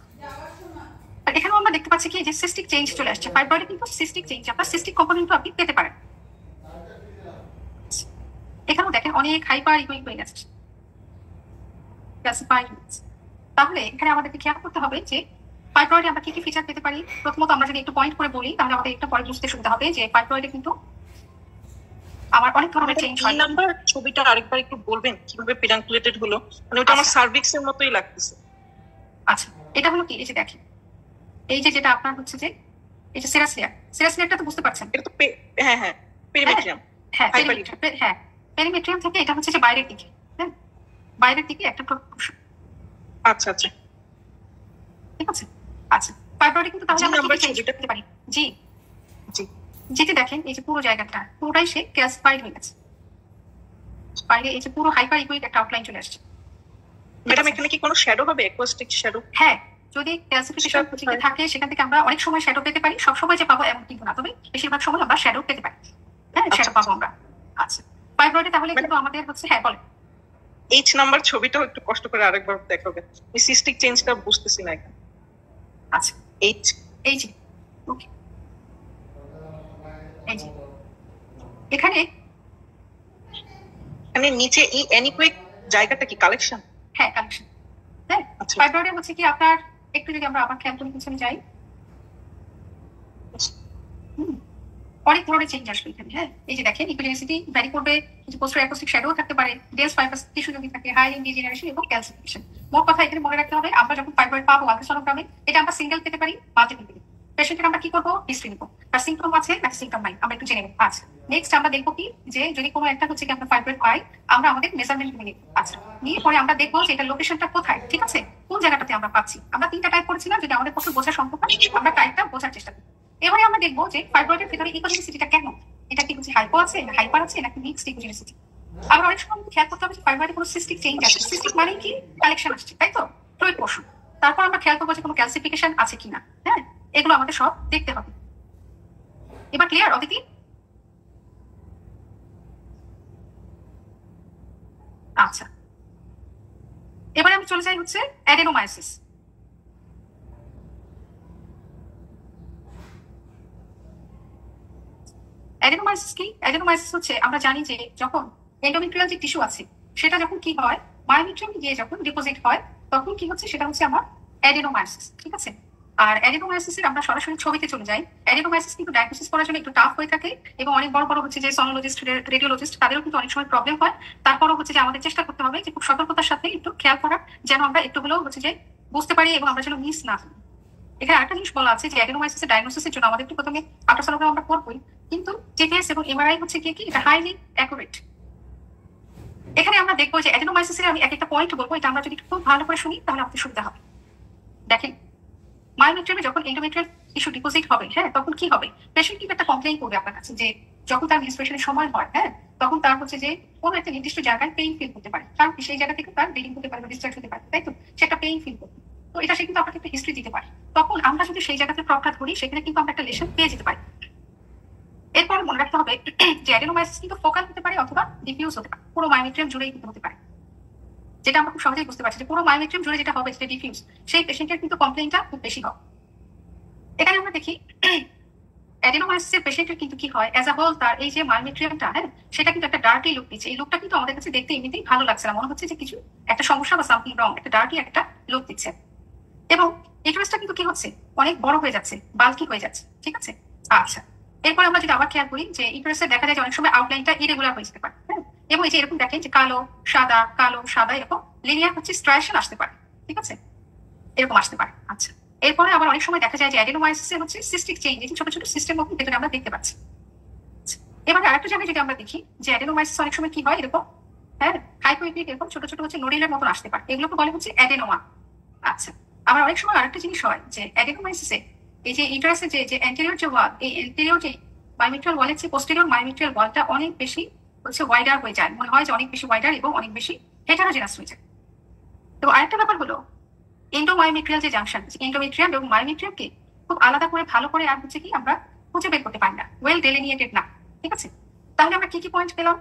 আর এখানেও আমরা দেখতে পাচ্ছি কি যে সিস্টিক চেঞ্জ চলে আসছে, ফাইব্রয়েডে কিন্তু সিস্টিক চেঞ্জ, আপনার সিস্টিক কম্পোনেন্টও আপনি পেতে পারেন। এখানেও দেখেন অনেক হাইপার ইকুইক হয়ে গেছে, ক্যালসিফাইড। তাহলে এখানে আমাদেরকে খেয়াল করতে হবে যে ফাইব্রয়েডে আমরা কি কি ফিচার পেতে পারি। প্রথমত আমরা যদি একটু পয়েন্ট করে বলি, তাহলে আমাদের একটা পরে বুঝতে সুবিধা হবে যে ফাইব্রয়েডে কিন্তু আমার অনেক ধরনের চেঞ্জ হয়। নাম্বার ছবিটা আরেকবার একটু বলবেন কিভাবে পেডাকুলেটেড হলো, মানে ওটা আমার সার্ভিক্স এর মতোই লাগতেছে। আচ্ছা, এটা হলো কি, এই যে দেখেন, এই যে যেটা আপনার হচ্ছে যে এই যে সেরাস লেয়ারটা তো বুঝতে পারছেন, এটা তো হ্যাঁ হ্যাঁ পেরিমেট্রিয়াম, হ্যাঁ হ্যাঁ, পেরিমেট্রিয়াম থেকে এটা হচ্ছে যে বাইরের দিকে, হ্যাঁ, বাইরের দিকে একটা প্রোট্রুশন। আচ্ছা আচ্ছা, ঠিক আছে। আচ্ছা, ফাইব্রয়েডে কিন্তু তাহলে আমরা কি চেঞ্জ করতে পারি? জি জি, যেটা দেখেন, এই যে পুরো জায়গাটা পুরোটাই সে ক্যালসিফাইড হয়ে গেছে, বাইরে এই যে পুরো হাইপার ইকুইক একটা আউটলাইন চলে আসছে। ম্যাডাম এখানে কি কোনো শ্যাডো হবে, অ্যাকোয়াস্টিক শ্যাডো? হ্যাঁ, যদি ক্যালসিফিকেশন থাকে, সেখান থেকে আমরা অনেক সময় শ্যাডো পেতে পারি, সব সময় যে পাবো এমন কিন্তু না, তবে বেশিরভাগ সময় আমরা শ্যাডো পেতে পারি, হ্যাঁ, শ্যাডো পাবো আমরা। আচ্ছা, ফাইব্রয়েডে তাহলে কিন্তু আমাদের হচ্ছে, হ্যাঁ বলেন। এইচ নাম্বার ছবিটাও একটু কষ্ট করে আরেকবার দেখাবে, এই সিস্টিক চেঞ্জটা বুঝতেছি না এখানে। আচ্ছা এইচ, এই যে ওকে, এই যে এখানে মানে নিচে এই অ্যানিকুইক জায়গাটা কি কালেকশন? হ্যাঁ কালেকশন। হ্যাঁ আচ্ছা। ফাইব্রয়েডে হচ্ছে কি আপনার একটু যদি আমরা আবার খেয়াল করি পিছনে যাই, অনেক ধরনের চেঞ্জ আসবে এখানে। হ্যাঁ এই যে দেখেন ইকুইলিসিটি ভ্যারি করবে, কিছু পোস্টার অ্যাকোস্টিক শ্যাডো থাকতে পারে, ডেন্স ফাইবাস টিস্যু যদি থাকে, হাই ডিজেনারেশন এবং ক্যালসিফিকেশন। মোট কথা এখানে মনে রাখতে হবে আমরা যখন ফাইব্রয়েড পাবো আলট্রাসোনোগ্রামে, এটা আমরা সিঙ্গেল পেতে পারি, মাল্টিপল পেতে পারি। পেশেন্টের আমরা কি করবো, হিস্ট্রি নিবো, তার সিম্পটম আছে নাকি সিম্পটম নাই আমরা একটু জেনে নেবো। আচ্ছা নেক্সট আমরা দেখবো কি যে যদি কোনো একটা হচ্ছে কি আমরা ফাইব্রয়েড পাই, আমরা আমাদের মেজারমেন্ট নিয়ে নিবো। আচ্ছা নিয়ে পরে আমরা দেখবো যে এটা লোকেশনটা কোথায়, ঠিক আছে, কোন জায়গাটাতে আমরা পাচ্ছি। আমরা 3টা টাইপ করেছিলাম, যদি আমাদের পক্ষে বোঝা সম্ভব হয় আমরা টাইপটা বোঝার চেষ্টা করি। এবারে আমরা দেখবো যে ফাইব্রয়েডের ভিতরে ইকোজেনিসিটিটা কেমন, এটা কি হচ্ছে হাইপো আছে না হাইপার আছে নাকি মিক্সড ইকোজেনিসিটি। আবার অনেক সময় খেয়াল করতে হবে যে ফাইব্রয়েডে কোনো সিস্টিক চেঞ্জ আছে, সিস্টিক মানে কি কালেকশন আসছে, তাই তো, ফ্লুইড পোর্শন। তারপর আমরা খেয়াল করবো যে কোনো ক্যালসিফিকেশন আছে কিনা। হ্যাঁ এগুলো আমাদের সব দেখতে হবে। এবার ক্লিয়ার অদিতি? আচ্ছা এবারে আমি চলে যাই হচ্ছে অ্যাডেনোমায়োসিস। অ্যাডেনোমায়োসিস কি? অ্যাডেনোমায়োসিস হচ্ছে আমরা জানি যে যখন এন্ডোমেট্রিয়াল যে টিস্যু আছে সেটা যখন কি হয়, মায়োমেট্রিয়াম গিয়ে যখন ডিপোজিট হয় তখন কি হচ্ছে, সেটা হচ্ছে আমার অ্যাডেনোমায়োসিস, ঠিক আছে। আর অ্যাডেনোমায়োসিসের আমরা সরাসরি ছবিতে চলে যাই। অ্যাডেনোমায়োসিস কিন্তু ডায়াগনোসিস করার জন্য একটু টাফ হয়ে থাকে এবং অনেক বড় বড় হচ্ছে যে সনোলজিস্ট, রেডিওলজিস্ট তাদেরও কিন্তু অনেক সময় প্রবলেম হয়। তারপরও হচ্ছে যে আমাদের চেষ্টা করতে হবে যে খুব সতর্কতার সাথে একটু খেয়াল করার, যেন আমরা একটু হলেও হচ্ছে যে বুঝতে পারি এবং আমরা যেন মিস না করি। এখানে আরেকটা জিনিস বলা আছে যে অ্যাডেনোমায়োসিসের ডায়াগনোসিসের জন্য আমাদের একটু প্রথমে আল্ট্রাসোনোগ্রাম আমরা করবোই, কিন্তু টিটিএস এবং এমআরআই হচ্ছে কি এটা হাইলি অ্যাকুরেট। এখানে আমরা দেখবো যে অ্যাডেনোমায়োসিসের আমি এক একটা পয়েন্ট বলবো, এটা আমরা যদি খুব ভালো করে শুনি তাহলে আমাদের সুবিধা হবে। দেখেন মায়োমেট্রিয়ামে যখন এন্ডোমেট্রিয়াল টিস্যু ডিপোজিট হবে, হ্যাঁ তখন কি হবে, পেশেন্ট কিন্তু একটা কমপ্লেইন করবে আপনার কাছে যে যখন তার মেনস্ট্রুয়েশনের সময় হয়, হ্যাঁ তখন তার হচ্ছে যে কোনো একটা নির্দিষ্ট জায়গায় পেইন ফিল করতে পারে, কারণ সেই জায়গা থেকে তার ব্লিডিং হতে পারে বা ডিসচার্জ হতে পারে, তাই তো, সে একটা পেইন ফিল করবে। তো এটা সে কিন্তু আপনাকে একটা হিস্ট্রি দিতে পারে, তখন আমরা যদি সেই জায়গাতে প্রকাশ করি সেখানে কিন্তু আমরা একটা লেশন পেয়ে যেতে পারি। এরপর মনে রাখতে হবে যে অ্যাডেনোমায়োসিস কিন্তু ফোকাল হতে পারে অথবা ডিফিউজ হতে পারে, পুরো মায়োমেট্রিয়াম জুড়েই কিন্তু হতে পারে। যেটা আমরা খুব সহজেই বুঝতে পারছি যে পুরো মায়োমেট্রিয়াম জুড়ে যেটা হবে সেটা ডিফিউজ, সেই পেশেন্টের কিন্তু কমপ্লেইনটা খুব বেশি হবে। এখানে আমরা দেখি অ্যাডেনোমায়োসিসের পেশেন্টের কিন্তু কি হয়, অ্যাজ আ হোল তার এই যে মায়োমেট্রিয়ামটা, হ্যাঁ সেটা কিন্তু একটা ডার্টি লুক দিচ্ছে। এই লুকটা কিন্তু আমাদের কাছে দেখতে এমনিতেই ভালো লাগছে না, মনে হচ্ছে যে কিছু একটা সমস্যা বা সামথিং রং, একটা ডার্টি একটা লুক দিচ্ছে। এবং ইউটারাসটা কিন্তু কি হচ্ছে, অনেক বড় হয়ে যাচ্ছে, বাল্কি হয়ে যাচ্ছে, ঠিক আছে। আচ্ছা এরপর আমরা যদি আবার খেয়াল করি যে ইউটারাসে দেখা যায় যে অনেক সময় আউটলাইনটা ইরেগুলার হয়ে যেতে পারে, হ্যাঁ এবং এই যে এরকম দেখেন যে কালো সাদা এরকম লিনিয়ার হচ্ছে স্ট্রাইশন আসতে পারে, ঠিক আছে, এরকম আসতে পারে। আচ্ছা এরপরে আবার অনেক সময় দেখা যায় যে অ্যাডেনোমায়োসিসে হচ্ছে সিস্টিক চেঞ্জ, এই ছোট ছোট সিস্টেম মধ্যে ভেতরে আমরা দেখতে পাচ্ছি। এবার আরেকটা জায়গায় যদি আমরা দেখি যে অ্যাডেনোমায়োসিস অনেক সময় কি হয় এরকম, হ্যাঁ হাইপোইপিক এরকম ছোট ছোট হচ্ছে নোডুলের মতন আসতে পারে, এগুলোকে বলে হচ্ছে অ্যাডেনোমা। আচ্ছা আবার অনেক সময় আরেকটা জিনিস হয় যে অ্যাডেনোমায়োসিসে এই যে ইউটারাসের যে অ্যান্টেরিয়র যে ওয়াল, এই অ্যান্টেরিয়র যে মায়োমেট্রিয়াল ওয়ালের যে পোস্টেরিয়র মায়োমেট্রিয়াল ওয়ালটা অনেক বেশি হচ্ছে ওয়াইডার হয়ে যায়, মনে হয় যে অনেক বেশি ওয়াইডার এবং অনেক বেশি হেটারোজেনাস হয়ে যায়। তো আরেকটা ব্যাপার হলো এন্ডোমায়োমেট্রিয়াল যে জাংশন, এন্ডোমেট্রিয়াম এবং মায়োমেট্রিয়ামকে খুব আলাদা করে ভালো করে আর হচ্ছে কি আমরা খুঁজে বের করতে পারি না, ওয়েল ডেলিনিয়েটেড না, ঠিক আছে। তাহলে আমরা কি পয়েন্ট পেলাম,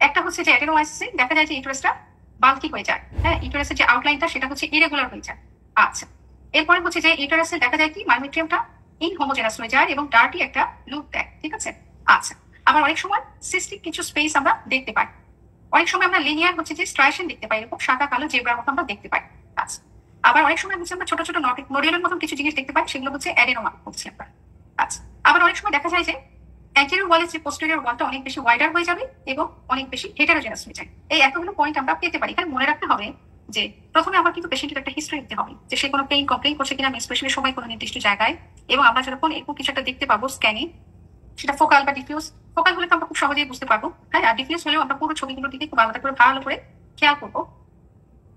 একটা হচ্ছে যে অ্যাডেনোমায়োসিসে দেখা যায় যে ইউটারাসটা বাল্কি হয়ে যায়, হ্যাঁ ইউটারাসের যে আউটলাইনটা সেটা হচ্ছে ইরেগুলার হয়ে যায়। আচ্ছা এরপরে হচ্ছে যে ইউটারাসে দেখা যায় কি মায়োমেট্রিয়ামটা ইনহোমোজেনাস হয়ে যায় এবং ডার্টি একটা লুক দেয়, ঠিক আছে। আচ্ছা আবার অনেক সময় সিস্টিক কিছু স্পেস আমরা দেখতে পাই, অনেক সময় আমরা লিনিয়ার হচ্ছে যে স্ট্রাইশন দেখতে পাই, এরকম সাদা কালো জেব্রার মতো আমরা দেখতে পাই। আচ্ছা আবার অনেক সময় হচ্ছে আমরা ছোট ছোট নোডুলের মতন কিছু জিনিস দেখতে পাই, সেগুলো হচ্ছে অ্যাডেনোমা হচ্ছে আমরা। আচ্ছা আবার অনেক সময় দেখা যায় যে অ্যান্টেরিয়র ওয়ালের যে পোস্টেরিয়র ওয়ালটা অনেক বেশি ওয়াইডার হয়ে যাবে এবং অনেক বেশি হেটারোজেনাস হয়ে যায়। এই এতগুলো পয়েন্ট আমরা পেতে পারি। এখানে মনে রাখতে হবে যে প্রথমে আমার কিন্তু পেশেন্টের একটা হিস্ট্রি দিতে হবে যে সে কোনো পেইন কমপ্লেইন করছে কিনা মেনস্ট্রুয়েশনের সময় কোনো নির্দিষ্ট জায়গায়, এবং আমরা যখন এরকম কিছু একটা দেখতে পাবো স্ক্যানে, সেটা ফোকাল বা ডিফিউজ, ফোকাল হলে তো আমরা খুব সহজেই বুঝতে পারবো, হ্যাঁ আর ডিফিউজ হলেও আমরা পুরো ছবিগুলোর দিকে খুব আলাদা করে ভালো করে খেয়াল করবো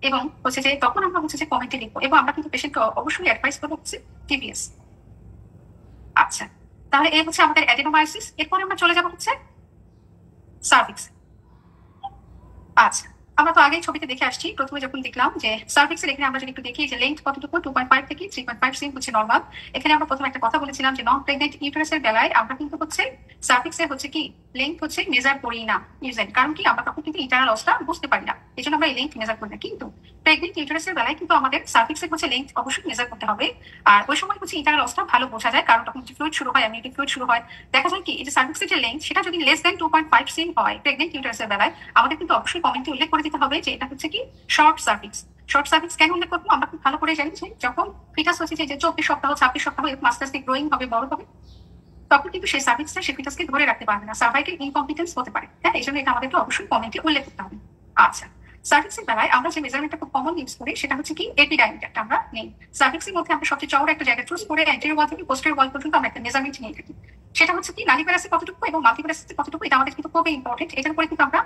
এবং হচ্ছে যে তখন আমরা হচ্ছে যে কমেন্টে লিখবো এবং আমরা কিন্তু পেশেন্টকে অবশ্যই অ্যাডভাইস করবো হচ্ছে টিভিএস। আচ্ছা তাহলে এই হচ্ছে আমাদের অ্যাডেনোমায়োসিস। এরপরে আমরা চলে যাবো হচ্ছে সার্ভিক্স। আচ্ছা আমরা তো আগেই ছবিতে দেখে আসছি, প্রথমে যখন দেখলাম যে সার্ভিক্সের এখানে আমরা যদি একটু দেখি যে লেন্থ কতটুকু 2.5 থেকে 3.5 সেম হচ্ছে নর্মাল। এখানে আমরা প্রথমে একটা কথা বলেছিলাম যে নন প্রেগনেন্ট ইউটারাসের বেলায় আমরা কিন্তু হচ্ছে সার্ভিক্সের হচ্ছে কি লেন্থ হচ্ছে মেজার করি না ইউজুয়ালি, কারণ কি আমরা তখন কিন্তু ইন্টারনাল লসটা বুঝতে পারি না, এই জন্য আমরা এই লেন্থ মেজার করি না। কিন্তু প্রেগনেন্ট ইউটারাসের বেলায় কিন্তু আমাদের সার্ভিক্সের হচ্ছে লেন্থ অবশ্যই মেজার করতে হবে। আর ওই সময় হচ্ছে ইন্টারনাল লসটা ভালো বোঝা যায়, কারণ তখন যে ফ্লুইড শুরু হয়, অ্যামনিওটিক ফ্লুইড শুরু হয়। দেখা যায় কি এই যে সার্ভিক্সের যে লেন্থ সেটা যদি লেস দেন 2.5 সেম হয় প্রেগনেন্ট ইউটারাসের বেলায়, আমাদের কিন্তু অবশ্যই কমেন্টে উল্লেখ করে দিতে হবে যে এটা হচ্ছে কি শর্ট সার্ভিক্স। শর্ট সার্ভিক্স কেন উল্লেখ করবো, আমরা খুব ভালো করে জানি যে যখন ফিটাস হচ্ছে যে 24 সপ্তাহ 26 সপ্তাহ এরকম আস্তে আস্তে গ্রোয়িং হবে, বড় হবে, তখন কিন্তু সেই সার্ভিক্সটা সেই ফিটাসকে ধরে রাখতে পারবে না, সার্ভাইকাল ইনকম্পিটেন্স হতে পারে। হ্যাঁ, এই জন্য এটা আমাদেরকে অবশ্যই কমেন্টে উল্লেখ করতে হবে। আচ্ছা, সার্ভিক্সের বেলায় আমরা যে মেজারমেন্টটা খুব কমন ইউজ করি সেটা হচ্ছে কি এপিডাইমিটারটা আমরা নেই। সার্ভিক্সের মধ্যে আমরা সবচেয়ে চওড়া একটা জায়গা চুজ করে অ্যান্টেরিয়র ওয়াল থেকে পোস্টেরিয়র ওয়াল পর্যন্ত আমরা একটা মেজারমেন্ট নিয়ে থাকি। সেটা হচ্ছে কি নালিপ্যারাসে কতটুকু এবং মাল্টিপ্যারাসে কতটুকু, এটা আমাদের কিন্তু খুবই ইম্পর্টেন্ট। এটার উপরে কিন্তু আমরা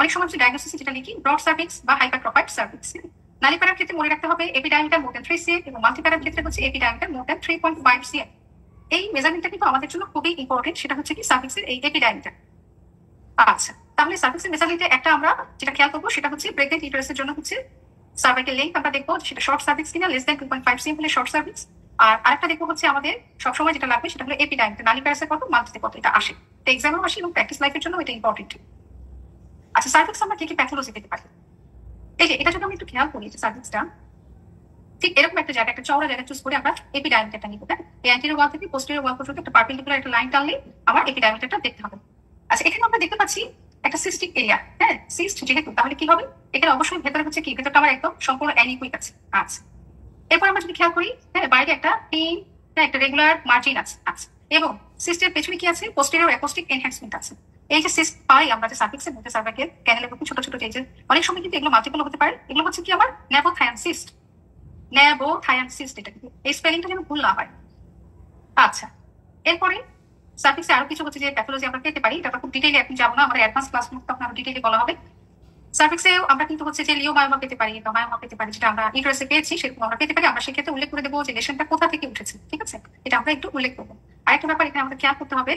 অনেক সময় হচ্ছে ডায়াগনোসিস যেটা লিখি ব্রড সার্ভিক্স বা হাইপারট্রফাইড সার্ভিক্স। নালিপ্যারার ক্ষেত্রে মনে রাখতে হবে এপিডাইমিটার মোর দেন 3 cm এবং মাল্টিপ্যারার ক্ষেত্রে হচ্ছে এপিডাইমিটার মোর দেন 3.5 cm। এই মেজারমেন্টটা কিন্তু আমাদের জন্য খুবই ইম্পর্টেন্ট, সেটা হচ্ছে কি সার্ভিক্সের এই এপিডাইমিটার। আচ্ছা, তাহলে সার্ভিক্সের মেজারমেন্টে একটা আমরা যেটা খেয়াল করবো সেটা হচ্ছে প্রেগনেন্ট ইউটারাসের জন্য হচ্ছে সার্ভাইকাল লেন্থ আমরা দেখবো সেটা শর্ট সার্ভিক্স কিনা, লেস দেন 2.5 cm হলে শর্ট সার্ভিক্স। আর আরেকটা দেখবো হচ্ছে আমাদের সবসময় যেটা লাগবে সেটা হলো এপিডাইমিটার, নালিপ্যারাসের কত, মাল্টিতে কত, এটা আসে। তো এক্সামেও আসে এবং প্র্যাকটিস লাইফের জন্য এটা ইম্পর্টেন্ট। আচ্ছা, সার্ভিক্স আমরা কি কি প্যাথোলজি পেতে পারি? এই যে এটা যদি আমি একটু খেয়াল করি যে সার্ভিক্সটা ঠিক এরকম একটা জায়গা, একটা চওড়া জায়গা চুজ করে আমরা এপিডাইমিটারটা নিব। হ্যাঁ, এই অ্যান্টেরিয়র ওয়াল থেকে পোস্টেরিয়র ওয়াল পর্যন্ত একটা পারপেন্ডিকুলার একটা লাইন টানলে আমার এপিডাইমিটারটা দেখতে হবে। আচ্ছা, এখানে আমরা দেখতে পাচ্ছি একটা সিস্টিক এরিয়া। হ্যাঁ, সিস্ট যেহেতু তাহলে কি হবে, এখানে অবশ্যই ভেতরে হচ্ছে কি ভেতরটা আমার একদম সম্পূর্ণ অ্যানিকুইক আছে। আচ্ছা, এরপর আমরা যদি খেয়াল করি হ্যাঁ বাইরে একটা পিন, একটা রেগুলার মার্জিন আছে। আচ্ছা, এবং সিস্টের পেছনে কি আছে, পোস্টেরিয়র অ্যাকোস্টিক এনহ্যান্সমেন্ট আছে। এই যে সিস্ট পাই আমরা যে সার্ভিক্সের মধ্যে সার্ভাইকেল ক্যানেলের মধ্যে ছোট ছোট যে অনেক সময় কিন্তু এগুলো মাল্টিপল হতে পারে, এগুলো হচ্ছে কি আমার ন্যাবোথায়ান সিস্ট। ন্যাবোথায়ান সিস্ট, এটা কিন্তু এই স্পেলিংটা যেন ভুল না হয়। আচ্ছা, এরপরে সার্ভিক্সে আরো কিছু হচ্ছে যে প্যাথোলজি আমরা পেতে পারি, এটা খুব ডিটেইলে এখন যাবো না, আমাদের অ্যাডভান্স ক্লাস তখন আরো ডিটেইলে বলা হবে। সার্ভিক্সেও আমরা কিন্তু হচ্ছে যে লিওমায়োমা পেতে পারি বা মায়োমা পেতে পারি, যেটা আমরা ইউটারাসে পেয়েছি সেরকম আমরা পেতে পারি। আমরা সেক্ষেত্রে উল্লেখ করে দেবো যে লেশনটা কোথা থেকে উঠেছে, ঠিক আছে, এটা আমরা একটু উল্লেখ করবো। আরেকটা ব্যাপার এখানে আমাদের খেয়াল করতে হবে,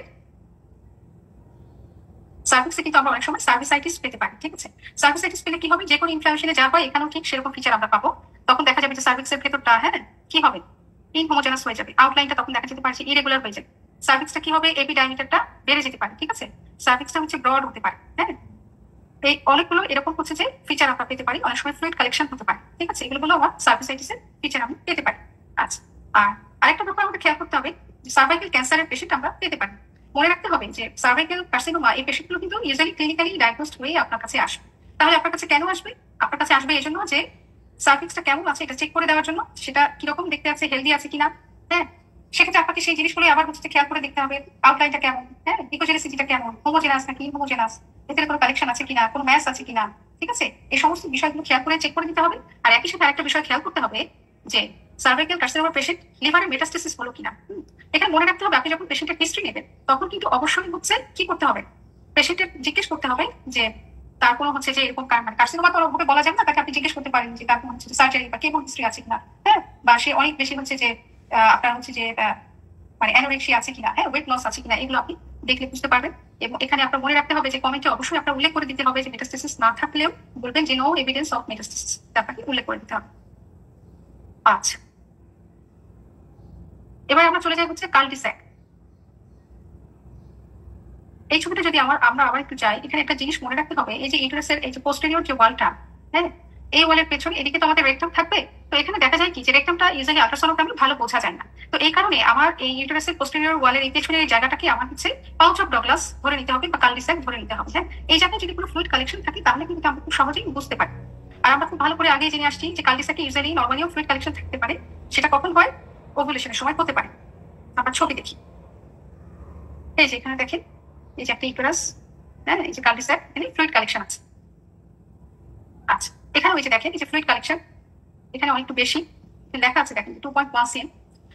সার্ভিক্সে কিন্তু আমরা অনেক সময় সার্ভিসাইটিস পেতে পারি। ঠিক আছে, সার্ভিসাইটিস পেলে কি হবে, যে কোনো ইনফ্লামেশনে যা হয় এখানেও ঠিক সেরকম ফিচার আমরা পাবো। তখন দেখা যাবে যে সার্ভিক্সের ভেতরটা হ্যাঁ কি হবে, ইনহোমোজেনাস হয়ে যাবে, আউটলাইনটা তখন দেখা যেতে পারে ইরেগুলার হয়ে যাবে। সার্ভিক্সটা কি হবে, এপিডাইমিটারটা বেড়ে যেতে পারে। ঠিক আছে, সার্ভিক্সটা হচ্ছে ব্রড হতে পারে। হ্যাঁ, এই অনেকগুলো এরকম হচ্ছে যে ফিচার আমরা পেতে পারি, অনেক সময় ফ্লুইড কালেকশন হতে পারে। ঠিক আছে, এগুলো হলো আমার সার্ভিসাইটিসের ফিচার আমি পেতে পারি। আচ্ছা, আর আরেকটা ব্যাপার আমাদের খেয়াল করতে হবে, সার্ভাইকাল ক্যান্সারের পেশেন্ট আমরা পেতে পারি। মনে রাখতে হবে যে সার্ভাইকাল কার্সিনোমা এই পেশেন্টগুলো কিন্তু ইউজুয়ালি ক্লিনিক্যালি ডায়াগনোসড হয়ে আপনার কাছে আসবে। তাহলে আপনার কাছে কেন আসবে, আপনার কাছে আসবে এই জন্য যে সার্ভিক্সটা কেমন আছে এটা চেক করে দেওয়ার জন্য, সেটা কিরকম দেখতে আছে, হেলদি আছে কিনা। হ্যাঁ, সেক্ষেত্রে আপনাকে সেই জিনিসগুলো আবার হচ্ছে খেয়াল করে দেখতে হবে, আউটলাইনটা কেমন, হ্যাঁ ইকোজেনেসিটিটা কেমন, হোমোজেনাস নাকি ইনহোমোজেনাস, এতে কোনো কালেকশন আছে কিনা, কোনো ম্যাচ আছে কিনা। ঠিক আছে, এই সমস্ত বিষয়গুলো খেয়াল করে চেক করে দিতে হবে। আর একই সাথে আরেকটা বিষয় খেয়াল করতে হবে যে সার্ভাইকাল কার্সিনোমার পেশেন্ট লিভারে মেটাস্টেসিস হলো কিনা। এখানে মনে রাখতে হবে আপনি যখন পেশেন্টের হিস্ট্রি নেবেন তখন কিন্তু অবশ্যই হচ্ছে কি করতে হবে, পেশেন্টের জিজ্ঞেস করতে হবে যে তার কোনো হচ্ছে যে এরকম কার্সিনোমা তো ওভাবে বলা যাবে না, তাকে আপনি জিজ্ঞেস করতে পারেন যে তার কোনো হচ্ছে সার্জারি বা কেমন হিস্ট্রি আছে কিনা। হ্যাঁ, বা সে অনেক বেশি হচ্ছে যে আপনার হচ্ছে যে মানে অ্যানোরেক্সিয়া আছে কিনা, হ্যাঁ ওয়েট লস আছে কিনা, এগুলো আপনি দেখলে বুঝতে পারবেন। এবং এখানে আপনার মনে রাখতে হবে যে কমেন্টে অবশ্যই আপনার উল্লেখ করে দিতে হবে যে মেটাস্টেসিস না থাকলেও বলবেন যে নো এভিডেন্স অফ মেটাস্টেসিস, আপনাকে উল্লেখ করে দিতে হবে। আচ্ছা, এবার আমরা চলে যাই হচ্ছে কালটিস্যাক। এই ছবিটা যদি আমরা আবার একটু যাই, এখানে একটা জিনিস মনে রাখতে হবে, এই যে ইউটেরাসের এই যে পোস্টেরিয়র যে ওয়ালটা, হ্যাঁ এই ওয়ালের পেছন এদিকে তো আমাদের রেকটাম থাকবে। তো এখানে দেখা যায় কি যে রেকটামটা ইউজুয়ালি আল্ট্রাসোনোগ্রামে ভালো বোঝা যায় না। তো এই কারণে আমার এই ইউটেরাসের পোস্টেরিয়র ওয়ালের এই পেছনের এই জায়গাটাকে আমার হচ্ছে পাউচ অফ ডগলাস ধরে নিতে হবে বা কালটিস্যাক ধরে নিতে হবে। হ্যাঁ, এই জায়গায় যদি কোনো ফ্লুইড কালেকশন থাকে তাহলে কিন্তু আমরা খুব সহজেই বুঝতে পারি। আর আমরা খুব ভালো করে আগে জেনে আসছি যে কালটিস্যাকে ইউজুয়ালি নরমালিও ফ্লুইড কালেকশন থাকতে পারে, সেটা কখন হয়, ওভুলেশনের সময় হতে পারে। আমরা ছবি দেখি, এই যে এখানে দেখেন এই যে একটা ইউটেরাস, হ্যাঁ এই যে কালটিস্যাক, এখানে ফ্লুইড কালেকশন আছে। আচ্ছা, এখানে ওই যে দেখেন এই যে ফ্লুইড কালেকশন এখানে অনেকটু বেশি লেখা আছে, দেখেন 2.1 cm।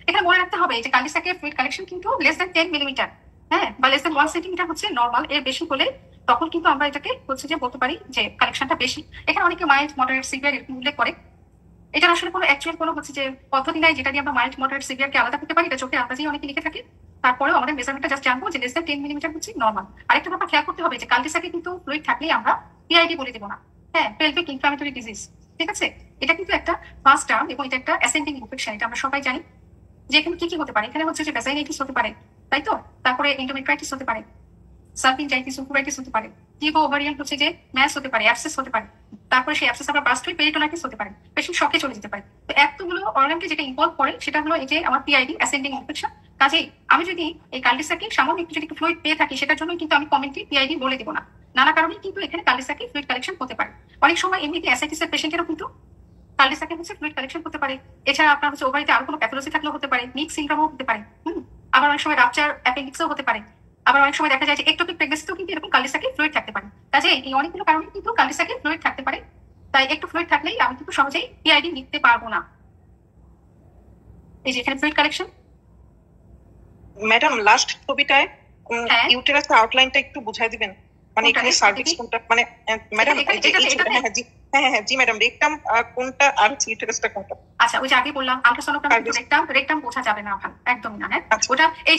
এখানে মনে রাখতে হবে যে কালটিস্যাকের ফ্লুইড কালেকশন কিন্তু লেস দেন 10 মিলিমিটার, হ্যাঁ বা লেস দেন 1 সেন্টিমিটার হচ্ছে নর্মাল। এর বেশি হলে তখন কিন্তু আমরা এটাকে হচ্ছে যে বলতে পারি যে কালেকশনটা বেশি। এখানে অনেকে মাইল্ড, মডারেট, সিভিয়ার এরকম উল্লেখ করে। এটা আসলে কোনো অ্যাকচুয়াল কোনো হচ্ছে যে পদ্ধতি নাই যেটা দিয়ে আমরা মাইল্ড, মডারেট, সিভিয়ারকে আলাদা করতে পারি। এটা চোখে আন্দাজেই অনেকে লিখে থাকে। তারপরেও আমাদের মেজারমেন্টটা জাস্ট জানবো যে লেস দেন 10 মিলিমিটার হচ্ছে নর্মাল। আরেকটা ব্যাপার খেয়াল করতে হবে যে কালটিস্যাকে কিন্তু ফ্লুইড থাকলেই আমরা পিআইডি বলে দেবো না। হ্যাঁ, পেলভিক ইনফ্লামেটরি ডিজিজ, ঠিক আছে? এটা কিন্তু একটা ফার্স্ট টার্ম এবং এটা একটা অ্যাসেন্ডিং ইনফেকশন, এটা আমরা সবাই জানি। যে এখানে কি কি হতে পারে, এখানে হচ্ছে যে ভ্যাজাইনাইটিস হতে পারে, তাই তো? তারপরে এন্ডোমেট্রাইটিস হতে পারে, সালপিনজাইটিস, উকুরাইটিস হতে পারে, টিউবো ওভারিয়ান হচ্ছে যে ম্যাস হতে পারে, অ্যাবসেস হতে পারে। তারপরে সেই অ্যাবসেস আবার বাস্ট হয়ে পেরিটোনাইটিস হতে পারে, পেশেন্ট শকে চলে যেতে পারে। তো এতগুলো অর্গানকে যেটা ইনভলভ করে সেটা হলো এই যে আমার পিআইডি, অ্যাসেন্ডিং ইনফেকশন। কাজেই আমি যদি এই কার্ডিসাকে সামান্য একটু যদি ফ্লুইড পেয়ে থাকি, সেটার জন্য কিন্তু আমি কমেন্টলি পিআইডি বলে দেবো না। নানা কারণে কিন্তু এখানে কার্ডিসাকে ফ্লুইড কালেকশন হতে পারে। অনেক সময় এমনিতে অ্যাসাইটিস এর পেশেন্টেরও কিন্তু কার্ডিসাকে হচ্ছে ফ্লুইড কালেকশন হতে পারে। এছাড়া আপনার হচ্ছে ওভারিতে আরো কোনো প্যাথোলজি থাকলেও হতে পারে, মিক্স সিনড্রোমও হতে পারে। আবার অনেক সময় রাপচার অ্যাপেন্ডিক্সও হতে পারে। আবার অনেক সময় দেখা যায় যে একটোপিক প্রেগন্যান্সিতেও কিন্তু এরকম কার্ডিসাকে ফ্লুইড থাকতে পারে। কাজে এই অনেকগুলো কারণে কিন্তু কার্ডিসাকে ফ্লুইড থাকতে পারে। তাই একটু ফ্লুইড থাকলেই আমি কিন্তু সহজেই পিআইডি নিতে পারবো না। এই যে এখানে ফ্লুইড কালেকশন। ম্যাডাম লাস্ট ছবিটায় হ্যাঁ। ইউটেরাসের আউটলাইনটা একটু বুঝাই দিবেন, মানে এখানে সার্ভিক্স কোনটা, মানে ম্যাডাম হ্যাঁ জি ম্যাডাম, রেকটাম কোনটা আর ইউটেরাসটা কোনটা? আচ্ছা, ওই যে আগে বললাম আল্ট্রাসোনোগ্রাম রেকটাম বোঝা যাবে না ভালো, একদমই না। হ্যাঁ, ওটা এই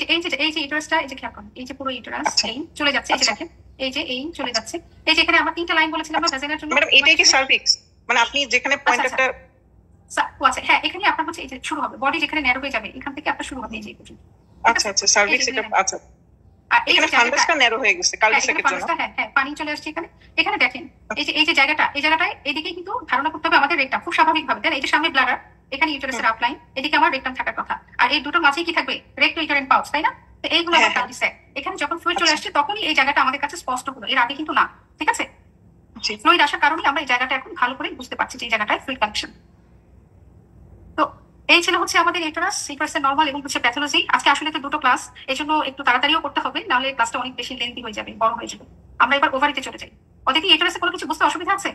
যে ইউটেরাসটা, এই যে খেয়াল করুন, এই যে পুরো ইউটেরাস এই চলে যাচ্ছে, এই যে দেখেন, এই যে এই চলে যাচ্ছে। এই যে এখানে আমরা 3টা লাইন বলেছিলাম না ভ্যাজাইনার জন্য। ম্যাডাম এটাই কি সার্ভিক্স? মানে আপনি যেখানে পয়েন্টারটা আচ্ছা, হ্যাঁ, এখানে আপনার হচ্ছে এই যে শুরু হবে, বডি যেখানে ন্যারো হয়ে যাবে, এখান থেকে আপনার শুরু হবে এই যে পর্যন্ত। আচ্ছা সার্ভিক্স এটা। আচ্ছা, আর এই এখানে ফান্ডাসটা ন্যারো হয়ে গেছে কার্ডিসাকের জন্য। হ্যাঁ, পানি চলে আসছে এখানে। এখানে দেখেন এই যে জায়গাটা, এই জায়গাটায় এদিকে কিন্তু ধারণা করতে হবে আমাদের রেকটাম, খুব স্বাভাবিক ভাবে। তাই এই যে সামনে ব্লাডার, এখানে ইউটেরাসের আউটলাইন, এদিকে আমার রেকটাম থাকার কথা। আর এই দুটোর মাঝে কি থাকবে? রেক্টো ইউটেরাইন পাউচ, তাই না? তো এইগুলো আমার কার্ডিসাক। এখানে যখন ফ্লুইড চলে আসছে তখনই এই জায়গাটা আমাদের কাছে স্পষ্ট হলো, এর আগে কিন্তু না, ঠিক আছে? ফ্লুইড আসার কারণে আমরা এই জায়গাটা এখন ভালো করে বুঝতে পারছি যে এই জায়গাটায় ফ্লুইড কালেকশন। তো এই ছিল হচ্ছে আমাদের ইউটেরাসের নরমাল এবং হচ্ছে প্যাথোলজি। আজকে আসলে তো দুটো ক্লাস, এই জন্য একটু তাড়াতাড়িও করতে হবে, নাহলে ক্লাসটা অনেক বেশি লেন্থি হয়ে যাবে, বড় হয়ে যাবে। আমরা এবার ওভারিতে চলে যাই। ওদের কি ইউটেরাসে কোনো কিছু বুঝতে অসুবিধা আছে?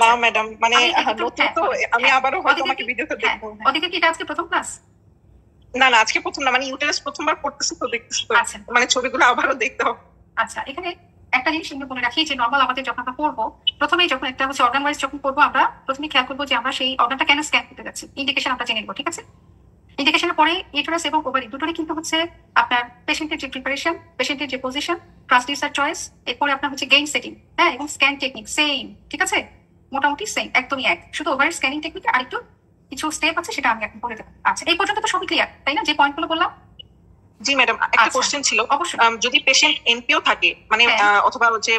না ম্যাডাম, মানে নতুন তো আমি আবারও হয়তো আমাকে ভিডিওতে দেখবো। ওদিকে কি এটা আজকে প্রথম ক্লাস? না আজকে প্রথম না, মানে ইউটেরাস প্রথমবার করতেছি তো দেখতেছি তো, মানে ছবিগুলো আবারও দেখতে হবে। আচ্ছা, এখানে একটা জিনিস আমরা বলে রাখি যে নরমাল আমাদের যখন আমরা করবো, প্রথমেই যখন একটা হচ্ছে অর্গান ওয়াইজ যখন করবো, আমরা প্রথমে খেয়াল করবো যে আমরা সেই অর্গানটা কেন স্ক্যান করতে যাচ্ছি, ইন্ডিকেশন আমরা জেনে নেবো, ঠিক আছে? ইন্ডিকেশনের পরে ইউটেরাস এবং ওভারি দুটোরই কিন্তু হচ্ছে আপনার পেশেন্টের যে প্রিপারেশন, পেশেন্টের যে পজিশন, ট্রান্সডিউসার চয়েস, এরপরে আপনার হচ্ছে গেইন সেটিং, হ্যাঁ, এবং স্ক্যান টেকনিক সেম, ঠিক আছে? মোটামুটি সেম, একদমই এক। শুধু ওভারের স্ক্যানিং টেকনিক আরেকটু কিছু স্টেপ আছে, সেটা আমি এখন বলে দেবো। আচ্ছা, এই পর্যন্ত তো সবই ক্লিয়ার, তাই না? যে পয়েন্টগুলো বললাম। জি ম্যাডাম, একটা কোশ্চেন ছিল। যদি পেশেন্ট এনপিও থাকে, মানে অথবা হচ্ছে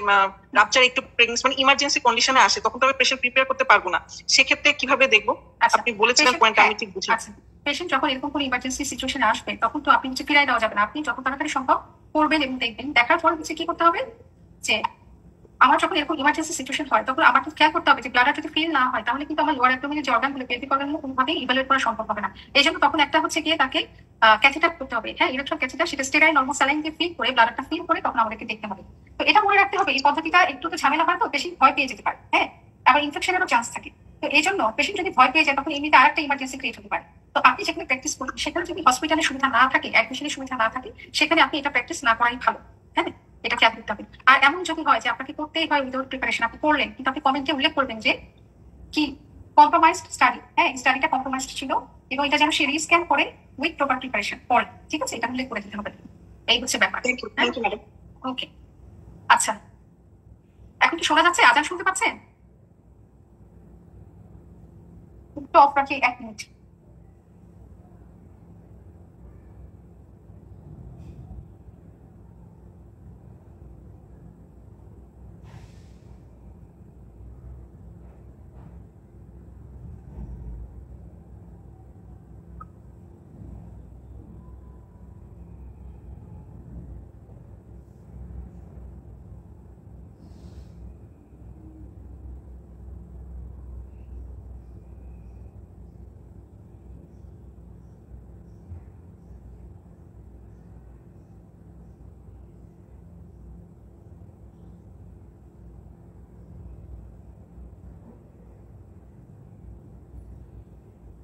রাপচার একটু প্রেগন্যান্সি, মানে ইমার্জেন্সি কন্ডিশনে আসে, তখন তো আমি পেশেন্ট প্রিপেয়ার করতে পারবো না, সেক্ষেত্রে কিভাবে দেখবো? আপনি বলেছিলেন পয়েন্টটা আমি ঠিক বুঝি। আচ্ছা, পেশেন্ট যখন এরকম কোনো ইমার্জেন্সি সিচুয়েশনে আসবে, তখন তো আপনি হচ্ছে ফিরাই দেওয়া যাবে না। আপনি যত তাড়াতাড়ি সম্ভব করবেন এবং দেখবেন। দেখার পর হচ্ছে কি করতে হবে, যে আমার যখন এরকম ইমার্জেন্সি সিচুয়েশন হয়, তখন আমার খেয়াল করতে হবে যে ব্লাডার যদি ফিল না হয়, তাহলে কিন্তু আমার লোয়ার অ্যাবডোমেনের যে অর্গানগুলো, পেলভিক অর্গানগুলো কোনোভাবেই ইভালুয়েট করা সম্ভব হবে না। এই জন্য তখন একটা হচ্ছে গিয়ে তাকে ক্যাথেটার করতে হবে, হ্যাঁ, ইলেকট্রন ক্যাথেটার, সেটা স্টেরাইল নরমাল স্যালাইন দিয়ে ফিল করে ব্লাডারটা ফিল করে তখন আমাদেরকে দেখতে হবে। তো এটা মনে রাখতে হবে, এই পদ্ধতিটা একটু তো ঝামেলা হয়, তো বেশি ভয় পেয়ে যেতে পারে, হ্যাঁ, আবার ইনফেকশনেরও চান্স থাকে। তো এই জন্য পেশেন্ট যদি ভয় পেয়ে যায়, তখন এমনিতে আরেকটা ইমার্জেন্সি ক্রিয়েট হতে পারে। তো আপনি যেখানে প্র্যাকটিস করবেন, সেখানে যদি হসপিটালের সুবিধা না থাকে, অ্যাডমিশনের সুবিধা না থাকে, সেখানে আপনি এটা প্র্যাকটিস না করাই ভালো, হ্যাঁ, এটা খেয়াল করতে হবে। আর এমন যদি হয় যে আপনাকে করতেই হয় উইদাউট প্রিপারেশন, আপনি করলেন, কিন্তু আপনি কমেন্টে উল্লেখ করবেন যে কি কম্প্রোমাইজড স্টাডি, হ্যাঁ, স্টাডিটা কম্প্রোমাইজড ছিল এবং এটা যেন সে রিস্ক্যান করে উইথ প্রপার প্রিপারেশন পড়ে, ঠিক আছে? এটা উল্লেখ করে দিতে হবে। এই হচ্ছে ব্যাপার। ওকে, আচ্ছা, এখন কি শোনা যাচ্ছে? আজান শুনতে পাচ্ছেন? একটু অফ রাখি 1 মিনিট।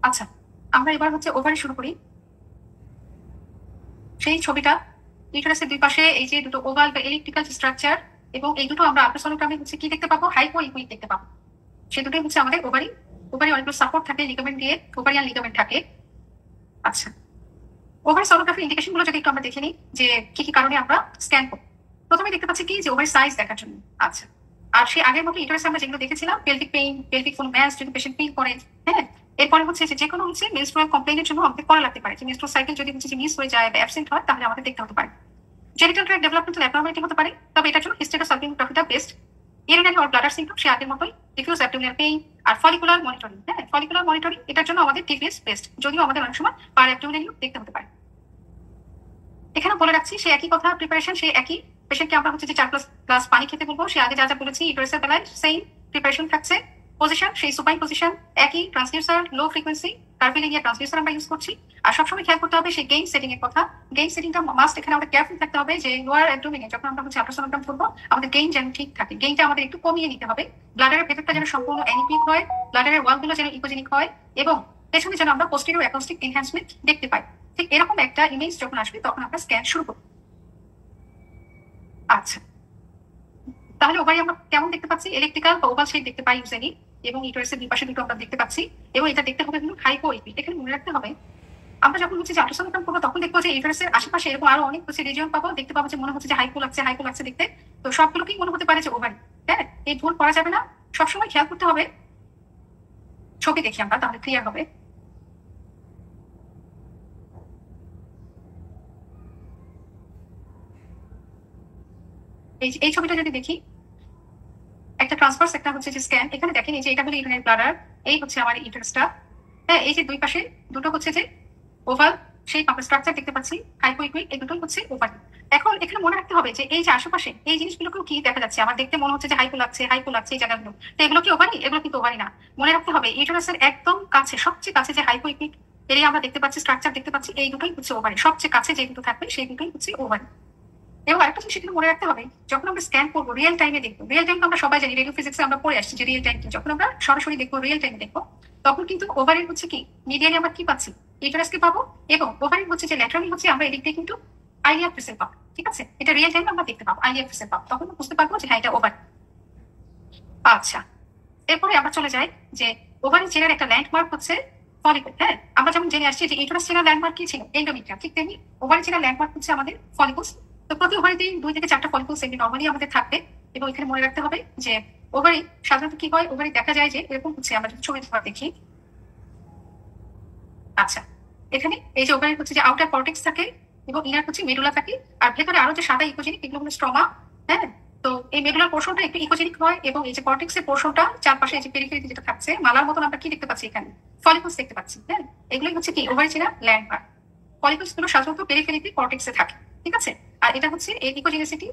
আচ্ছা, আমরা এবার হচ্ছে ওভারি শুরু করি। সেই ছবিটা, ইউটেরাসের দুই পাশে এই যে দুটো ওভাল বা এলিপ্টিক্যাল স্ট্রাকচার, এবং এই দুটো আমরা আল্ট্রাসোনোগ্রামে হচ্ছে কি দেখতে পাবো? হাইপো ইকুইক দেখতে পাবো। সে দুটোই হচ্ছে আমাদের ওভারি। ওভারি অনেকগুলো সাপোর্ট থাকে, লিগামেন্ট দিয়ে, ওভারিয়ান লিগামেন্ট থাকে। আচ্ছা, ওভারি সোনোগ্রাফি ইন্ডিকেশন গুলো যদি একটু আমরা দেখে নিই, যে কি কি কারণে আমরা স্ক্যান করব। প্রথমে দেখতে পাচ্ছি কি যে ওভারি সাইজ দেখার জন্য। আচ্ছা, আর সেই আগের মতো ইউটারাসে আমরা যেগুলো দেখেছিলাম পেলভিক পেইন, পেলভিক কোনো ম্যাস যদি পেশেন্ট ফিল করে, হ্যাঁ, এরপরে হচ্ছে যে কোনো হচ্ছে মেনস্ট্রুয়াল কমপ্লেইনের জন্য আমাদের করা লাগতে পারে, যে মেনস্ট্রুয়াল সাইকেল যদি হচ্ছে যে মিস হয়ে যায় বা অ্যাবসেন্ট হয় তাহলে আমাদের দেখতে হতে পারে। জেনিটাল ট্র্যাক্ট ডেভেলপমেন্টাল অ্যাবনরমালিটি হতে পারে, তবে এটার জন্য হিস্টেরোসালপিংগ্রাফিটা best. Urinary or bladder symptom সে আগের মতোই, ডিফিউজ অ্যাবডোমিনাল পেইন আর ফলিকুলার মনিটরিং। হ্যাঁ, ফলিকুলার মনিটরিং এটার জন্য আমাদের টিভিএস বেস্ট, যদিও আমাদের অনেক সময় পার অ্যাবডোমিনালিও দেখতে হতে পারে। এখানে বলে রাখছি সে একই কথা, প্রিপারেশন সে একই। পেশেন্টকে আমরা হচ্ছে যে 4+ পানি খেতে বলবো, সে আগে যা যা বলেছি ইউটারাসের বেলায় সেম প্রিপারেশন থাকছে। পজিশন সেই সুপাইন পজিশন একই, transducer low frequency curvilinear transducer আমরা ইউজ করছি। আর সবসময় খেয়াল করতে হবে সেই গেইন সেটিং এর কথা। গেইন সেটিংটা মাস্ট, এখানে আমাদের কেয়ারফুল থাকতে হবে যে লোয়ার অ্যাবডোমিনে যখন আমরা হচ্ছে আল্ট্রাসোনোগ্রাম করবো আমাদের গেইন যেন ঠিক থাকে, গেইনটা আমাদের একটু কমিয়ে নিতে হবে। ব্লাডারের ভেতরটা যেন সম্পূর্ণ অ্যানিপিক হয়, ব্লাডারের ওয়ালগুলো যেন ইকোজেনিক হয় এবং পেছনে যেন আমরা পোস্টেরিয়র অ্যাকোস্টিক এনহ্যান্সমেন্ট দেখতে পাই। ঠিক এরকম একটা ইমেজ যখন আসবে তখন আমরা স্ক্যান শুরু করব। আচ্ছা, তাহলে ওভারি আমরা কেমন দেখতে পাচ্ছি? ইলেকট্রিক্যাল বা ওভাল শেপ দেখতে পাই ইউজুয়ালি, এবং ইউটারাসের দুই পাশে দুটো আমরা দেখতে পাচ্ছি, এবং এটা দেখতে হবে কিন্তু হাইপোইপিক। এখানে মনে রাখতে হবে আমরা যখন হচ্ছে যে আল্ট্রাসাউন্ড করবো তখন দেখবো যে ইউটারাসের আশেপাশে এরকম আরো অনেক হচ্ছে রিজিয়ন পাবো, দেখতে পাবো যে মনে হচ্ছে যে হাইপো লাগছে দেখতে। তো সবগুলোকেই মনে হতে পারে যে ওভারি। হ্যাঁ, এই ভুল করা যাবে না, সবসময় খেয়াল করতে হবে। ছবি দেখি আমরা তাহলে ক্লিয়ার হবে। এই ছবিটা যদি দেখি, একটা ট্রান্সফার্স, একটা হচ্ছে যে স্ক্যান। এখানে দেখেন এই যে এটা হলো ইউরিনারি ব্লাডার, এই হচ্ছে আমার ইউটারাসটা। হ্যাঁ, এই যে দুই পাশে দুটো হচ্ছে যে ওভাল সেই আমরা স্ট্রাকচার দেখতে পাচ্ছি, হাইপোইকুইক, এই দুটোই হচ্ছে ওভারি। এখন এখানে মনে রাখতে হবে যে এই যে আশেপাশে এই জিনিসগুলোকেও কি দেখা যাচ্ছে, আমার দেখতে মনে হচ্ছে যে হাইপো লাগছে এই জায়গাগুলো, তো এগুলো কি ওভারি? এগুলো কিন্তু ওভারি না। মনে রাখতে হবে ইউটারাসের একদম কাছে, সবচেয়ে কাছে যে হাইপোইকুইক এরিয়া আমরা দেখতে পাচ্ছি, স্ট্রাকচার দেখতে পাচ্ছি, এই দুটোই হচ্ছে ওভারি। সবচেয়ে কাছে যে দুটো থাকবে সেই দুটোই হচ্ছে ওভারি। এবং আরেকটা জিনিস সেখানে মনে রাখতে হবে, যখন আমরা স্ক্যান করবো রিয়েল টাইমে দেখবো। রিয়েল টাইম আমরা সবাই জানি, রেডিও ফিজিক্সে আমরা পড়ে আসছি যে রিয়েল টাইম কি। যখন আমরা সরাসরি দেখবো, রিয়েল টাইমে দেখবো, তখন কিন্তু ওভারির হচ্ছে কি মিডিয়ালি আমরা কি পাচ্ছি, ইউটারাসকে পাবো, এবং ওভারির হচ্ছে যে ল্যাটারালি হচ্ছে আমরা এদিক দিয়ে কিন্তু আইলিয়া ফেসেল পাবো। ঠিক আছে, এটা রিয়েল টাইমে আমরা দেখতে পাবো, আইলিয়া ফেসেল পাবো, তখন বুঝতে পারবো যে হ্যাঁ এটা ওভারি। আচ্ছা, এরপরে আমরা চলে যাই যে ওভারি চেনার একটা ল্যান্ডমার্ক হচ্ছে ফলিকল। হ্যাঁ, আমরা যেমন জেনে আসছি যে ইউটারাস চেনার ল্যান্ডমার্ক কি ছিল, এন্ডোমেট্রিয়াম, ঠিক তেমনি ওভারি চেনার ল্যান্ডমার্ক হচ্ছে আমাদের ফলিকলস। তো প্রতি ওভারিতে 2 থেকে 4টা ফলিকলস এমনি নর্মালি আমাদের থাকবে। এবং এখানে মনে রাখতে হবে যে ওভারি সাধারণত কি হয়, ওভারি দেখা যায় যে এরকম হচ্ছে, আমরা যদি ছবি দেখি। আচ্ছা, এখানে এই যে ওভারি হচ্ছে যে আউটার কর্টেক্স থাকে এবং ইনার হচ্ছে মেডুলা থাকে, আর ভেতরে আরো যে সাদা ইকোজেনিক এগুলো হলো স্ট্রমা। হ্যাঁ, তো এই মেডুলার পোর্শনটা একটু ইকোজেনিক হয়, এবং এই যে কর্টেক্সের পোর্শনটা চারপাশে এই যে পেরিফেরিতে যেটা থাকছে মালার মতন আমরা কি দেখতে পাচ্ছি, এখানে ফলিকলস দেখতে পাচ্ছি। হ্যাঁ, এগুলোই হচ্ছে কি ওভারি চেনার ল্যান্ডমার্ক। ফলিকলস গুলো সাধারণত পেরিফেরিতে কর্টেক্সে থাকে। ঠিক আছে, আর এটা হচ্ছে এর ইকোজেনিসিটি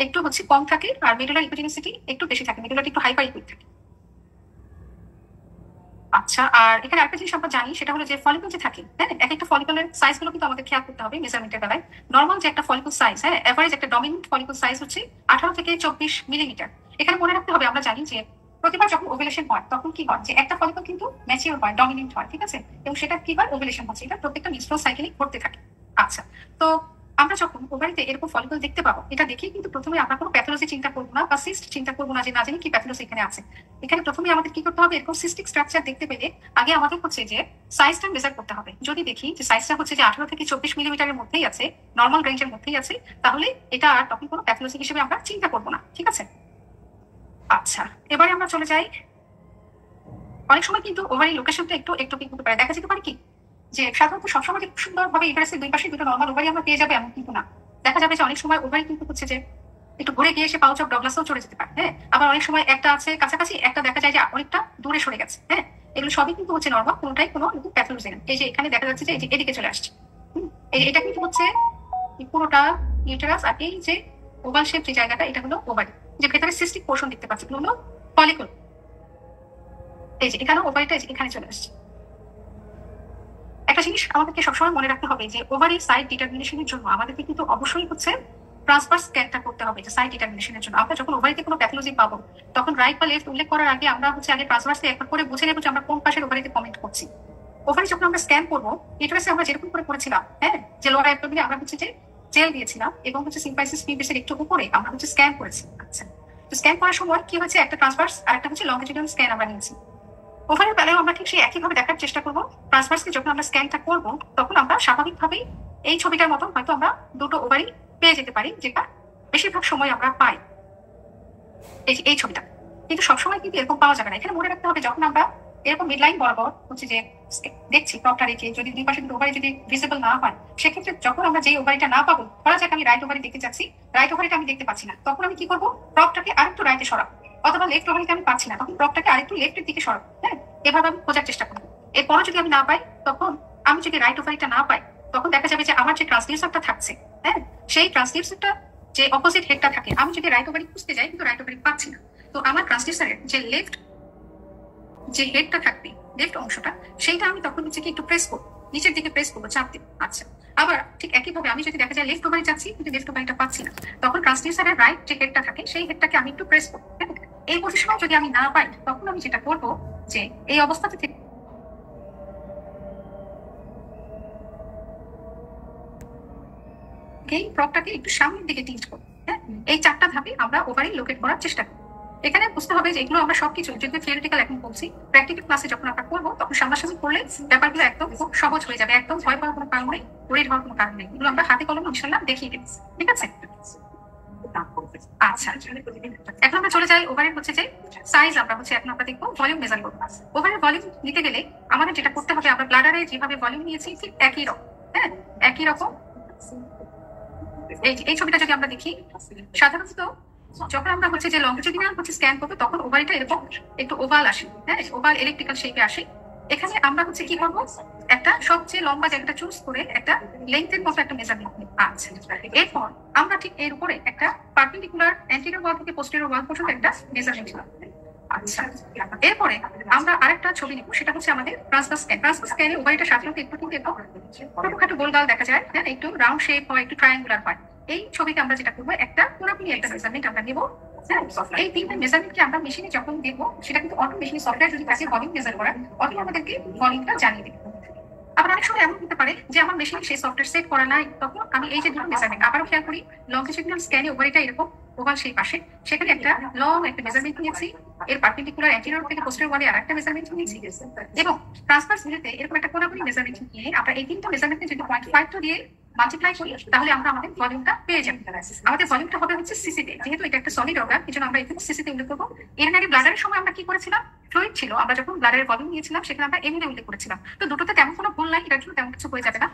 একটু হচ্ছে কম থাকে, আর মেডুলার ইকোজেনিসিটি একটু বেশি থাকে, মেডুলারটা একটু হাইপার ইকুইক থাকে। আচ্ছা, আর এখানে একটা জিনিস আমরা জানি সেটা হলো যে ফলিকল যে থাকে, হ্যাঁ, এক একটা ফলিকলের সাইজ গুলো কিন্তু আমাদের খেয়াল করতে হবে মেজারমেন্টের বেলায়। নর্মাল যে একটা ফলিকল সাইজ, হ্যাঁ, এভারেজ একটা ডমিনেন্ট ফলিকল সাইজ হচ্ছে 18 থেকে 24 মিলিমিটার। এখানে মনে রাখতে হবে, আমরা জানি যে প্রতিবার যখন ওভুলেশন হয় তখন কি হয় যে একটা ফলিকল কিন্তু ম্যাচিওর হয়, ডমিনেন্ট হয়। ঠিক আছে, এবং সেটা কি হয়, ওভুলেশন হচ্ছে, এটা প্রত্যেকটা মেনস্ট্রুয়াল সাইকেলে ঘটতে থাকে। আচ্ছা, তো আমরা যখন ওভারিতে এরকম ফলিকল দেখতে পাবো, এটা দেখেই কিন্তু প্রথমে আমরা কোনো প্যাথোলজি চিন্তা করবো না বা সিস্ট চিন্তা করবো না, যে না জানি কি প্যাথোলজি এখানে আছে। এখানে প্রথমে আমাদের কি করতে হবে, এরকম সিস্টিক স্ট্রাকচার দেখতে পেলে আগে আমাদের হচ্ছে যে সাইজটা মেজার করতে হবে। যদি দেখি যে সাইজটা হচ্ছে যে 18 থেকে 24 মিলিমিটারের মধ্যেই আছে, নর্মাল রেঞ্জের মধ্যেই আছে, তাহলে এটা আর তখন কোনো প্যাথোলজি হিসেবে আমরা চিন্তা করবো না। ঠিক আছে, আচ্ছা, এবারে আমরা চলে যাই। অনেক সময় কিন্তু ওভারি লোকেশনটা একটু একটু হতে পারে, দেখা যেতে পারে কি যে সাধারণত সবসময় খুব সুন্দরভাবে ইউটারাসের দুই পাশে দুটো নর্মাল ওভারি আমরা পেয়ে যাবে এমন কিন্তু না। দেখা যাবে যে অনেক সময় ওভারি কিন্তু হচ্ছে যে একটু ঘুরে গিয়ে সে পাউচ অফ ডগলাসেও চলে যেতে পারে। হ্যাঁ, আবার অনেক সময় একটা আছে কাছাকাছি, একটা দেখা যায় যে অনেকটা দূরে সরে গেছে। হ্যাঁ, এগুলো সবই কিন্তু হচ্ছে নর্মাল, কোনোটাই কোনো প্যাথোলজি না। এই যে এখানে দেখা যাচ্ছে যে এই যে এদিকে চলে আসছে, এটা কিন্তু হচ্ছে পুরোটা ইউটারাস, আর এই যে ওভাল শেপ যে জায়গাটা এটা হলো ওভারি, যে ভেতরে সিস্টিক পোর্শন দেখতে পাচ্ছি এগুলো হলো ফলিকল। এই যে এখানে ওভারিটা এখানে চলে আসছে। একটা জিনিস আমাদেরকে সবসময় মনে রাখতে হবে যে ওভারি সাইড ডিটারমিনেশনের জন্য আমাদেরকে কিন্তু অবশ্যই হচ্ছে ট্রান্সভার্স স্ক্যানটা করতে হবে, যে সাইড ডিটারমিনেশনের জন্য। আমরা যখন ওভারিতে কোনো প্যাথোলজি পাবো তখন রাইট বা লেফট উল্লেখ করার আগে আমরা হচ্ছে আগে ট্রান্সভার্সে একবার করে বুঝে নেবো যে আমরা কোন পাশের ওভারিতে কমেন্ট করছি। ওভারি যখন আমরা স্ক্যান করবো, ইউটারাসে আমরা যেরকম করে করেছিলাম, হ্যাঁ, যে লোয়ার অ্যাবডোমিনে আমরা হচ্ছে যে জেল দিয়েছিলাম এবং হচ্ছে সিম্পাইসিস পিভেসের একটু উপরে আমরা হচ্ছে স্ক্যান করেছি। আচ্ছা, তো স্ক্যান করার সময় কি হয়েছে, একটা ট্রান্সভার্স আর একটা হচ্ছে লংজিটিউডাল স্ক্যান আমরা নিয়েছি। ওভারের বেলায় আমরা ঠিক সেই একইভাবে দেখার চেষ্টা করবো। ট্রান্সভার্সকে যখন আমরা স্ক্যানটা করবো তখন আমরা স্বাভাবিকভাবেই এই ছবিটার মতন হয়তো আমরা দুটো ওভারি পেয়ে যেতে পারি, যেটা বেশিরভাগ সময় আমরা পাই এই ছবিটা, কিন্তু সবসময় কিন্তু এরকম পাওয়া যাবে না। এখানে মনে রাখতে হবে যখন আমরা এরকম মিডলাইন বরাবর হচ্ছে যে দেখছি টপটা রেখে, যদি দুই পাশে ওভারি যদি ভিজিবল না হয়, সেক্ষেত্রে যখন আমরা যে ওভারিটা না পাবো, ধরা যাক আমি রাইট ওভারি দেখতে চাচ্ছি, রাইট ওভারিটা আমি দেখতে পাচ্ছি না, তখন আমি কি করবো, প্রপটাকে আরেকটু রাইটে সরাবো, অথবা লেফট ওভারিটা আমি পাচ্ছি না, তখন প্রপটাকে আরেকটু লেফটের দিকে সরাবো। হ্যাঁ, এভাবে আমি খোঁজার চেষ্টা করবো। এরপরও যদি আমি না পাই, তখন আমি যদি রাইট ওভারিটা না পাই, তখন দেখা যাবে যে আমার যে ট্রান্সডিউসারটা থাকছে, হ্যাঁ, সেই ট্রান্সডিউসারটা যে অপোজিট হেডটা থাকে, আমি যদি রাইট ওভারি খুঁজতে যাই কিন্তু রাইট ওভারি পাচ্ছি না, তো আমার ট্রান্সডিউসারের যে লেফট যে হেডটা থাকবে, লেফট অংশটা, সেইটা আমি তখন হচ্ছে কি একটু প্রেস করবো, নিচের দিকে প্রেস করবো, চাপ দিব। আচ্ছা, আবার ঠিক একইভাবে আমি যদি দেখা যায় লেফট ওভারি যাচ্ছি কিন্তু লেফট ওভারিটা পাচ্ছি না, তখন ট্রান্সডিউসারের রাইট যে হেডটা থাকে সেই হেডটাকে আমি একটু প্রেস করবো। এই পজিশনে যদি আমি না পাই, তখন আমি যেটা করবো যে এই অবস্থাতে থেকে প্রপটাকে একটু সামনের দিকে টিল্ট করবো। হ্যাঁ, এই 4টা ধাপে আমরা ওভারি লোকেট করার চেষ্টা করি। এখানে বুঝতে হবে যে এগুলো আমরা সবকিছু যদি থিওরিটিক্যাল এখন বলছি, প্র্যাকটিক্যাল ক্লাসে যখন আমরা করবো তখন সামনাসামনি করলে ব্যাপারগুলো একদম খুব সহজ হয়ে যাবে, একদম ভয় পাওয়ার কোনো কারণ নেই, ওরিড হওয়ার কোনো কারণ নেই। এগুলো আমরা হাতে কলমে ইনশাল্লাহ দেখিয়ে দেবো, ঠিক আছে? আচ্ছা, এখন আমরা চলে যাই ওভারের হচ্ছে যে সাইজ। আমরা হচ্ছে এখন আমরা দেখবো ভলিউম মেজার করবো। ওভারের ভলিউম নিতে গেলে আমাদের যেটা করতে হবে, আমরা ব্লাডারে যেভাবে ভলিউম নিয়েছি ঠিক একই রকম। হ্যাঁ, একই রকম। এই ছবিটা যদি আমরা দেখি, সাধারণত যখন আমরা হচ্ছে যে লংজিটিউডিনাল হচ্ছে স্ক্যান করবো, তখন ওভারিটা এরকম একটু ওভাল আসে। হ্যাঁ, ওভাল ইলেকট্রিক্যাল শেপে আসে। এখানে আমরা হচ্ছে কি করবো, একটা সবচেয়ে লম্বা জায়গাটা চুজ করে একটা লেন্থের মতো একটা মেজারমেন্ট নিই। আচ্ছা, এরপর আমরা ঠিক এর উপরে একটা পার্পেন্ডিকুলার অ্যান্টেরিয়র ওয়াল থেকে পোস্টেরিয়র ওয়াল পর্যন্ত একটা মেজারমেন্ট নিলাম। আচ্ছা, এরপরে আমরা আরেকটা ছবি নিব, সেটা হচ্ছে আমাদের ট্রান্সভার্স স্ক্যান। ট্রান্সভার্স স্ক্যানে ওভারিটা সাধারণত একটু কিন্তু ছোটখাটো গোলগাল দেখা যায়, হ্যাঁ, একটু রাউন্ড শেপ হয়, একটু ট্রায়াঙ্গুলার হয়। এই ছবিতে আমরা যেটা করবো, একটা পুরোপুরি একটা মেজারমেন্ট আমরা নিব। এই 3টা মেজারমেন্টকে আমরা মেশিনে যখন দেখবো, সেটা কিন্তু অটো মেশিনে সফটওয়্যার যদি থাকে ভলিউম মেজার করা, অটো আমাদেরকে ভলিউমটা জানিয়ে দেবে। আবার অনেক সময় এমন হতে পারে যে আমার মেশিনে সেই সফটওয়্যার সেট করা নাই, তখন আমি এই যে দুটো মেজারমেন্ট আবারও খেয়াল করি, লংজিটিউডিনাল স্ক্যানে ওভারিটা এরকম ওভাল শেপ আসে, সেখানে একটা লং একটা মেজারমেন্ট নিয়েছি, এর পার্পেন্ডিকুলার অ্যান্টেরিয়র থেকে পোস্টেরিয়র ওয়ালে আরেকটা মেজারমেন্ট নিয়েছি, এবং ট্রান্সভার্স ভিউতে এরকম একটা কোনাকুনি মেজারমেন্ট নিয়ে আমরা এই 3টা মেজারমেন্টে যদি 0.5 দিয়ে মাল্টিপ্লাই করি, তাহলে আমরা আমাদের ভলিউমটা পেয়ে যাবো। আমাদের ভলিউমটা হবে হচ্ছে সিসিতে, যেহেতু এটা একটা সলিড অর্গান, এই জন্য আমরা এখানে সিসিতে উল্লেখ করবো। ইউরিনারি ব্লাডারের সময় আমরা কি করেছিলাম, ফ্লুইড ছিল, আমরা যখন ব্লাডারের ভলিউম নিয়েছিলাম সেখানে আমরা এমনি উল্লেখ করেছিলাম। তো দুটোতে তেমন কোনো ভুল নাই, এটার জন্য তেমন কিছু হয়ে যাবে না।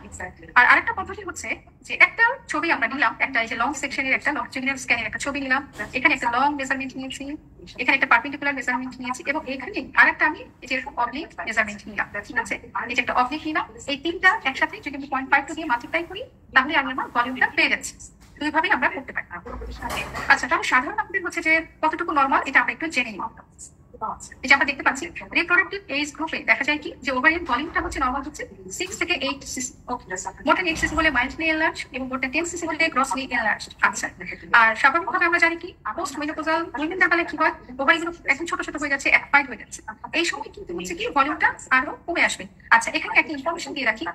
আর আরেকটা পদ্ধতি হচ্ছে যে একটা ছবি আমরা নিলাম, একটা এই যে লং সেকশনের একটা লংজিটিউডিনাল স্ক্যানের একটা ছবি নিলাম, এখানে একটা লং মেজারমেন্ট নিয়েছি, এখানে একটা পার্পেন্ডিকুলার মেজারমেন্ট নিয়েছি, এবং এখানে আরেকটা আমি এই যে এরকম অবলিক মেজারমেন্ট নিলাম, ঠিক আছে? এই যে একটা অবলিক নিলাম, এই 3টা একসাথে যদি আমি 0.5 দিয়ে মাল্টিপ্লাই করি, তাহলে আমি আমার ভলিউমটা পেয়ে যাচ্ছি। দুইভাবেই আমরা করতে পারি। আচ্ছা, তাহলে সাধারণ আমাদের হচ্ছে যে কতটুকু নরমাল, এটা আমরা একটু জেনে নিব। এই যে আমরা দেখতে পাচ্ছি রিপ্রোডাক্টিভ এজ গ্রুপে দেখা যায় কি যে ওভারিয়ান ভলিউমটা হচ্ছে নরমাল হচ্ছে 6 থেকে 8 সিসি। মোর দেন 8 সিসি হলে মাইল্ডলি এনলার্জ এবং মোর দেন 10 সিসি হলে গ্রসলি এনলার্জ। আচ্ছা, আর স্বাভাবিকভাবে আমরা জানি কি পোস্ট মেনোপজাল উইমেনদের বেলায় কি হয়, ওভারিগুলো একদম ছোট ছোট হয়ে যাচ্ছে, অ্যাক্টিফাইড হয়ে যাচ্ছে। এই সময় কিন্তু হচ্ছে কি ভলিউমটা আরো কমে আসবে। আচ্ছা, এখানে একটা ইনফরমেশন দিয়ে রাখি,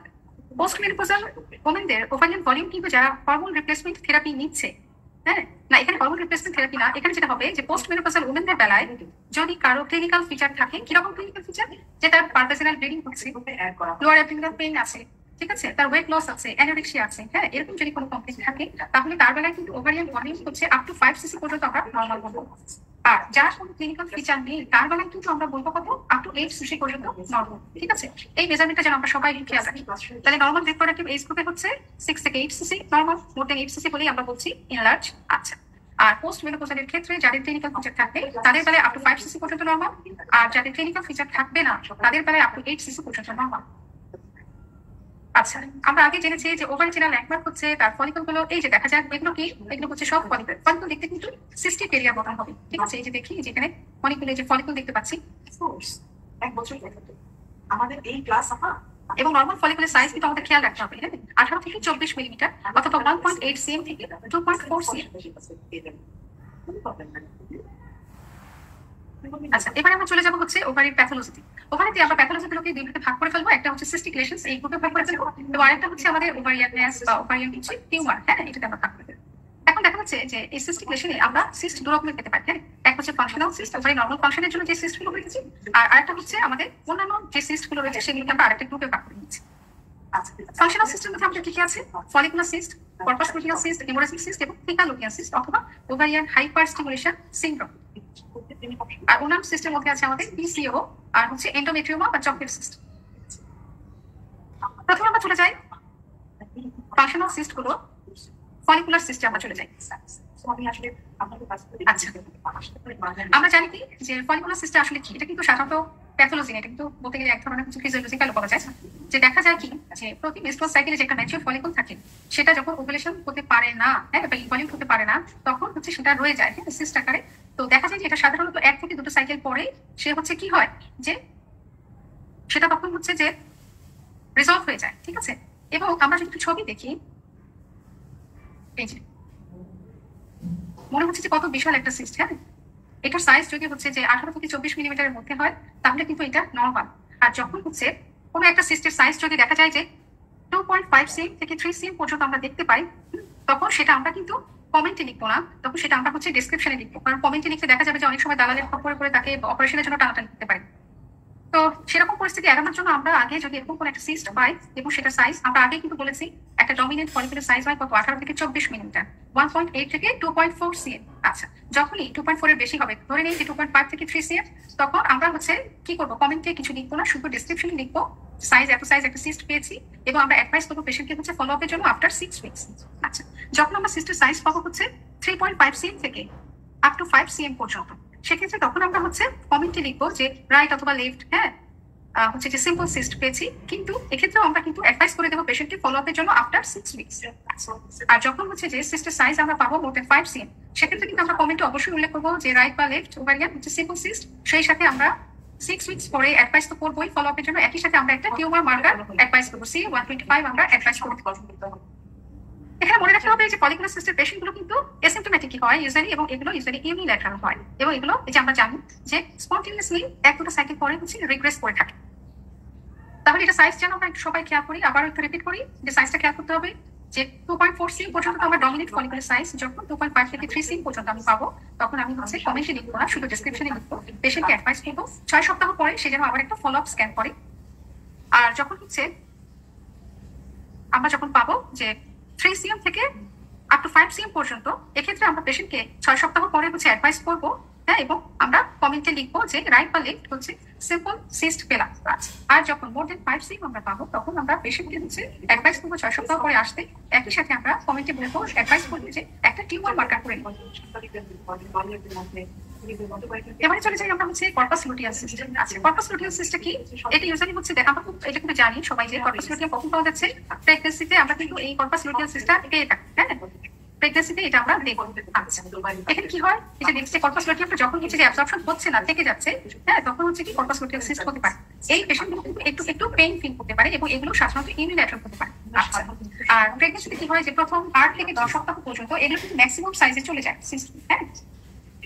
পোস্ট মেনোপজাল ওমেনদের ওভারিয়ান ভলিউম কিন্তু যারা হরমোন রিপ্লেসমেন্ট থেরাপি নিচ্ছে, হ্যাঁ, না এখানে হরমোন রিপ্লেসমেন্ট থেরাপি না, এখানে যেটা হবে যে পোস্ট মেনোপজাল ওমেনদের বেলায় যদি কারো ক্লিনিক্যাল ফিচার থাকে, কিরকম ক্লিনিক্যাল ফিচার, যে তার পারভেশনাল ব্লিডিং হচ্ছে, লোয়ার অ্যাবডোমিনাল পেইন আছে, ঠিক আছে, তার ওয়েট লস আছে, অ্যানোরেক্সিয়া আছে, হ্যাঁ, এরকম যদি কোনো কমপ্লেন থাকে, তাহলে তার বেলায় কিন্তু ওভারিয়ান ভলিউম হচ্ছে আপ টু 5 সিসি পর্যন্ত আমরা নরমাল বলবো। আর যার কোনো ক্লিনিক্যাল ফিচার নেই, তার বেলায় কিন্তু আমরা বলবো কত, আপ টু 8 সিসি পর্যন্ত নরমাল, ঠিক আছে? এই মেজারমেন্টটা যেন আমরা সবাই খেয়াল রাখি। তাহলে নরমাল রিপ্রোডাক্টিভ এজ গ্রুপে হচ্ছে 6 থেকে 8 সিসি নরমাল, মোর দেন 8 সিসি বলেই আমরা বলছি এনলার্জ। আচ্ছা, আর পোস্ট মেনোপজালের ক্ষেত্রে যাদের ক্লিনিক্যাল ফিচার থাকবে তাদের বেলায় আপ টু 5 সিসি পর্যন্ত নরমাল, আর যাদের ক্লিনিক্যাল ফিচার থাকবে না তাদের বেলায় আপ টু 8 সিসি পর্যন্ত নরমাল। আচ্ছা, আমরা আগে জেনেছি যে ওভারি চেনার ল্যান্ডমার্ক হচ্ছে তার ফলিকল গুলো, এই যে দেখা যায় এগুলো কি, এগুলো হচ্ছে সব ফলিকল। ফলিকল দেখতে কিন্তু সিস্টিক এরিয়া মতন হবে, ঠিক আছে? এই যে দেখি যেখানে অনেকগুলো যে ফলিকল দেখতে পাচ্ছি, এক বছর আমাদের এই ক্লাস এবং নরমাল ফলিকুলের সাইজ কিন্তু আমাদের খেয়াল রাখতে হবে, হ্যাঁ, 18 থেকে 24 মিলিমিটার অথবা 1.8 cm থেকে 2.4 cm। আচ্ছা, এবারে আমরা চলে যাবো হচ্ছে ওভারির প্যাথোলজিতে। ওভারিতে আমরা প্যাথোলজিগুলোকে দুই ভাগে ভাগ করে ফেলবো, একটা হচ্ছে সিস্টিক লেশনস, এই গ্রুপে ভাগ করে ফেলবো, এবং আরেকটা হচ্ছে আমাদের ওভারিয়ান ম্যাস বা ওভারিয়ান হচ্ছে টিউমার, হ্যাঁ, এটাতে আমরা ভাগ করে ফেলবো। এখন দেখা যাচ্ছে যে এই সিস্টিক লেশনে আমরা সিস্ট দু রকমের পেতে পারি, হ্যাঁ, এক হচ্ছে ফাংশনাল সিস্ট, ওভারি নরমাল ফাংশনের জন্য যে সিস্টগুলো হয়েছে, আর আরেকটা হচ্ছে আমাদের অন্যান্য যে সিস্টগুলো রয়েছে সেগুলোকে আমরা আরেকটা গ্রুপে ভাগ করে নিচ্ছি। ফাংশনাল সিস্টেম মধ্যে আমাদের কি কি আছে? Follicular cyst, corpus luteal cyst, haemorrhagic cyst এবং থিকা লুটিয়াল সিস্ট অথবা ওভারিয়ান হাইপার স্টিমুলেশন সিনড্রোম। আর অন্যান্য সিস্টেমের মধ্যে আছে আমাদের পিসিও আর হচ্ছে এন্ডোমেট্রিওমা বা চকলেট সিস্ট। প্রথমে আমরা চলে যাই ফাংশনাল সিস্ট গুলো, ফলিকুলার সিস্টে আমরা চলে যাই। আচ্ছা, আমরা জানি কি যে ফলিকুলার সিস্ট আসলে কি? এটা কিন্তু সাধারণত প্যাথোলজি না, এটা কিন্তু বলতে গেলে এক ধরনের কিছু ফিজিওলজিক্যাল বলা যায়। যে দেখা যায় কি যে প্রতি মেনস্ট্রুয়াল সাইকেলে যে একটা ম্যাচিউর ফলিকল থাকে সেটা যখন ওভুলেশন হতে পারে না, হ্যাঁ, বা ইনভলিউট হতে পারে না, তখন হচ্ছে সেটা রয়ে যায় সিস্ট আকারে। তো দেখা যায় যে এটা সাধারণত 1 থেকে 2টো সাইকেল পরে সে হচ্ছে কি হয় যে সেটা তখন হচ্ছে যে রিজলভ হয়ে যায়, ঠিক আছে। এবং আমরা যদি একটু ছবি দেখি, এই যে মনে হচ্ছে যে কত বিশাল একটা সিস্ট, হ্যাঁ। এটার সাইজ যদি হচ্ছে যে 18 থেকে 24 মিলিমিটারের মধ্যে হয় তাহলে কিন্তু এটা নরমাল। আর যখন হচ্ছে কোনো একটা সিস্টের সাইজ যদি দেখা যায় যে 2.5 সিএম থেকে 3 সিএম পর্যন্ত আমরা দেখতে পাই, তখন সেটা আমরা কিন্তু কমেন্টে লিখবো না, তখন সেটা আমরা হচ্ছে ডেসক্রিপশনে লিখবো। কারণ কমেন্টে লিখতে দেখা যাবে যে অনেক সময় দালালের খপ্পরে করে তাকে অপারেশনের জন্য টানাটানি করতে পারে। তো সেরকম পরিস্থিতি এড়ানোর জন্য আমরা আগে যদি এরকম কোনো একটা সিস্ট পাই এবং সেটা সাইজ আমরা আগে কিন্তু বলেছি একটা ডমিনেন্ট ফলিকুলার সাইজ হয় কত? 18 থেকে 24 মিলিমিটার, 1.8 থেকে 2.4 সিএম। আচ্ছা, যখনই 2.4 এর বেশি হবে, ধরে নিই যে 2.5 থেকে 3 সিএম, তখন আমরা হচ্ছে কি করবো? কমেন্টে কিছু লিখবো না, শুধু ডেসক্রিপশনে লিখবো সাইজ এত সাইজ একটা সিস্ট পেয়েছি এবং আমরা অ্যাডভাইস করবো পেশেন্টকে হচ্ছে ফলো আপের জন্য আফটার 6 উইকস। আচ্ছা, যখন আমরা সিস্টের সাইজ পাবো হচ্ছে 3.5 সিএম থেকে আপ টু 5 সিএম পর্যন্ত, সেক্ষেত্রে তখন আমরা হচ্ছে কমেন্টে লিখবো যে রাইট অথবা লেফট, হ্যাঁ, হচ্ছে যে সিম্পল সিস্ট পেয়েছি। কিন্তু এক্ষেত্রেও আমরা কিন্তু অ্যাডভাইস করে দেবো পেশেন্টকে ফলো আপের জন্য আফটার 6 উইকস। আর যখন হচ্ছে যে সিস্টের সাইজ আমরা পাবো মোর দেন 5 সিএম, সেক্ষেত্রে কিন্তু আমরা কমেন্টে অবশ্যই উল্লেখ করবো যে রাইট বা লেফট ওভারিয়ান হচ্ছে সিম্পল সিস্ট। সেই সাথে আমরা 6 উইকস পরে অ্যাডভাইস তো করবোই ফলো আপের জন্য, একই সাথে আমরা একটা টিউমার মার্কার অ্যাডভাইস করবো, C125 আমরা অ্যাডভাইস করতে পারবো। এখানে মনে রাখতে হবে যে ফলিকুলার সিস্টের পেশেন্টগুলো কিন্তু অ্যাসিম্পটোম্যাটিক হয় ইউজুয়ালি, এবং এগুলো ইউজুয়ালি ইউনিল্যাটারাল হয়, এবং এগুলো এই যে আমরা জানি যে স্পন্টেনিয়াসলি 1-2টা সাইকেল পরে হচ্ছে রিগ্রেস করে থাকে। তাহলে এটা সাইজ যেন আমরা সবাই খেয়াল করি, আবার একটু রিপিট করি যে সাইজটা খেয়াল করতে হবে যে 2.4 সিএম পর্যন্ত আমার ডমিনেন্ট ফলিকুলার সাইজ, যখন 2.5 থেকে 3 সিএম পর্যন্ত আমি পাবো তখন আমি হচ্ছে কমেন্টে লিখবো না, শুধু ডেসক্রিপশনে লিখবো, পেশেন্টকে অ্যাডভাইস করবো 6 সপ্তাহ পরে সে যেন আবার একটা ফলো আপ স্ক্যান করে। আর যখন হচ্ছে আমরা যখন পাবো যে 3 সিএম থেকে আপ টু 5 সিএম পর্যন্ত, এক্ষেত্রে আমরা পেশেন্টকে 6 সপ্তাহ পরে হচ্ছে অ্যাডভাইস করবো, হ্যাঁ, এবং আমরা কমেন্টে লিখবো যে রাইট বা লেফট হচ্ছে সিম্পল সিস্ট পেলাম। আর যখন মোর দেন 5 সিএম আমরা পাবো তখন আমরা পেশেন্টকে হচ্ছে অ্যাডভাইস করবো 6 সপ্তাহ পরে আসতে, একই সাথে আমরা কমেন্টে বলবো অ্যাডভাইস করবো যে একটা টিউমার মার্কার করে নিব। এবারে চলে যাই আমরা হচ্ছে কর্পাস লুটিয়াল সিস্ট। আচ্ছা, কর্পাস লুটিয়াল সিস্ট কি? এটা ইউজুয়ালি হচ্ছে আমরা এটা কিন্তু জানি সবাই যে কর্পাস লুটিয়াল কখন পাওয়া যাচ্ছে? প্রেগন্যান্সিতে আমরা কিন্তু এই কর্পাস লুটিয়াল সিস্টটা পেয়ে থাকি, হ্যাঁ, প্রেগন্যান্সিতে এটা আমরা দেখব। আচ্ছা, এখানে কি হয়? এই যে দেখছে কর্পাস লুটিয়ালটা যখন হচ্ছে যে অ্যাবজর্পশন হচ্ছে না, থেকে যাচ্ছে, হ্যাঁ, তখন হচ্ছে কি কর্পাস লুটিয়াল সিস্ট হতে পারে। এই পেশেন্টগুলো কিন্তু একটু একটু পেইন ফিল করতে পারে এবং এগুলো সাধারণত ইউনিল্যাটারাল হতে পারে। আচ্ছা, আর প্রেগন্যান্সিতে কি হয় যে প্রথম 8 থেকে 10 সপ্তাহ পর্যন্ত এগুলো কিন্তু ম্যাক্সিমাম সাইজে চলে যায় সিস্ট, হ্যাঁ।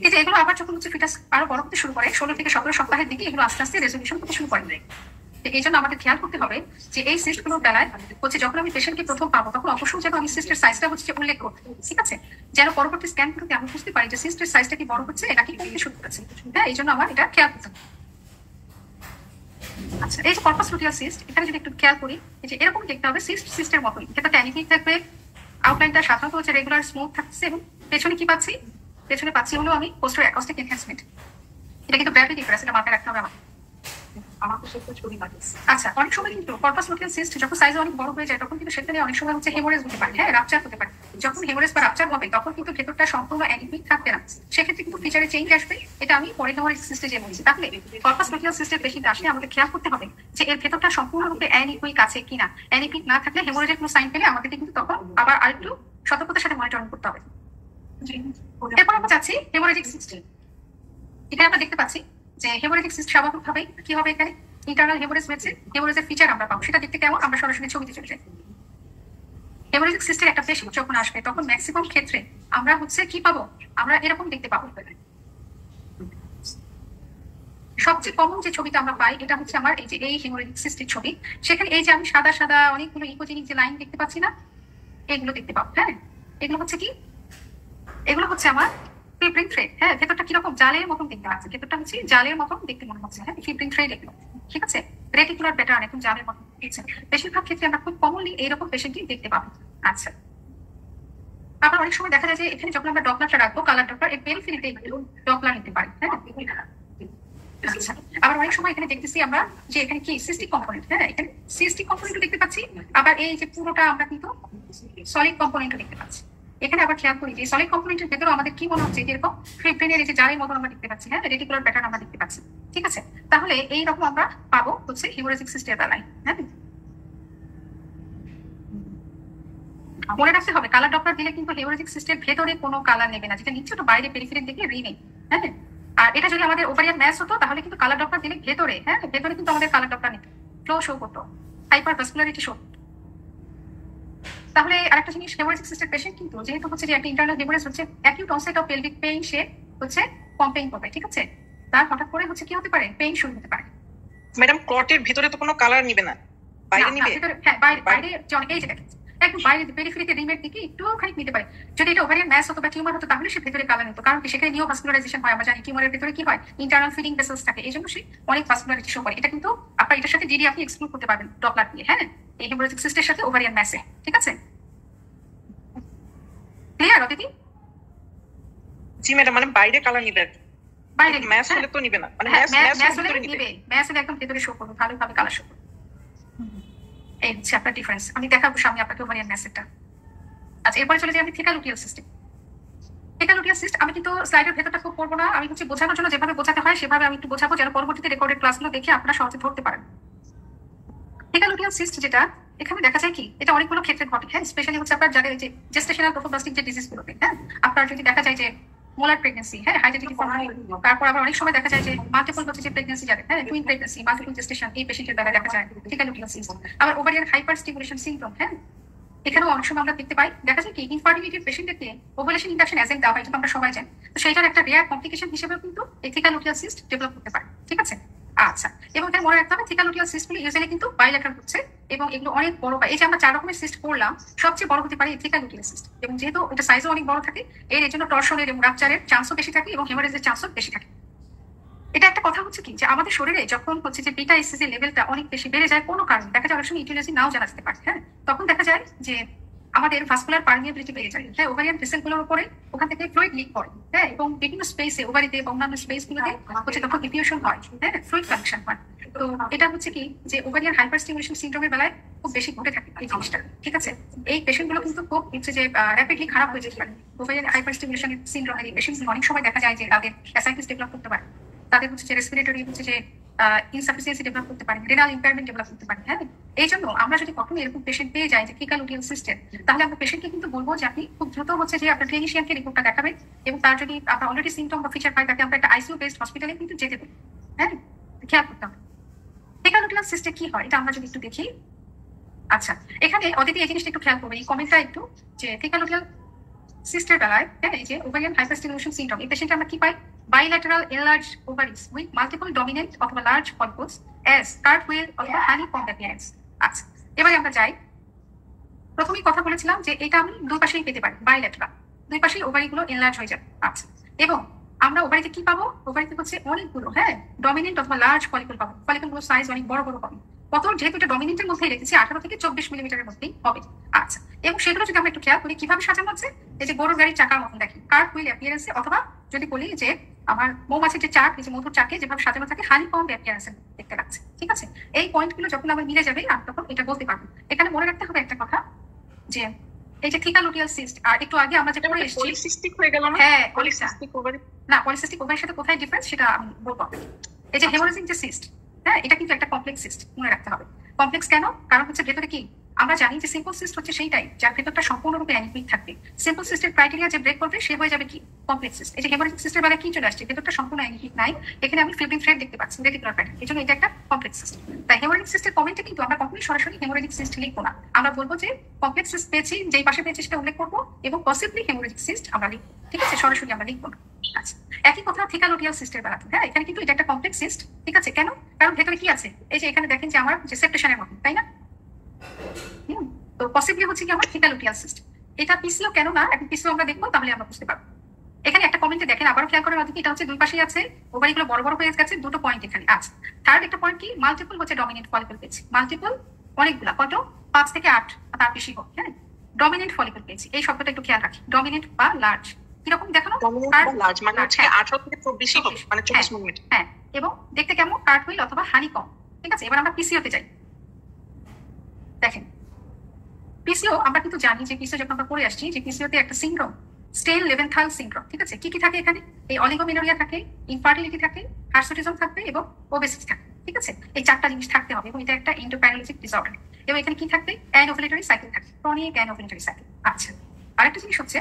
কিন্তু এগুলো আবার যখন হচ্ছে ফিটাস আরো বড় হতে শুরু করে 16 থেকে 17 সপ্তাহের দিকে এগুলো আস্তে আস্তে রেজলিউশন করতে শুরু করে। এই জন্য আমাদের খেয়াল করতে হবে যে এই সিস্টগুলোর বেলায় হচ্ছে যখন আমি পেশেন্টকে প্রথম পাবো তখন অবশ্যই যেন আমি সিস্টের সাইজটা হচ্ছে উল্লেখ করতে, ঠিক আছে, যেন পরবর্তী স্ক্যানগুলোতে আমি বুঝতে পারি যে সিস্টের সাইজটা কি বড় হচ্ছে নাকি কমতে শুরু করেছে, হ্যাঁ, এই জন্য আমার এটা খেয়াল করতে হবে। আচ্ছা, এই যে কর্পাস লুটিয়াল সিস্ট, এখানে যদি একটু খেয়াল করি এই যে এরকম দেখতে হবে সিস্টের মতোই, এটা ট্যানিফিক থাকবে, আউটলাইনটা সাধারণত হচ্ছে রেগুলার স্মুথ থাকছে, এবং পেছনে কি পাচ্ছি? পেছনে পাচ্ছি হলো আমি পোস্টার অ্যাকোস্টিক এনহ্যান্সমেন্ট। এটা কিন্তু গ্র্যাভিটি ডিফারেন্স, এটা মাথায় রাখতে হবে আমার। আচ্ছা, অনেক সময় কিন্তু কর্পাস লুটিয়াল সিস্ট যখন সাইজ অনেক বড় হয়ে যায় তখন কিন্তু সেখানে অনেক সময় হচ্ছে হেমোরেজ হতে পারে, হ্যাঁ, রাপচার হতে পারে। যখন হেমোরেজ বা রাপচার হবে তখন কিন্তু ভেতরটা সম্পূর্ণ অ্যানিমিক থাকবে না, সেক্ষেত্রে কিন্তু ফিচারে চেঞ্জ আসবে। এটা আমি পরে হেমোরেজ সিস্টে যে বলছি। তাহলে কর্পাস লুটিয়াল সিস্টের পেশেন্ট আসলে আমাদের খেয়াল করতে হবে যে এর ভেতরটা সম্পূর্ণরূপে অ্যানিমিক আছে কিনা। অ্যানিমিক না থাকলে হেমোরেজের কোনো সাইন পেলে আমাদের কিন্তু তখন আবার আরেকটু সতর্কতার সাথে মনিটরিং করতে হবে। এরপর আমরা যাচ্ছি হেমোরেজিক সিস্টেম। এখানে আমরা দেখতে পাচ্ছি যে হেমোরেজিক সিস্ট স্বাভাবিকভাবে কি হবে? এখানে ইন্টারনাল হেমোরেজ হয়েছে, হেমোরেজের ফিচার আমরা পাবো, সেটা দেখতে কেমন? আমরা সরাসরি ছবিতে চলে যাই। হেমোরেজিক সিস্টের একটা পেশেন্ট যখন আসবে তখন ম্যাক্সিমাম ক্ষেত্রে আমরা হচ্ছে কি পাবো? আমরা এরকম দেখতে পাবো। সবচেয়ে কমন যে ছবিটা আমরা পাই এটা হচ্ছে আমার এই যে এই হেমোরেজিক সিস্টের ছবি। সেখানে এই যে আমি সাদা সাদা অনেকগুলো ইকোজেনিক যে লাইন দেখতে পাচ্ছি না, এগুলো দেখতে পাবো, হ্যাঁ। এগুলো হচ্ছে কি? এগুলো হচ্ছে আমার ফিব্রিন থ্রেড, হ্যাঁ। ভেতরটা কিরকম? জালের মতন দেখতে পাচ্ছি, ভেতরটা হচ্ছে জালের মতন দেখতে মনে হচ্ছে, হ্যাঁ, ফিব্রিন থ্রেড এগুলো, ঠিক আছে। রেটিকুলার প্যাটার্ন এখন জামের মতো বেশিরভাগ ক্ষেত্রে আমরা খুব কমনলি এইরকম পেশেন্টই দেখতে পাবো। আচ্ছা, আবার অনেক সময় দেখা যায় যে এখানে যখন আমরা ডপলারটা রাখবো কালার ডপলার, এই পেরিফেরিতে একটু ডপলার নিতে পারি। হ্যাঁ, আচ্ছা, আবার অনেক সময় এখানে দেখতেছি আমরা যে এখানে কি সিস্টিক কম্পোনেন্ট, হ্যাঁ এখানে সিস্টিক কম্পোনেন্ট দেখতে পাচ্ছি। আবার এই যে পুরোটা আমরা কিন্তু সলিড কম্পোনেন্ট দেখতে পাচ্ছি। এখানে আবার খেয়াল করি যে সলিড কম্পোনেন্টের ভেতরে আমাদের কি মনে হচ্ছে যেরকম ফিব্রিনের এই যে জারের মতো আমরা দেখতে পাচ্ছি, হ্যাঁ রেটিকুলার প্যাটার্ন আমরা দেখতে পাচ্ছি। ঠিক আছে, তাহলে এইরকম আমরা পাবো হচ্ছে হিমোরেজিক সিস্টের বেলায়। হ্যাঁ, মনে রাখতে হবে কালার ডপলার দিলে কিন্তু হিমোরেজিক সিস্টের ভেতরে কোনো কালার নেবে না, যেটা নিচ্ছে ওটা বাইরে পেরিফেরির দিকে রিনেই। হ্যাঁ, আর এটা যদি আমাদের ওভারিয়ান ম্যাস হতো তাহলে কিন্তু কালার ডপলার দিলে ভেতরে, হ্যাঁ ভেতরে কিন্তু আমাদের কালার ডপলার নিত, ফ্লো শো করতো, হাইপার ভাস্কুলারিটি শো। তাহলে আরেকটা জিনিস, হেমোরেজিক সিস্টের পেশেন্ট কিন্তু যেহেতু হচ্ছে যে একটা ইন্টারনাল হেমোরেজ হচ্ছে acute onset of pelvic pain, সে হচ্ছে কমপ্লেইন করবে। ঠিক আছে, তার হঠাৎ করে হচ্ছে কি হতে পারে, পেইন শুরু হতে পারে। ম্যাডাম ক্লটের ভিতরে তো কোনো কালার নিবে না, বাইরে নিবে? হ্যাঁ, বাইরে যে অনেকেই যে দেখে একদম বাইরে পেরিফেরিতে রিমের দিকে একটুখানি নিতে পারে। যদি এটা ওভারিয়ান ম্যাস হতো বা টিউমার হতো তাহলে সে ভেতরে কালার নিত, কারণ সেখানে নিও ভাস্কুলারাইজেশন হয়। আমরা জানি টিউমারের ভেতরে কি হয়, ইন্টারনাল ফিডিং ভেসেলস থাকে, এই জন্য সে অনেক ভাস্কুলারিটি শো করে। এটা কিন্তু আপনার এটার সাথে ডিডি আপনি এক্সক্লুড করতে পারবেন ডপলার দিয়ে। হ্যাঁ, এই হেমোরেজিক সিস্টের সাথে ওভারিয়ান ম্যাসে। ঠিক আছে, ক্লিয়ার অদিতি? জি ম্যাডাম, মানে বাইরে কালার নিবে আর কি, বাইরে ম্যাস হলে তো নিবে না, মানে ম্যাস হলে নিবে, ম্যাস হলে একদম ভেতরে শো করবে, ভালোভাবে কালার শো করবে। এই হচ্ছে আপনার ডিফারেন্স। আমি দেখাবো সামনে আপনাকে ওভারিয়ান ম্যাসেরটা। আচ্ছা, এরপরে চলে যাই আমি থিকা লুটিয়াল সিস্টেম। থিকা লুটিয়াল সিস্ট আমি কিন্তু স্লাইডের ভেতরটা খুব করবো না, আমি হচ্ছে বোঝানোর জন্য যেভাবে বোঝাতে হয় সেভাবে আমি একটু বোঝাবো, যেন পরবর্তীতে রেকর্ডেড ক্লাসগুলো দেখে আপনারা সহজে ধরতে পারেন। থিকা লুটিয়াল সিস্ট যেটা এখানে দেখা যায় কি, এটা অনেকগুলো ক্ষেত্রে ঘটে। হ্যাঁ, স্পেশালি হচ্ছে আপনার যাদের যে জেস্টেশনাল ট্রোফোপ্লাস্টিক যে ডিজিজ গুলোতে, হ্যাঁ আপনার যদি দেখা যায় যে মোলার প্রেগন্যান্সি, হ্যাঁ হাইড্রেটিক ফর্ম, তারপর আবার অনেক সময় দেখা যায় যে মাল্টিপল হচ্ছে যে প্রেগন্যান্সি যাদের, হ্যাঁ টুইন প্রেগন্যান্সি, মাল্টিপল জেস্টেশন, এই পেশেন্টের বেলায় দেখা যায় থিকা লুটিয়াল সিস্ট। আবার ওভারিয়ান হাইপার স্টিমুলেশন সিনড্রোম, হ্যাঁ এখানেও অনেক সময় আমরা দেখতে পাই। দেখা যায় কি ইনফার্টিলিটির পেশেন্টদেরকে ওভুলেশন ইন্ডাকশন এজেন্ট দেওয়া হয়, যেটা আমরা সবাই জানি। তো সেইটার একটা রেয়ার কমপ্লিকেশন হিসেবে কিন্তু এই থিকা লুটিয়াল সিস্ট ডেভেলপ করতে পারে। ঠিক আছে, আচ্ছা, এবং এখানে মনে রাখতে হবে থিকা লুটিয়াল সিস্টগুলো ইউজুয়ালি কিন্তু বাইল্যাটারাল হচ্ছে, এবং এগুলো অনেক বড় হয়। এই যে আমরা 4 রকমের সিস্ট করলাম, সবচেয়ে বড় হতে পারে এই থিকা লুটিয়াল সিস্ট, এবং যেহেতু এটা সাইজও অনেক বড় থাকে, এর জন্য টর্শনের এবং রাপচারের চান্সও বেশি থাকে এবং হেমারেজের চান্সও বেশি থাকে। এটা একটা কথা হচ্ছে কি, যে আমাদের শরীরে যখন হচ্ছে যে বিটা এসএসজি লেভেলটা অনেক বেশি বেড়ে যায় কোনো কারণে, দেখা যায় অনেক সময় ইটিওলজি নাও জানা যেতে পারে। হ্যাঁ, তখন দেখা যায় যে আমাদের ভাস্কুলার পারমিয়াবিলিটি বেড়ে যায়, হ্যাঁ ওভারিয়ান ভেসেলগুলোর উপরে ওখান থেকে ফ্লুইড লিক করে, হ্যাঁ এবং বিভিন্ন স্পেসে ওভারিতে এবং অন্যান্য স্পেসগুলোতে হচ্ছে তখন ডিফিউশন হয়, হ্যাঁ ফ্লুইড কালেকশন হয়। তো এটা হচ্ছে কি, যে ওভারিয়ান হাইপার স্টিমুলেশন সিনড্রোমের বেলায় খুব বেশি ঘটে থাকে এই জিনিসটা। ঠিক আছে, এই পেশেন্টগুলো কিন্তু খুব হচ্ছে যে র্যাপিডলি খারাপ হয়ে যেতে পারে। ওভারিয়ান হাইপার স্টিমুলেশন সিনড্রোমের এই পেশেন্ট অনেক সময় দেখা যায় যে তাদের অ্যাসাইটিস ডেভেলপ করতে পারে, তাদের হচ্ছে যে রেসপিরেটরি হচ্ছে যে ইনসাফিসিয়েন্সি ডেভেলপ করতে পারে, রেনাল ইম্পেয়ারমেন্ট ডেভেলপ করতে পারে। হ্যাঁ, এই জন্য আমরা যদি কখনো এরকম পেশেন্ট পেয়ে যাই যে থিকা লুটিয়াল সিস্টেম, তাহলে আমরা পেশেন্টকে কিন্তু বলবো যে আপনি খুব দ্রুত হচ্ছে যে আপনার ক্লিনিশিয়ানকে রিপোর্টটা দেখাবেন, এবং তার যদি আপনার অলরেডি সিমটম বা ফিচার পাই তাকে আমরা একটা আইসিইউ বেসড হসপিটালে কিন্তু যেতে পারি। হ্যাঁ, খেয়াল করতে হবে থিকা লুটিয়াল সিস্টে কি হয়, এটা আমরা যদি একটু দেখি। আচ্ছা, এখানে অদিতি এই জিনিসটা একটু খেয়াল করবে, এই কমেন্টটা একটু, যে থিকা লুটিয়াল সিস্টের বেলায়, হ্যাঁ এই যে ওভারিয়ান হাইপারস্টিমুলেশন সিনড্রোম, এই পেশেন্টে আমরা কি পাই, bilateral enlarged ovaries with multiple dominant অথবা large follicles as cartwheel অথবা honeycomb appearance। আচ্ছা, এবারে আমরা যাই, প্রথমেই কথা বলেছিলাম যে এটা আমি দুই পাশেই পেতে পারি, বাইল্যাটারাল, দুই পাশেই ওভারিগুলো এনলার্জ হয়ে যাবে। আচ্ছা, এবং আমরা ওভারিতে কি পাবো, ওভারিতে হচ্ছে অনেকগুলো হ্যাঁ ডমিনেন্ট অথবা লার্জ ফলিকল পাবো, ফলিকলগুলো সাইজ অনেক বড় বড় পাবো। কত, যেহেতু এটা ডমিনেন্টের মধ্যেই রেখেছি 18 থেকে 24 মিলিমিটারের মধ্যেই হবে। আচ্ছা, এবং সেগুলো যদি আমরা একটু খেয়াল করি কিভাবে সাজানো আছে, এই যে বড় গাড়ির চাকার মতন দেখি কার্ভ হুইল অ্যাপিয়ারেন্সে, অথবা যদি বলি যে আমার মৌমাছির যে চাক, এই যে মধুর চাকে যেভাবে সাজানো থাকে হানিকম্ব অ্যাপিয়ারেন্সে দেখতে লাগছে। ঠিক আছে, এই পয়েন্টগুলো যখন আমার মিলে যাবে আমি তখন এটা বলতে পারবো। এখানে মনে রাখতে হবে একটা কথা, যে এই যে থিকা লুটিয়াল সিস্ট, আর একটু আগে আমরা যেটা বলে এসেছি পলিসিস্টিক হয়ে গেল না, হ্যাঁ পলিসিস্টিক ওভারি না, পলিসিস্টিক ওভারির সাথে কোথায় ডিফারেন্স সেটা আমি বলবো। এই যে হেমোরেজিক যে সিস্ট, হ্যাঁ এটা কিন্তু একটা কমপ্লেক্স সিস্ট, মনে রাখতে হবে। কমপ্লেক্স কেন, কারণ হচ্ছে ভেতরে কি আমরা জানি যে সিম্পল সিস্ট হচ্ছে সেইটাই যার ভেতরটা সম্পূর্ণরূপে অ্যানিমিক থাকবে। সিম্পল সিস্টের ক্রাইটেরিয়া যে ব্রেক করবে সে হয়ে যাবে কি কমপ্লেক্স সিস্ট। এই যে হেমোরেজিক সিস্টের বেলায় কি চলে আসছে, ভেতরটা সম্পূর্ণ অ্যানিমিক নাই, এখানে আমি ফিব্রিন থ্রেড দেখতে পাচ্ছি, রেটিকুলার প্যাটার্ন, এই জন্য এটা একটা কমপ্লেক্স সিস্ট। তাই হেমোরেজিক সিস্টের কমেন্টে কিন্তু আমরা কখনোই সরাসরি হেমোরেজিক সিস্ট লিখবো না, আমরা বলবো যে কমপ্লেক্স সিস্ট পেয়েছি, যেই পাশে পেয়েছি সেটা উল্লেখ করবো, এবং পসিবলি হেমোরেজিক সিস্ট আমরা লিখবো। ঠিক আছে, সরাসরি আমরা লিখবো না। আচ্ছা, একই কথা থিকা লুটিয়াল সিস্টের বেলাতে, হ্যাঁ এখানে কিন্তু এটা একটা কমপ্লেক্স সিস্ট। ঠিক আছে, কেন, কারণ ভেতরে কি আছে, এই যে এখানে দেখেন যে আমার যে সেপ্টেশনের মতো, তাই না? তো পসিবলি হচ্ছে কি আমার থিকা লুটিয়াল সিস্ট, এটা পিছলো কেন না, এখন পিছলো আমরা দেখবো, তাহলে আমরা বুঝতে পারবো। এখানে একটা কমেন্টে দেখেন, আবারও খেয়াল করার মধ্যে এটা হচ্ছে দুই পাশেই আছে, ওভারিগুলো বড় বড় হয়ে গেছে, দুটো পয়েন্ট এখানে আছে। থার্ড একটা পয়েন্ট কি, মাল্টিপল হচ্ছে ডমিনেন্ট ফলিকল পেয়েছি, মাল্টিপল অনেকগুলা, কত 5 থেকে 8 তার বেশি হোক। হ্যাঁ, ডমিনেন্ট ফলিকল পেয়েছি, এই শব্দটা একটু খেয়াল রাখি, ডমিনেন্ট বা লার্জ কিরকম দেখানো, লার্জ মানে হচ্ছে 18 থেকে 24 হবে, মানে 24 মিলিমিটার। হ্যাঁ, এবং দেখতে কেমন, কার্টহুইল অথবা হানিকম। ঠিক আছে, এবার আমরা পিসিওতে যাই। দেখেন পিসিও আমরা কিন্তু জানি যে পিসিও যখন আমরা পড়ে আসছি যে পিসিওতে একটা সিনড্রোম, স্টেইন লেভেনথাল সিনড্রোম। ঠিক আছে, কি কি থাকে এখানে, এই অলিগোমেনোরিয়া থাকে, ইনফার্টিলিটি থাকে, হার্সুটিজম থাকবে এবং ওবেসিটি থাকবে। ঠিক আছে, এই 4টা জিনিস থাকতে হবে এবং এটা একটা এন্ডোক্রাইনোলজিক ডিসঅর্ডার। এবং এখানে কি থাকবে, অ্যানোভুলেটরি সাইকেল থাকে, ক্রনিক অ্যানোভুলেটরি সাইকেল। আচ্ছা, আরেকটা জিনিস হচ্ছে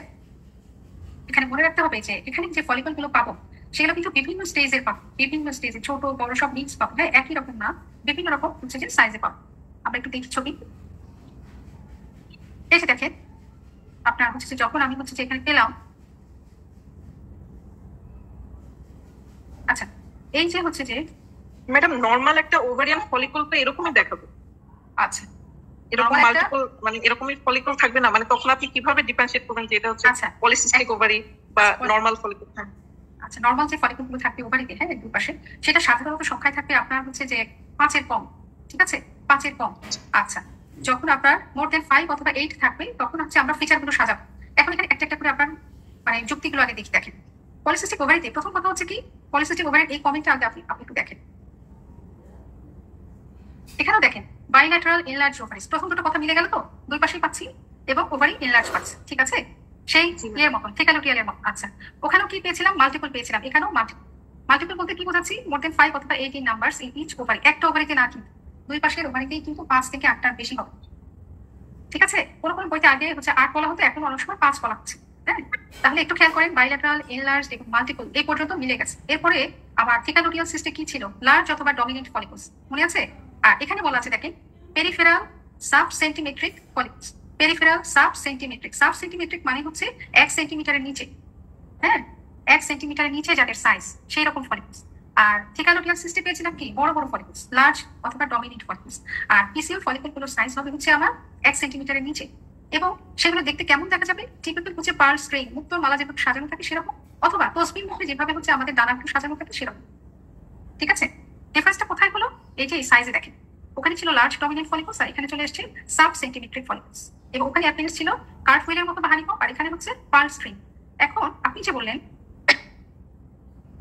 এখানে মনে রাখতে হবে যে এখানে যে ফলিকল গুলো পাবো সেগুলো কিন্তু বিভিন্ন স্টেজের পাবো, বিভিন্ন স্টেজে, ছোট বড় সব মিক্স পাবো। হ্যাঁ, একই রকম না, বিভিন্ন রকম হচ্ছে যে সাইজে পাবো। আমরা একটু দেখি ছবি, এসে দেখেন আপনার হচ্ছে যে যখন আমি হচ্ছে যে এখানে পেলাম, আচ্ছা এই যে হচ্ছে যে ম্যাডাম নরমাল একটা ওভারিয়ান ফলিকল তো এরকমই দেখাবো। আচ্ছা, এরকম মাল্টিপল মানে এরকমই ফলিকল থাকবে না, মানে তখন আপনি কিভাবে ডিফারেন্সিয়েট করবেন যে এটা হচ্ছে পলিসিস্টিক ওভারি বা নরমাল ফলিকল? আচ্ছা, নরমাল যে ফলিকল গুলো থাকবে ওভারিতে, হ্যাঁ দুই পাশে, সেটা সাধারণত সংখ্যায় থাকবে আপনার হচ্ছে যে 5-এর কম। ঠিক আছে, 5-এর কম। আচ্ছা, যখন আপনার মোর দেন 5 অথবা 8 থাকবে তখন হচ্ছে আমরা ফিচার গুলো সাজাবো। এখন এখানে একটা একটা করে আপনার মানে যুক্তিগুলো আগে দেখি। দেখেন পলিসিস্টিক ওভারিতে প্রথম কথা হচ্ছে কি, পলিসিস্টিক ওভারির এই কমেন্টটা আগে আপনি একটু দেখেন। এখানেও দেখেন বাইল্যাটারাল এনলার্জ ওভারিস, প্রথম দুটো কথা মিলে গেল তো, দুই পাশেই পাচ্ছি এবং ওভারি এনলার্জ পাচ্ছি। ঠিক আছে, সেই ইয়ের মতন, থেকালোটিয়ালের মতন। আচ্ছা, ওখানেও কি পেয়েছিলাম, মাল্টিপল পেয়েছিলাম, এখানেও মাল্টিপল বলতে কি বোঝাচ্ছি, মোর দেন 5 অথবা 8 নাম্বারস ইন ইচ ওভারি, একটা ওভারিতে না, কিন্তু দুই পাশের ওভারিতেই কিন্তু 5 থেকে 8টার বেশি হবে। ঠিক আছে, কোনো কোনো বইতে আগে হচ্ছে 8 বলা হতো, এখন অনেক সময় 5 বলা হচ্ছে। হ্যাঁ, তাহলে একটু খেয়াল করেন, বাইল্যাটারাল এনলার্জ এবং মাল্টিপল এই পর্যন্ত মিলে গেছে। এরপরে আবার থেকালোটিয়াল সিস্টে কি ছিল, লার্জ অথবা ডমিনেন্ট ফলিকলস, মনে আছে? আর এখানে বলা আছে দেখেন peripheral sub centimetric follicles, peripheral sub centimetric মানে হচ্ছে 1 সেন্টিমিটারের নিচে। হ্যাঁ, 1 সেন্টিমিটারের নিচে যাদের সাইজ, সেই রকম ফলিকলস। আর থেকালোটিয়াল সিস্টে পেয়েছিলাম কি, বড় বড় ফলিকলস, লার্জ অথবা ডমিনেন্ট ফলিকলস। আর পিসিও ফলিকল গুলোর সাইজ হবে হচ্ছে আমার 1 সেন্টিমিটারের নিচে, এবং সেগুলো দেখতে কেমন দেখা যাবে, টিপিক্যাল হচ্ছে পার্ল স্ট্রিং, মুক্তোর মালা যেভাবে সাজানো থাকে সেরকম, অথবা তসবির মধ্যে যেভাবে হচ্ছে আমাদের দানাগুলো সাজানো থাকে সেরকম। ঠিক আছে, ডিফারেন্সটা কোথায় হলো, এই যে এই সাইজে দেখেন, ওখানে ছিল লার্জ ডমিনেন্ট ফলিকলস আর এখানে চলে এসেছে সাব সেন্টিমেট্রিক ফলিকলস, এবং ওখানে অ্যাপিয়ারেন্স ছিল কার্টহুইলের মতো বা হানিকম, আর এখানে হচ্ছে পার্ল স্ট্রিং। এখন আপনি যে বললেন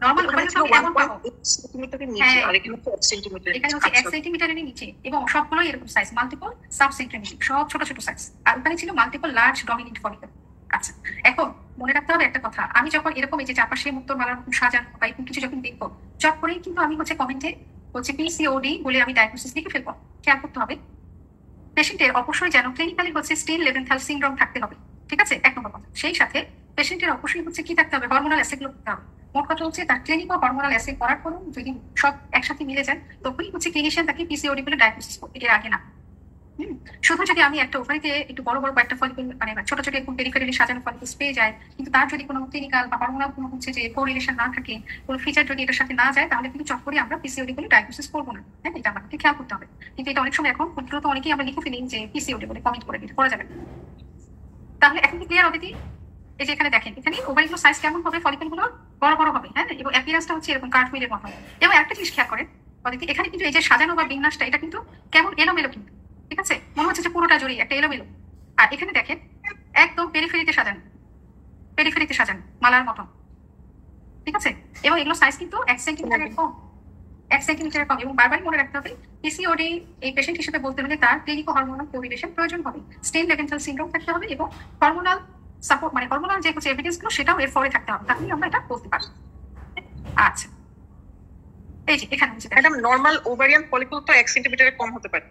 নরমাল ওভারি তো কেমন পাবো, সেন্টিমিটারের নিচে আর এখানে 1 সেন্টিমিটার, এখানে হচ্ছে 1 সেন্টিমিটারের নিচে, এবং সবগুলোই এরকম সাইজ, মাল্টিপল সাব সেন্টিমেট্রিক, সব ছোট ছোট সাইজ। আর ওখানে ছিল মাল্টিপল লার্জ ডমিনেন্ট ফলিকল। আচ্ছা, এখন মনে রাখতে হবে একটা কথা, আমি যখন এরকম এই যে চারপাশে মুক্তোর মালার মতন সাজানো বা এরকম কিছু যখন দেখবো, চট করেই কিন্তু আমি হচ্ছে কমেন্টে হচ্ছে পিসিওডি বলে আমি ডায়াগনোসিস লিখে ফেলবো। খেয়াল করতে হবে পেশেন্টের অবশ্যই যেন ক্লিনিক্যালি হচ্ছে স্টেইন লেভেনথাল সিনড্রোম থাকতে হবে। ঠিক আছে, 1 নম্বর কথা। সেই সাথে পেশেন্টের অবশ্যই হচ্ছে কি থাকতে হবে, হরমোনাল অ্যাসে গুলো করতে হবে। মোট কথা হচ্ছে তার ক্লিনিক্যাল হরমোনাল অ্যাসে করার পর যদি সব একসাথে মিলে যায় তখনই হচ্ছে ক্লিনিশিয়ান তাকে পিসিওডি বলে ডায়াগনোসিস করবে, এর আগে না। শুধু যদি আমি একটা ওভারিতে একটু বড় বড় কয়েকটা ফলিকল মানে ছোট ছোট এরকম পেরিফেরালি সাজানো ফলিকলস পেয়ে যায়, কিন্তু তার যদি কোনো ক্লিনিক্যাল বা হরমোনাল কোনো হচ্ছে যে কোরিলেশন না থাকে, কোনো ফিচার যদি এটার সাথে না যায়, তাহলে কিন্তু চট করে আমরা পিসিওডি বলে ডায়াগনোসিস করবো না। হ্যাঁ, এটা আমাদেরকে খেয়াল করতে হবে। কিন্তু এটা অনেক সময় এখন খুব দ্রুত অনেকেই আমরা লিখে ফেলি যে পিসিওডি বলে, কমেন্ট করে দিতে করা যাবে। তাহলে এখন কি ক্লিয়ার অদিতি? এই যে এখানে দেখেন, এখানে ওভারিগুলো সাইজ কেমন হবে, ফলিকল গুলো বড় বড় হবে। হ্যাঁ, এবং অ্যাপিয়ারেন্সটা হচ্ছে এরকম কার্টহুইলের মতো হবে। এবং একটা জিনিস খেয়াল করেন অদিতি, এখানে কিন্তু এই যে সাজানো বা বিন্যাসটা এটা কিন্তু কেমন এলোমেলো, কিন্তু ঠিক আছে, মনে হচ্ছে যে পুরোটা জড়িয়ে একটা এলোমেলো। আর এখানে দেখেন একদম পেরিফেরিতে সাজানো মালার মতন। ঠিক আছে, এবং এগুলো সাইজ কিন্তু 1 সেন্টিমিটারের কম, 1 সেন্টিমিটারের কম। এবং বারবারই মনে রাখতে হবে পিসিওডি এই পেশেন্ট হিসেবে বলতে হলে তার ক্লিনিক্যাল হরমোনাল কোরিলেশন প্রয়োজন হবে, স্টেইন লেভেনথাল সিনড্রোম থাকতে হবে, এবং হরমোনাল সাপোর্ট মানে হরমোনাল যে হচ্ছে এভিডেন্স গুলো সেটাও এর ফলে থাকতে হবে, তাহলে আমরা এটা বলতে পারি। আচ্ছা, এই যে এখানে হচ্ছে ম্যাডাম নরমাল ওভারিয়ান ফলিকল তো 1 সেন্টিমিটারের কম হতে পারে।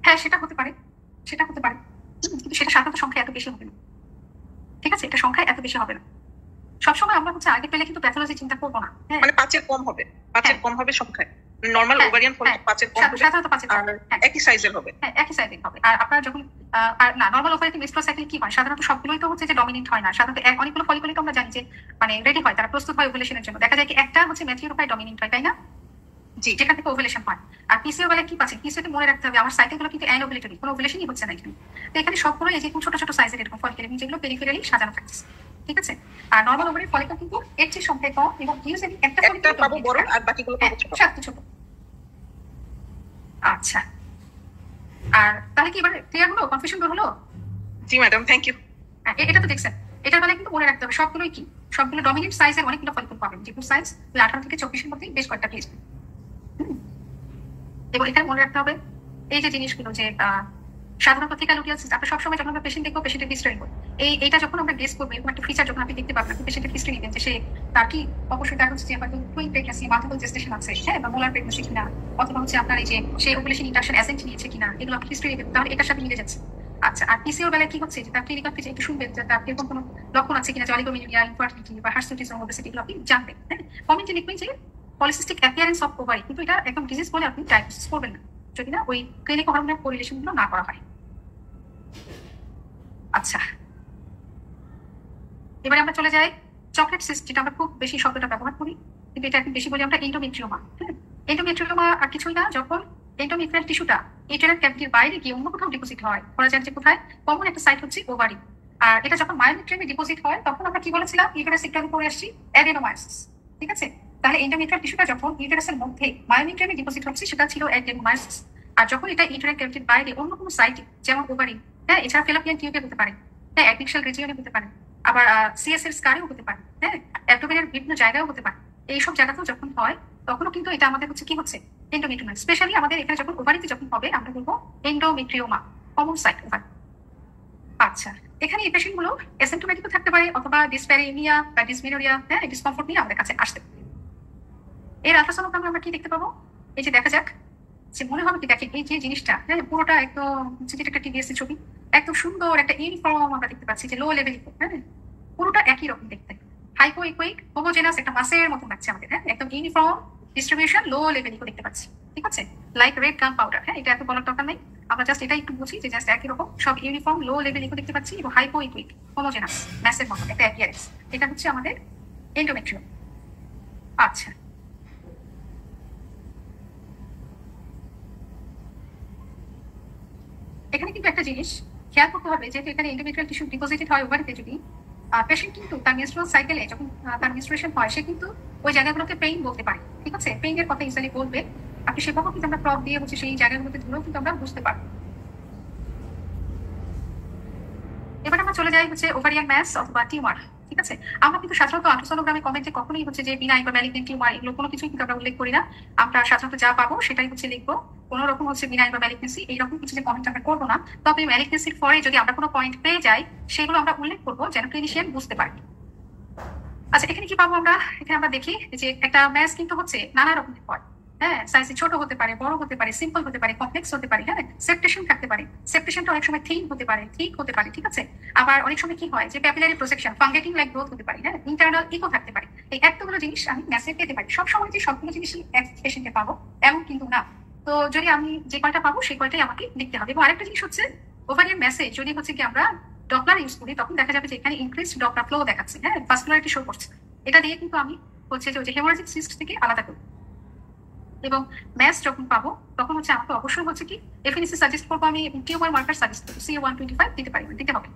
হ্যাঁ, সেটা হতে পারে, কিন্তু সেটা সাধারণত সংখ্যা এত বেশি হবে না। ঠিক আছে, এটা সংখ্যা এত বেশি হবে না। সবসময় আমরা হচ্ছে আগে পেলে কিন্তু প্যাথোলজি চিন্তা করবো না। মানে 5-এর কম হবে, 5-এর কম হবে সংখ্যায়। নরমাল ওভারিয়ান ফলিকল 5-এর কম হবে, সাধারণত 5-এর কম, একই সাইজের হবে। হ্যাঁ, একই সাইজের হবে। আর আপনারা যখন আর না নরমাল ওভারিতে মেনস্ট্রুয়াল সাইকেল কি হয়, সাধারণত সবগুলোই তো হচ্ছে যে ডমিনেন্ট হয় না, সাধারণত অনেকগুলো ফলিকলই তো আমরা জানি যে মানে রেডি হয়, তারা প্রস্তুত হয় ওভুলেশনের জন্য। দেখা যায় কি একটা হচ্ছে ম্যাচিউর হয়, ডমিনেন্ট হয়, তাই না? জি। যেখান থেকে ওভুলেশন হয়। আর পিসিও বেলায় কি পাচ্ছে, পিসিওতে মনে রাখতে হবে আমার সাইকেলগুলো কিন্তু অ্যানোভুলেটরি, কোনো ওভুলেশনই হচ্ছে না এখানে। তো এখানে সবগুলো এই যে ছোট ছোট সাইজের এরকম ফলিকেল, এবং যেগুলো পেরিফেরালি সাজানো থাকছে, ঠিক আছে। আর নর্মাল ওভারের ফলিকেল কিন্তু এর চেয়ে সংখ্যায় কম, এবং ইউজুয়ালি একটা একটা পাবো বড় আর বাকিগুলো পাবো ছোট। সাতটি ছোট। আচ্ছা, আর তাহলে কি এবার ক্লিয়ার হলো, কনফিউশন দূর হলো? জি ম্যাডাম, থ্যাংক ইউ। এটা তো দেখছেন, এটার বেলায় কিন্তু মনে রাখতে হবে সবগুলোই কি, সবগুলো ডমিনেন্ট সাইজের অনেকগুলো ফলিকল পাবেন, যেগুলো সাইজ 18 থেকে 24 এর মধ্যে বেশ কয়েকটা পেজ। এবং এখানে মনে রাখতে হবে এই যে জিনিসগুলো, যে সাধারণত থিকালুটিয়াল সিস্ট, আমরা সবসময় যখন আমরা পেশেন্ট দেখবো, পেশেন্টের হিস্ট্রি নেবো, এইটা যখন আমরা গেস করবো, এরকম একটা ফিচার যখন আপনি দেখতে পাবেন, আপনি পেশেন্টের হিস্ট্রি নেবেন যে সে তার কি অবশ্যই তার হচ্ছে যে হয়তো টুইন প্রেগন্যান্সি, মাল্টিপল জেস্টেশন আছে, হ্যাঁ, বা মোলার প্রেগন্যান্সি কিনা, অথবা হচ্ছে আপনার এই যে সে ওভুলেশন ইন্ডাকশন অ্যাসেন্ট নিয়েছে কিনা, এগুলো আপনি হিস্ট্রি নেবেন, তাহলে এটার সাথে মিলে যাচ্ছে। আচ্ছা, আর পিসিওর বেলায় কি হচ্ছে যে তার ক্লিনিক্যাল ফিচার একটু শুনবেন, যে তার এরকম কোনো লক্ষণ আছে কিনা, অলিগোমেনিয়া, ইনফার্টিলিটি বা হার্সুটিজম, ওবেসিটি, এগুলো আপনি জানবেন। হ্যাঁ, কমেন্টে লিখবেন যে পলিসিস্টিক অ্যাপিয়ারেন্স অফ ওভারি, কিন্তু এটা একদম ডিজিজ বলে আপনি ডায়াগনোসিস করবেন না যদি না ওই ক্লিনিক হরমোনের কোরিলেশন গুলো না করা হয়। আচ্ছা, এবারে আমরা চলে যাই চকলেট সিস্ট, যেটা আমরা খুব বেশি শব্দটা ব্যবহার করি, কিন্তু এটা এখন বেশি বলি আমরা এন্ডোমেট্রিওমা। হ্যাঁ, এন্ডোমেট্রিওমা আর কিছুই না, যখন এন্ডোমেট্রিয়াল টিস্যুটা ইউটেরাইন ক্যাভিটির বাইরে গিয়ে অন্য কোথাও ডিপোজিট হয়, ধরা যাক যে কোথায়, কমন একটা সাইট হচ্ছে ওভারি, আর এটা যখন মায়োমেট্রিয়ামে ডিপোজিট হয় তখন আমরা কি বলেছিলাম, ইউটেরাস সেক্টরে পড়ে আসছি অ্যাডেনোমায়োসিস, ঠিক আছে। তাহলে এন্ডোমেট্রিয়াল টিস্যুটা যখন ইউটেরাসের মধ্যে মায়োমেট্রিয়ামে ডিপোজিট হচ্ছে, সেটা ছিল অ্যাডেনোমায়োসিস। আর যখন এটা ইউটেরাইন ক্যাভিটির বাইরে অন্য কোনো সাইটে, যেমন ওভারি, হ্যাঁ, এছাড়া ফেলোপিয়ান টিউবে হতে পারে, হ্যাঁ, অ্যাডমিক্সাল রিজিয়নে হতে পারে, আবার সিএস এর স্কারেও হতে পারে, হ্যাঁ, অ্যাবডোমেনের বিভিন্ন জায়গায়ও হতে পারে, এইসব জায়গাতেও যখন হয় তখনও কিন্তু এটা আমাদের হচ্ছে কি হচ্ছে, এন্ডোমেট্রিওমা। স্পেশালি আমাদের এখানে যখন ওভারিতে যখন হবে আমরা বলবো এন্ডোমেট্রিওমা, কমন সাইট ওভারি। আচ্ছা, এখানে এই পেশেন্ট গুলো অ্যাসিম্পটোমেটিকও থাকতে পারে, অথবা ডিসপ্যারিমিয়া বা ডিসমেনোরিয়া, হ্যাঁ, ডিসকমফোর্ট নিয়ে আমাদের কাছে আসতে পারে। এর আল্ট্রাসাউন্ড আমরা কি দেখতে পাবো, এই যে দেখা যাক, যে মনে হবে কি, দেখেন এই যে জিনিসটা, হ্যাঁ, পুরোটা একদম যেটা একটা টিভিএস ছবি, একদম সুন্দর একটা ইউনিফর্ম আমরা দেখতে পাচ্ছি, যে লো লেভেল, হ্যাঁ, পুরোটা একই রকম দেখতে, হাইপো ইকুইক হোমোজেনাস একটা মাসের মতো লাগছে আমাদের, হ্যাঁ, একদম ইউনিফর্ম ডিস্ট্রিবিউশন, লো লেভেল দেখতে পাচ্ছি, ঠিক আছে, লাইক রেড গান পাউডার। হ্যাঁ, এটা এত বলার দরকার নেই, আমরা জাস্ট এটা একটু বুঝি যে জাস্ট একই রকম সব ইউনিফর্ম লো লেভেল দেখতে পাচ্ছি, এবং হাইপো ইকুইক হোমোজেনাস ম্যাসের মতো একটা অ্যাপিয়ারেন্স, এটা হচ্ছে আমাদের এন্ডোমেট্রিওম। আচ্ছা, এখানে কিন্তু একটা জিনিস খেয়াল করতে হবে, যেহেতু এখানে এন্ডোমেট্রিয়াল টিস্যু ডিপোজিটেড হয় ওভারিতে, যদি পেশেন্ট কিন্তু তার মেনস্ট্রুয়াল সাইকেলে যখন তার মেনস্ট্রুয়েশন হয়, সে কিন্তু ওই জায়গাগুলোতে পেইন বলতে পারে, ঠিক আছে, পেইন এর কথা ইজিলি বলবে, আপনি সেভাবেও কিন্তু আমরা প্রপ দিয়ে হচ্ছে সেই জায়গাগুলোতে ধরেও কিন্তু আমরা বুঝতে পারবো। এবার আমরা চলে যাই হচ্ছে ওভারিয়ান ম্যাস অথবা টিউমার, ঠিক আছে। আমরা কিন্তু সাধারণত আল্ট্রাসোনোগ্রামে কমেন্টে কখনোই হচ্ছে যে বিনাইন বা ম্যালিগন্যান্ট টিউমার, এগুলো কোনো কিছুই কিন্তু আমরা উল্লেখ করি না। আমরা সাধারণত যা পাবো সেটাই হচ্ছে লিখবো, কোনো রকম হচ্ছে বিনাইন বা ম্যালিগন্যান্সি এইরকম কিছু যে কমেন্ট আমরা করবো না। তবে ম্যালিগন্যান্সির পরে যদি আমরা কোনো পয়েন্ট পেয়ে যাই, সেগুলো আমরা উল্লেখ করবো যেন ক্লিনিশিয়ান বুঝতে পারে। আচ্ছা, এখানে কি পাবো আমরা, এখানে আমরা দেখি যে একটা ম্যাস কিন্তু হচ্ছে নানা রকমের হয়, হ্যাঁ, সাইজে ছোট হতে পারে, বড় হতে পারে, সিম্পল হতে পারে, কমপ্লেক্স হতে পারে, হ্যাঁ, সেপ্টেশন থাকতে পারে, সেপ্টেশনটা অনেক সময় থিন হতে পারে, ঠিক হতে পারে, ঠিক আছে। আবার অনেক সময় কি হয় যে প্যাপিলারি প্রজেকশন, ফাঙ্গেটিং লাইক গ্রোথ হতে পারে, হ্যাঁ, ইন্টারনাল ইকো থাকতে পারে। এই এতগুলো জিনিস আমি ম্যাসে পেতে পারি, সবসময় যে সবগুলো জিনিসই এক পেশেন্টে পাবো এমন কিন্তু না। তো যদি আমি যে কয়টা পাবো সেই কয়টাই আমাকে লিখতে হবে। এবং আরেকটা জিনিস হচ্ছে, ওভারিয়ান ম্যাসে যদি হচ্ছে কি আমরা ডপলার ইউজ করি, তখন দেখা যাবে যে এখানে ইনক্রিজড ডপলার ফ্লো দেখাচ্ছে, হ্যাঁ, ভাস্কুলারিটি শো করছে, এটা দিয়ে কিন্তু আমি হচ্ছে যে হেমোরেজিক সিস্ট থেকে আলাদা করি। এবং ম্যাস যখন পাবো তখন হচ্ছে আমাকে অবশ্যই হচ্ছে কি এফএনসি সাজেস্ট করবো, আমি টিউমার মার্কার সাজেস্ট করবো, CA-125 দিতে পারি, দিতে হবে।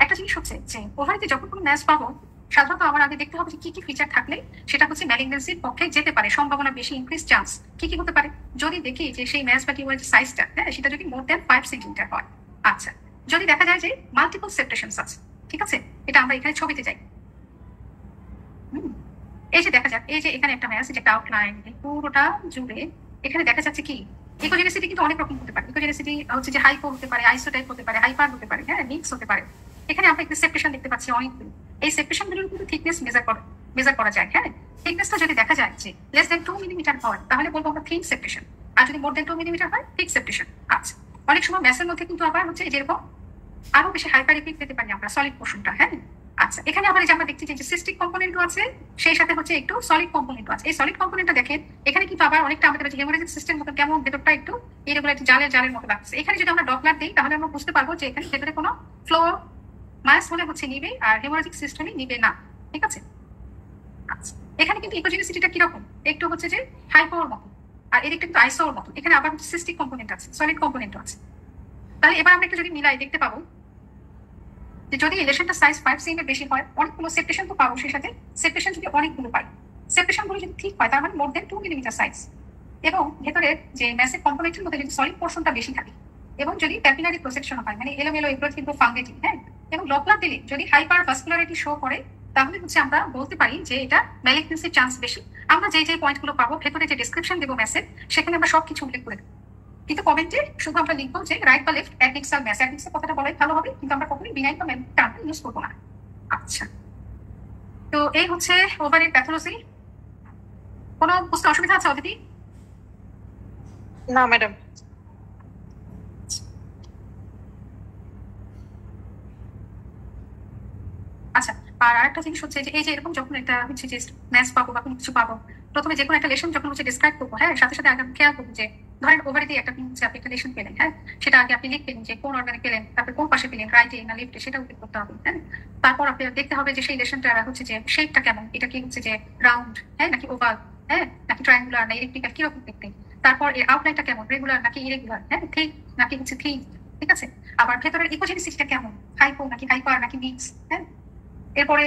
একটা জিনিস হচ্ছে যে ওভারিতে যখন কোনো ম্যাস পাবো, সাধারণত আমার আগে দেখতে হবে যে কি কি ফিচার থাকলে সেটা হচ্ছে ম্যালিগন্যান্সির পক্ষে যেতে পারে, সম্ভাবনা বেশি, ইনক্রিজ চান্স কি কি হতে পারে। যদি দেখি যে সেই ম্যাস বা টিউমারের যে সাইজটা, হ্যাঁ, সেটা যদি মোর দ্যান 5 সেন্টিমিটার হয়, আচ্ছা, যদি দেখা যায় যে মাল্টিপল সেপ্টেশনস আছে, ঠিক আছে, এটা আমরা এখানে ছবিতে যাই, এই যে দেখা যাক, এই যে এখানে একটা ম্যাস, একটা আউটলাইন পুরোটা জুড়ে, এখানে দেখা যাচ্ছে কি ইকোজেনিসিটি কিন্তু অনেক রকম হতে পারে। ইকোজেনিসিটি হচ্ছে যে হাইপো হতে পারে, আইসোটাইপ হতে পারে, হাইপার হতে পারে, হ্যাঁ, মিক্স হতে পারে। এখানে আমরা একটা সেপ্টেশন দেখতে পাচ্ছি অনেকগুলো, এই সেপ্টেশন গুলোর কিন্তু থিকনেস মেজার করা যায়, হ্যাঁ, থিকনেসটা যদি দেখা যায় যে লেস দেন 2 মিলিমিটার হয়, তাহলে বলবো আমরা থিন সেপ্টেশন, আর যদি মোর দেন 2 মিলিমিটার হয় থিক সেপ্টেশন। আচ্ছা, অনেক সময় ম্যাসের মধ্যে কিন্তু আবার হচ্ছে যেরকম আরো বেশি হাইপার ইকুইক পেতে পারি আমরা সলিড পোর্শনটা, হ্যাঁ। আচ্ছা, এখানে আবার যে আমরা দেখছি যে সিস্টিক কম্পোনেন্টও আছে, সেই সাথে হচ্ছে একটু সলিড কম্পোনেন্টও আছে। এই সলিড কম্পোনেন্টটা দেখেন এখানে কিন্তু আবার অনেকটা আমাদের হেমোরেজিক সিস্টেম মতো কেমন ভেতরটা একটু ইরেগুলার, একটু জালের মতো লাগছে। এখানে যদি আমরা ডপলার দিই তাহলে আমরা বুঝতে পারবো যে এখানে ভেতরে কোনো ফ্লো মাস হলে হচ্ছে নিবে, আর হেমোরেজিক সিস্টেমই নিবে না, ঠিক আছে। আচ্ছা, এখানে কিন্তু ইকোজেনিসিটিটা কিরকম, একটু হচ্ছে যে হাইপোর মতো, আর এদিকটা কিন্তু আইসোর মতো। এখানে আবার সিস্টিক কম্পোনেন্ট আছে, সলিড কম্পোনেন্টও আছে। তাহলে এবার আমরা একটু যদি মিলাই দেখতে পাবো যে যদি লেশনটা সাইজ 5 cm এর বেশি হয়, অনেকগুলো সেপারেশন তো পাবো, সেই সাথে সেপারেশন যদি অনেকগুলো পাই, সেপারেশন গুলো যদি ঠিক হয় তার মানে মোর দেন 2 মিলিমিটার সাইজ, এবং ভেতরে যে ম্যাসের কম্পোনেন্টের মধ্যে যদি সলিড পোর্শনটা বেশি থাকে, এবং যদি প্যাপিলারি প্রসেকশন হয় মানে এলোমেলো এগুলো কিন্তু ফাঙ্গেটিং, হ্যাঁ, এবং ডপলার দিলে যদি হাইপার ভাস্কুলারিটি শো করে, তাহলে হচ্ছে আমরা বলতে পারি যে এটা ম্যালিগন্যান্সির চান্স বেশি। আমরা যে পয়েন্টগুলো পাবো ভেতরে যে ডেসক্রিপশন দেবো ম্যাসের, সেখানে আমরা সবকিছু উল্লেখ করে দেবো, কিন্তু কমেন্টে শুধু আমরা লিখবো যে রাইট বা লেফট অ্যাডমিক্সাল ম্যাস। অ্যাডমিক্সাল কথাটা বলাই ভালো হবে, কিন্তু আমরা কখনোই বিনাইন বা টার্ম ইউজ করবো না। আচ্ছা, তো এই হচ্ছে ওভারের প্যাথোলজি। কোনো বুঝতে অসুবিধা আছে অদিতি? না ম্যাডাম। আচ্ছা, আর আরেকটা জিনিস হচ্ছে যে এই যে এরকম যখন একটা হচ্ছে যে ম্যাচ পাবো বা কোনো কিছু পাবো, প্রথমে যে কোনো একটা লেশন যখন হচ্ছে ডিসক্রাইব করবো, হ্যাঁ, সাথে সাথে আগে খেয়াল করবো যে ধরেন ওভারিতে একটা হচ্ছে আপনি একটা লেশন পেলেন, হ্যাঁ, সেটা আগে আপনি লিখবেন যে কোন অর্গানে পেলেন, তারপরে কোন পাশে পেলেন, রাইটে না লেফটে, সেটা উল্লেখ করতে হবে, হ্যাঁ। তারপর আপনি দেখতে হবে যে সেই লেশনটা হচ্ছে যে শেপটা কেমন, এটা কি হচ্ছে যে রাউন্ড, হ্যাঁ, নাকি ওভাল, হ্যাঁ, নাকি ট্রায়াঙ্গুলার না ইলেকট্রিক্যাল, কিরকম দেখতে, তারপর এর আউটলাইনটা কেমন, রেগুলার নাকি ইরেগুলার, হ্যাঁ, ঠিক নাকি হচ্ছে থিক, ঠিক আছে। আবার ভেতরের ইকোজেনিসিটিটা কেমন, হাইপো নাকি হাইপার নাকি মিক্স, হ্যাঁ। এরপরে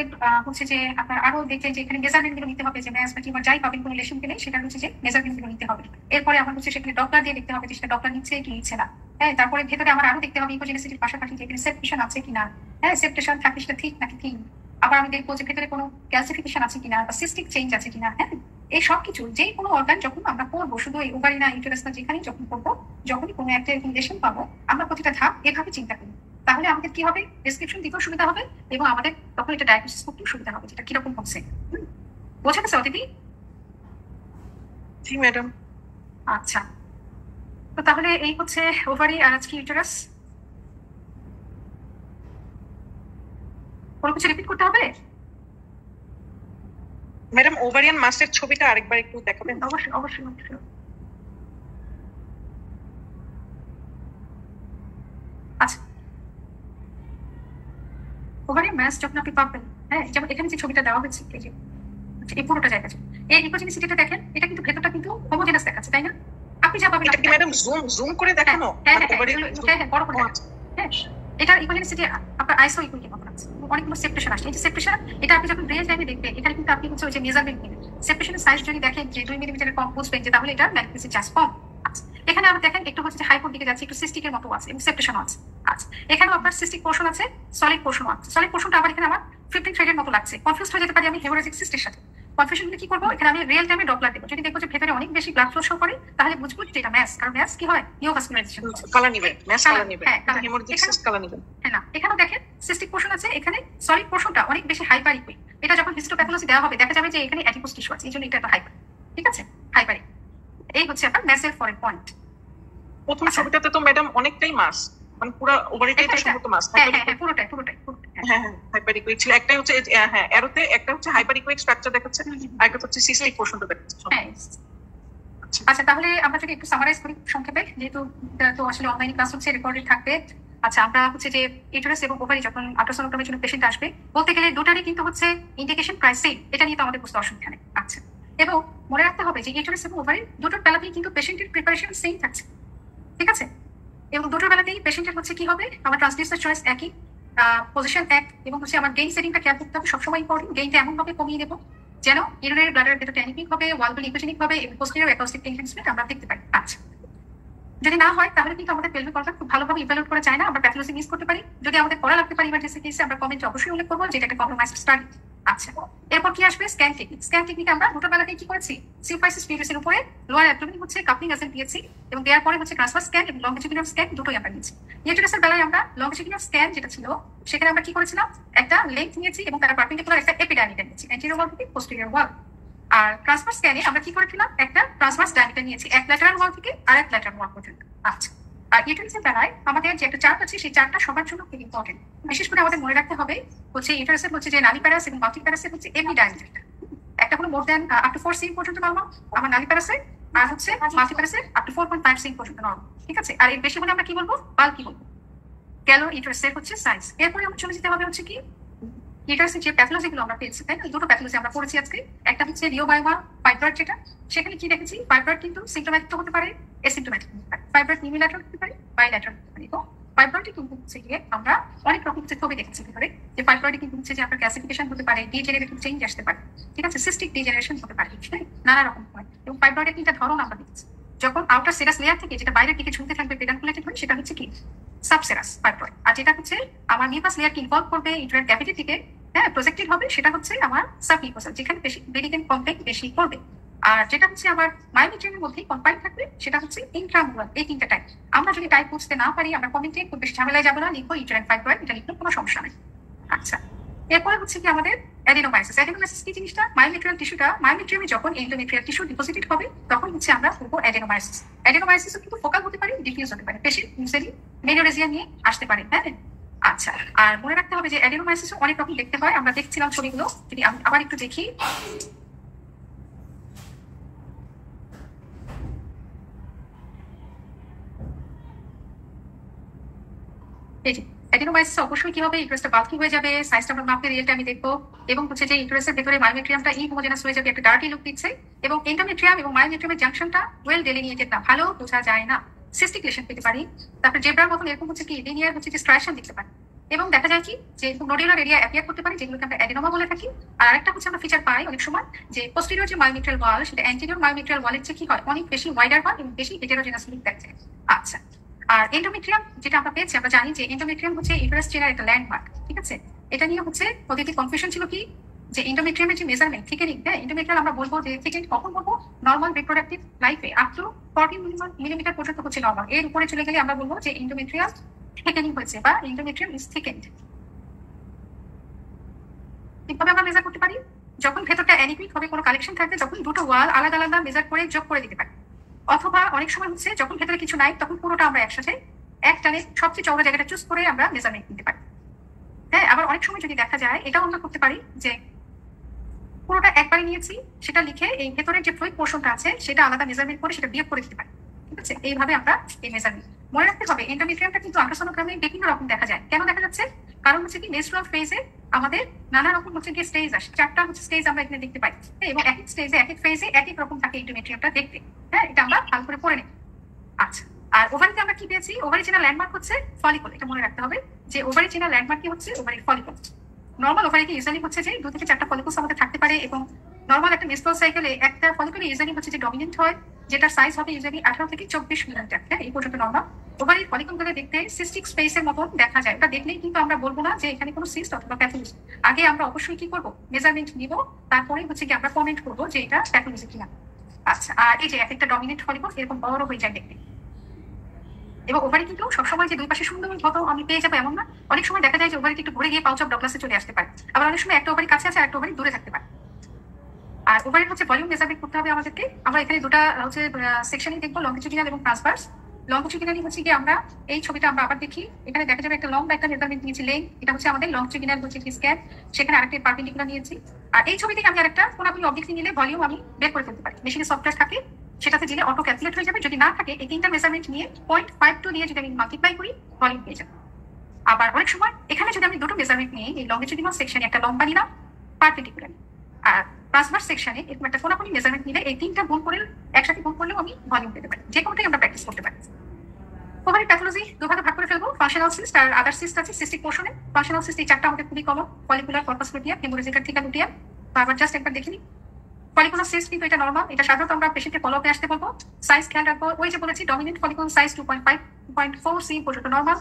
হচ্ছে যে আপনার আরো দেখছেন যে এখানে মেজারমেন্ট গুলো নিতে হবে, যে ম্যাস বা টিউমার যাই পাবেন কোনো লেশন পেলে সেটা হচ্ছে যে মেজারমেন্ট গুলো নিতে হবে। এরপরে আমার হচ্ছে সেখানে ডপলার দিয়ে দেখতে হবে যে সেটা ডপলার নিচ্ছে কি নিচ্ছে না, হ্যাঁ। তারপরে ভেতরে আমার আরো দেখতে হবে ইকোজেনিসিটির পাশাপাশি যে এখানে সেপটেশন আছে কিনা, হ্যাঁ, সেপটেশন থাকলে সেটা ঠিক নাকি থিন। আবার আমি দেখবো যে ভেতরে কোনো ক্যালসিফিকেশন আছে কিনা বা সিস্টিক চেঞ্জ আছে কিনা, হ্যাঁ। এই সব কিছু যে কোনো অর্গান যখন আমরা করবো, শুধু এই ওভারি না ইউটেরাস না, যেখানেই যখন করবো, যখনই কোনো একটা রিকমেন্ডেশন পাবো, আমরা প্রতিটা ধাপ এভাবে চিন্তা করি, তাহলে আমাদের কি হবে, ডেসক্রিপশন দিতেও সুবিধা হবে এবং আমাদের তখন এটা ডায়াগনোসিস করতেও সুবিধা হবে যেটা কিরকম হচ্ছে। বোঝা গেছে অদিতি? জি ম্যাডাম। আচ্ছা, তো তাহলে এই হচ্ছে ওভারি আর আজকে ইউটেরাস। কোনো কিছু রিপিট করতে হবে? ম্যাডাম ওভারিয়ান মাসের ছবিটা আরেকবার একটু দেখাবেন? অবশ্যই অবশ্যই অবশ্যই। আচ্ছা, ওভারি ম্যাস যখন আপনি পাবেন, হ্যাঁ, যেমন এখানে যে ছবিটা দেওয়া হয়েছে এই যে এই পুরোটা জায়গা, এই ইকোজেনিসিটিটা দেখেন, এটা কিন্তু ভেতরটা কিন্তু হোমোজেনাস দেখাচ্ছে, তাই না? আপনি যা পাবেন, এটা কি ম্যাডাম জুম করে দেখানো? হ্যাঁ হ্যাঁ, বড় করে, হ্যাঁ। এটা ইকোজেনিসিটি আপনার আইসো ইকুইটি মতো আছে, অনেকগুলো সেপারেশন আসছে। এই যে সেপারেশন, এটা আপনি যখন রিয়েল টাইমে দেখবেন, এখানে কিন্তু আপনি হচ্ছে ওই যে মেজারমেন্ট নেবেন, সেপারেশনের সাইজ যদি দেখেন যে 2 মিলিমিটারের কম বুঝবেন যে তাহলে এটা ম্যালিগন্যান্সির চান্স কম। আচ্ছা, এখানে আমরা দেখেন একটু হচ্ছে হাইপোর দিকে যাচ্ছে, একটু সিস্টিকের মতো আছে এবং সেপারেশনও আছে। আচ্ছা, এখানেও আপনার সিস্টিক পোর্শন আছে, সলিড পোর্শনও আছে। সলিড পোর্শনটা আবার এখানে আমার 15 থ্রেডের মতো লাগছে, কনফিউজ হয়ে যেতে পারি আমি হেমোরেজিক সিস্টের সাথে। কনফিউশন হলে কি করবো, এখানে আমি রিয়েল টাইমে ডপলার দেবো, যদি দেখবো যে ভেতরে অনেক বেশি ব্লাড ফ্লো শো করে, তাহলে বুঝবো যে এটা ম্যাস, কারণ ম্যাস কি হয়, নিওভাস্কুলারাইজেশন কালার নিবেন, ম্যাস কালার নিবেন, হেমোরেজিক সিস্ট কালার নিবেন। হ্যাঁ, না এখানে দেখেন সিস্টিক পোর্শন আছে, এখানে সলিড পোর্শনটা অনেক বেশি হাইপার ইকুইক। এটা যখন হিস্টোপ্যাথোলজি দেওয়া হবে দেখা যাবে যে এখানে অ্যাডিপোজ টিস্যু আছে, এই জন্য এটা হাইপার, ঠিক আছে, হাইপার। এই হচ্ছে আপনার ম্যাসের ফরেন পয়েন্ট। প্রথম ছবিটাতে তো ম্যাডাম অনেকটাই মাস, মানে পুরো ওভারিটাই তো সম্পূর্ণ মাস। হ্যাঁ হ্যাঁ, পুরোটাই হ্যাঁ হ্যাঁ, হাইপারিকুইক ছিল। একটাই হচ্ছে হ্যাঁ এরোতে, একটা হচ্ছে হাইপারিকুইক স্ট্রাকচার দেখাচ্ছে, আর একটা হচ্ছে সিস্টিক পোর্শনটা দেখাচ্ছে। আচ্ছা, তাহলে আমরা যদি একটু সামারাইজ করি সংক্ষেপে, যেহেতু তো আসলে অনলাইন ক্লাস হচ্ছে, রেকর্ডেড থাকবে। আচ্ছা, আমরা হচ্ছে যে ইউটেরাস এবং ওভারি যখন আল্ট্রাসোনোগ্রামের জন্য পেশেন্ট আসবে, বলতে গেলে দুটারই কিন্তু হচ্ছে ইন্ডিকেশন প্রায় সেম, এটা নিয়ে তো আমাদের বুঝতে অসুবিধা নেই। আচ্ছা, এবং মনে রাখতে হবে যে ইউটেরাস এবং ওভারি দুটোর বেলাতেই কিন্তু পেশেন্টের প্রিপারেশন সেম থাকছে, ঠিক আছে। এবং দুটোর বেলাতেই পেশেন্টের হচ্ছে কি হবে, আমার ট্রান্সডিউসার চয়েস একই, পজিশন এক, এবং হচ্ছে আমার গেইন সেটিংটা খেয়াল করতে হবে সবসময় ইম্পর্টেন্ট। গেইনটা এমন ভাবে কমিয়ে দেবো যেন ইউরিনারি ব্লাডারের ভেতরটা অ্যানিমিক হবে, ওয়ালগুলো ইকোজেনিক হবে এবং পোস্টেরিয়র অ্যাকোস্টিক এনহ্যান্সমেন্ট আমরা দেখতে পাই। আচ্ছা, যদি না হয় তাহলে কিন্তু আমাদের পেলভিক অর্গান খুব ভালোভাবে ইভ্যালুয়েট করা যায় না, আমরা প্যাথোলজি মিস করতে পারি। যদি আমাদের করা লাগতে পারে ইমার্জেন্সি কেসে, আমরা কমেন্টে অবশ্যই উল্লেখ করবো যেটা একটা কম্প্রোমাইজড স্টাডি। আচ্ছা, এরপর কি আসবে, স্ক্যান টেকনিক। স্ক্যান টেকনিকে আমরা দুটো বেলাতেই কি করেছি, সিম্পাইসিস পিউরিসের উপরে লোয়ার অ্যাবডোমেন হচ্ছে কাপলিং এজেন্ট দিয়েছি, এবং দেওয়ার পরে হচ্ছে ট্রান্সফার স্ক্যান এবং লংজিটিউডিনাল স্ক্যান দুটোই আমরা নিয়েছি। ইউটেরাসের বেলায় আমরা লংজিটিউডিনাল স্ক্যান যেটা ছিল, সেখানে আমরা কি করেছিলাম, একটা লেন্থ নিয়েছি এবং তার পারপেন্ডিকুলার একটা এপিডায়ামিটার নিয়েছি, অ্যান্টেরিয়র ওয়াল থেকে পোস্টেরিয়র ওয়াল। আর ট্রান্সফার স্ক্যানে আমরা কি করেছিলাম, একটা ট্রান্সভার্স ডায়ামিটার নিয়েছি, এক ল্যাটারাল ওয়াল থেকে আরেক ল্যাটারাল ওয়াল পর্যন্ত। আচ্ছা, আর ইউটেরাসের বেলায় আমাদের যে একটা চার্ট আছে, সেই চার্টটা সবার জন্য খুব ইম্পর্টেন্ট। বিশেষ করে আমাদের মনে রাখতে হবে হচ্ছে ইউটেরাসের হচ্ছে যে নালী প্যারাস এবং মাল্টি প্যারাসের হচ্ছে এমনি ডায়ামিটারটা, একটা হলো মোর দেন আপ টু 4 cm পর্যন্ত নরমাল আমার নালী প্যারাসে, আর হচ্ছে মাল্টি প্যারাসের আপ টু 4.5 cm পর্যন্ত নরমাল, ঠিক আছে। আর এর বেশি হলে আমরা কি বলবো, বাল্কি বলবো। গেল ইউটেরাসের হচ্ছে সাইজ। এরপরে আমরা চলে যেতে হবে হচ্ছে কি, ইউটেরাসের যে প্যাথোলজি গুলো আমরা পেয়েছি, তাই না, দুটো প্যাথোলজি আমরা পড়েছি আজকে। একটা হচ্ছে লিওবায়োমা ফাইব্রয়েড যেটা, সেখানে কি দেখেছি ফাইব্রয়েড কিন্তু সিম্পটোম্যাটিক হতে পারে, এসিম্পটোম্যাটিক হতে পারে। ফাইব্রয়েড ইউনিল্যাটারাল হতে পারে, বাইল্যাটারাল হতে পারে। তো ফাইব্রয়েডে কিন্তু হচ্ছে গিয়ে আমরা অনেক রকম ছবি দেখেছি ভিতরে, যে ফাইব্রয়েডে কিন্তু হচ্ছে যে আপনার ক্লাসিফিকেশন হতে পারে, ডিজেনারেটিভ চেঞ্জ আসতে পারে, ঠিক আছে, সিস্টিক ডিজেনারেশন হতে পারে, নানা রকম হয়। এবং ফাইব্রয়েডের তিনটা ধরন আমরা দেখেছি। যখন আউটার সেরাস লেয়ার থেকে যেটা বাইরের দিকে ঝুলতে থাকবে পেডানকুলেটেড হয়, সেটা হচ্ছে কি সাবসেরাস ফাইব্রয়েড। আর যেটা হচ্ছে আমার মিউকাস লেয়ারকে ইনভলভ করবে ইন্টারনাল ক্যাভিটি থেকে, হ্যাঁ, প্রজেক্টেড হবে, সেটা হচ্ছে আমার সাবমিউকাসাল, যেখানে বেশি ব্লিডিং কন্টেন্ট বেশি করবে। আর যেটা হচ্ছে আবার মায়োমেট্রিয়ামের মধ্যে কনফাইন থাকবে, সেটা হচ্ছে ইন্ট্রামুরাল। এই তিনটা টাইপ আমরা যদি টাইপ বুঝতে না পারি, আমরা কমেন্টে খুব বেশি ঝামেলায় যাবো না, লিখবো ইউটেরাইন ফাইব্রয়েড, এটা লিখলে কোনো সমস্যা নেই। আচ্ছা, এরপরে হচ্ছে কি আমাদের অ্যাডিনোমাইসিস। অ্যাডিনোমাইসিস কি জিনিসটা? মায়োমেট্রিয়াল টিস্যুটা, মায়োমেট্রিয়ামে যখন এন্ডোমেট্রিয়াল টিস্যু ডিপোজিটেড হবে, তখন হচ্ছে আমরা করবো অ্যাডিনোমাইসিস। অ্যাডিনোমাইসিসও কিন্তু ফোকাল হতে পারে, ডিফিউজ হতে পারে, পেশেন্ট ইউজুয়ালি মেনোরেজিয়া নিয়ে আসতে পারে, হ্যাঁ। আচ্ছা, আর মনে রাখতে হবে যে অ্যাডিনোমাইসিসও অনেক রকম দেখতে হয়। আমরা দেখছিলাম ছবিগুলো, যদি আমি আবার একটু দেখি, অ্যাডিনোমাইসিস অবশ্যই কি হবে, ইউটেরাসটা বাল্কি হয়ে যাবে, সাইজটা আমরা মাপতে রিয়েলটা আমি দেখবো, এবং হচ্ছে যে ইউটেরাসের ভেতরে মায়োমেট্রিয়ামটা ইনহোমোজেনাস হয়ে যাবে, একটা ডার্টি লুক দিচ্ছে, এবং এন্ডোমেট্রিয়াম এবং মায়োমেট্রিয়ামের জাংশনটা ওয়েল ডেলিনিয়েটেড না, ভালো বোঝা যায় না, সিস্টিক লেশন পেতে পারি। তারপরে জেব্রার মতন এরকম হচ্ছে কি লিনিয়ার হচ্ছে যে স্ট্রাইশন দেখতে পারি, এবং দেখা যায় কি যে নোডুলার এরিয়া অ্যাপিয়ার করতে পারে, যেগুলোকে আমরা অ্যাডিনোমা বলে থাকি। আর আরেকটা হচ্ছে আমরা ফিচার পাই অনেক সময়, যে পোস্টেরিয়র যে মায়োমেট্রিয়াল ওয়াল, সেটা অ্যান্টেরিয়র মায়োমেট্রিয়াল ওয়ালের চেয়ে কি হয়, অনেক বেশি ওয়াইডার হয় এবং বেশি হেটেরোজেনাস লুক দেখছে। আচ্ছা, আর এন্ডোমেট্রিয়াম যেটা আমরা পেয়েছি, আমরা জানি যে এন্ডোমেট্রিয়াম হচ্ছে ইউটেরাস চেনার একটা ল্যান্ডমার্ক, ঠিক আছে। এটা নিয়ে হচ্ছে অতীতে কনফিউশন ছিল কি, যে এন্ডোমেট্রিয়ামের যে মেজারমেন্ট থিকেনিং, হ্যাঁ, এন্ডোমেট্রিয়াল আমরা বলবো যে থিকেনিং কখন বলবো, নর্মাল রিপ্রোডাক্টিভ লাইফে আপ টু 40 মিলিমিটার পর্যন্ত হচ্ছে নর্মাল। এর উপরে চলে গেলে আমরা বলবো যে এন্ডোমেট্রিয়াল থিকেনিং হয়েছে বা এন্ডোমেট্রিয়াম ইজ থিকেন্ড। কিভাবে আমরা মেজার করতে পারি? যখন ভেতরটা অ্যানিকুইক হবে, কোনো কালেকশন থাকবে, যখন দুটো ওয়াল আলাদা আলাদা মেজার করে যোগ করে দিতে পারি, অথবা অনেক সময় হচ্ছে যখন ভেতরে কিছু নাই, তখন পুরোটা আমরা একসাথে এক টানে সবচেয়ে চওড়া জায়গাটা চুজ করে আমরা মেজারমেন্ট নিতে পারি, হ্যাঁ। আবার অনেক সময় যদি দেখা যায়, এটাও আমরা করতে পারি যে পুরোটা একবারে নিয়েছি, সেটা লিখে এই ভেতরের যে ফ্লুইড পোর্শনটা আছে সেটা আলাদা মেজারমেন্ট করে সেটা বিয়োগ করে দিতে পারি, ঠিক আছে। এইভাবে আমরা এই মেজারমেন্ট মনে রাখতে হবে। এন্ডোমেট্রিয়ামটা কিন্তু আল্ট্রাসোনোগ্রামে বিভিন্ন রকম দেখা যায়। কেন দেখা যাচ্ছে? কারণ হচ্ছে কি মেনস্ট্রুয়াল ফেজে আমাদের নানা রকম হচ্ছে কি স্টেজ আসে, 4টা হচ্ছে স্টেজ আমরা এখানে দেখতে পাই, এবং এক এক স্টেজে এক এক ফেজে এক এক রকম থাকে এন্ডোমেট্রিয়ামটা দেখতে, হ্যাঁ। এটা আমরা ভালো করে পড়ে নিই। আচ্ছা, আর ওভারিতে আমরা কি পেয়েছি? ওভারি চেনা ল্যান্ডমার্ক হচ্ছে ফলিকল। এটা মনে রাখতে হবে যে ওভারি চেনা ল্যান্ডমার্ক কি হচ্ছে, ওভারি ফলিকল। নর্মাল ওভারিতে ইউজুয়ালি হচ্ছে যে 2 থেকে 4টা ফলিকলস আমাদের থাকতে পারে, এবং নর্মাল একটা মেনস্ট্রুয়াল সাইকেলে একটা ফলিকল ইউজুয়ালি হচ্ছে যে ডমিনেন্ট হয়, যেটার সাইজ হবে ইউজুয়ালি 18 থেকে 24 মিলিমিটার, হ্যাঁ, এই পর্যন্ত নর্মাল। ওভারির ফলিকলগুলো দেখতে সিস্টিক স্পেসের মতন দেখা যায়। ওটা দেখলেই কিন্তু আমরা বলবো না যে এখানে কোনো সিস্ট অথবা প্যাথোলজি। আগে আমরা অবশ্যই কি করবো, মেজারমেন্ট নিব, তারপরে হচ্ছে কি আমরা কমেন্ট করবো যে এটা প্যাথোলজি কিনা। আচ্ছা, আর এই যে একটা ডমিনেন্ট ফলিকল এরকম বড় হয়ে যায় দেখতে, এবং ওভারি কিন্তু সবসময় যে দুই পাশে সুন্দর মতো আমি পেয়ে যাবো এমন না। অনেক সময় দেখা যায় যে ওভারিটি একটু ঘুরে গিয়ে পাউচ অফ ডগলাসে চলে আসতে পারে, আবার অনেক সময় একটা ওভারি কাছে আছে আর একটা ওভারি দূরে থাকতে পারে। আর ওভারির হচ্ছে ভলিউম মেজারমেন্ট করতে হবে আমাদেরকে। আমরা এখানে দুটা হচ্ছে সেকশনই দেখবো, লংজিটিউডিনাল এবং ট্রান্সভার্স। লংজিটিউডিনালি হচ্ছে কি আমরা এই ছবিটা আমরা আবার দেখি, এখানে দেখা যাবে একটা লম্বা একটা মেজারমেন্ট নিয়েছি লেন্থ, এটা হচ্ছে আমাদের লংজিটিউডিনাল হচ্ছে কি স্ক্যান, সেখানে আরেকটা পারপেন্ডিকুলার নিয়েছি। আর এই ছবি থেকে আমি আরেকটা কোনাকুনি অবজেক্ট নিলে ভলিউম আমি বের করে ফেলতে পারি, মেশিনে সফটওয়্যার থাকে, সেটাতে দিলে অটো ক্যালকুলেট হয়ে যাবে। যদি না থাকে, এই 3টা মেজারমেন্ট নিয়ে 0.52 দিয়ে যদি আমি মাল্টিপ্লাই করি, ভলিউম পেয়ে যাবে। আবার অনেক সময় এখানে যদি আমি দুটো মেজারমেন্ট নিয়ে এই লংজিটিউডিনাল সেকশনে একটা লম্বা নিলাম পারপেন্ডিকুলার, আর ট্রান্সভার্স সেকশনে এরকম একটা কোনাকুনি মেজারমেন্ট নিলে এই 3টা গুণ করে একসাথে গুণ করলেও আমি ভলিউম পেতে পারি। যে কোনোটাই আমরা প্র্যাকটিস করতে পারি। ওভারি প্যাথোলজি দুভাগে ভাগ করে ফেলবো, ফাংশনাল সিস্ট আর আদার সিস্ট আছে সিস্টিক পোর্শনে। ফাংশনাল সিস্ট এই 4টা আমাদের খুবই common, follicular, corpus luteum, haemorrhagic theca luteum. তো আবার জাস্ট একবার দেখে নিই, ফলিকুলার সিস্ট কিন্তু এটা নরমাল, এটা সাধারণত আমরা পেশেন্টকে ফলো আপে আসতে বলবো। সাইজ খেয়াল রাখবো, ওই যে বলেছি ডমিনেন্ট ফলিকুল সাইজ 2.5-2.4 cm পর্যন্ত নরমাল।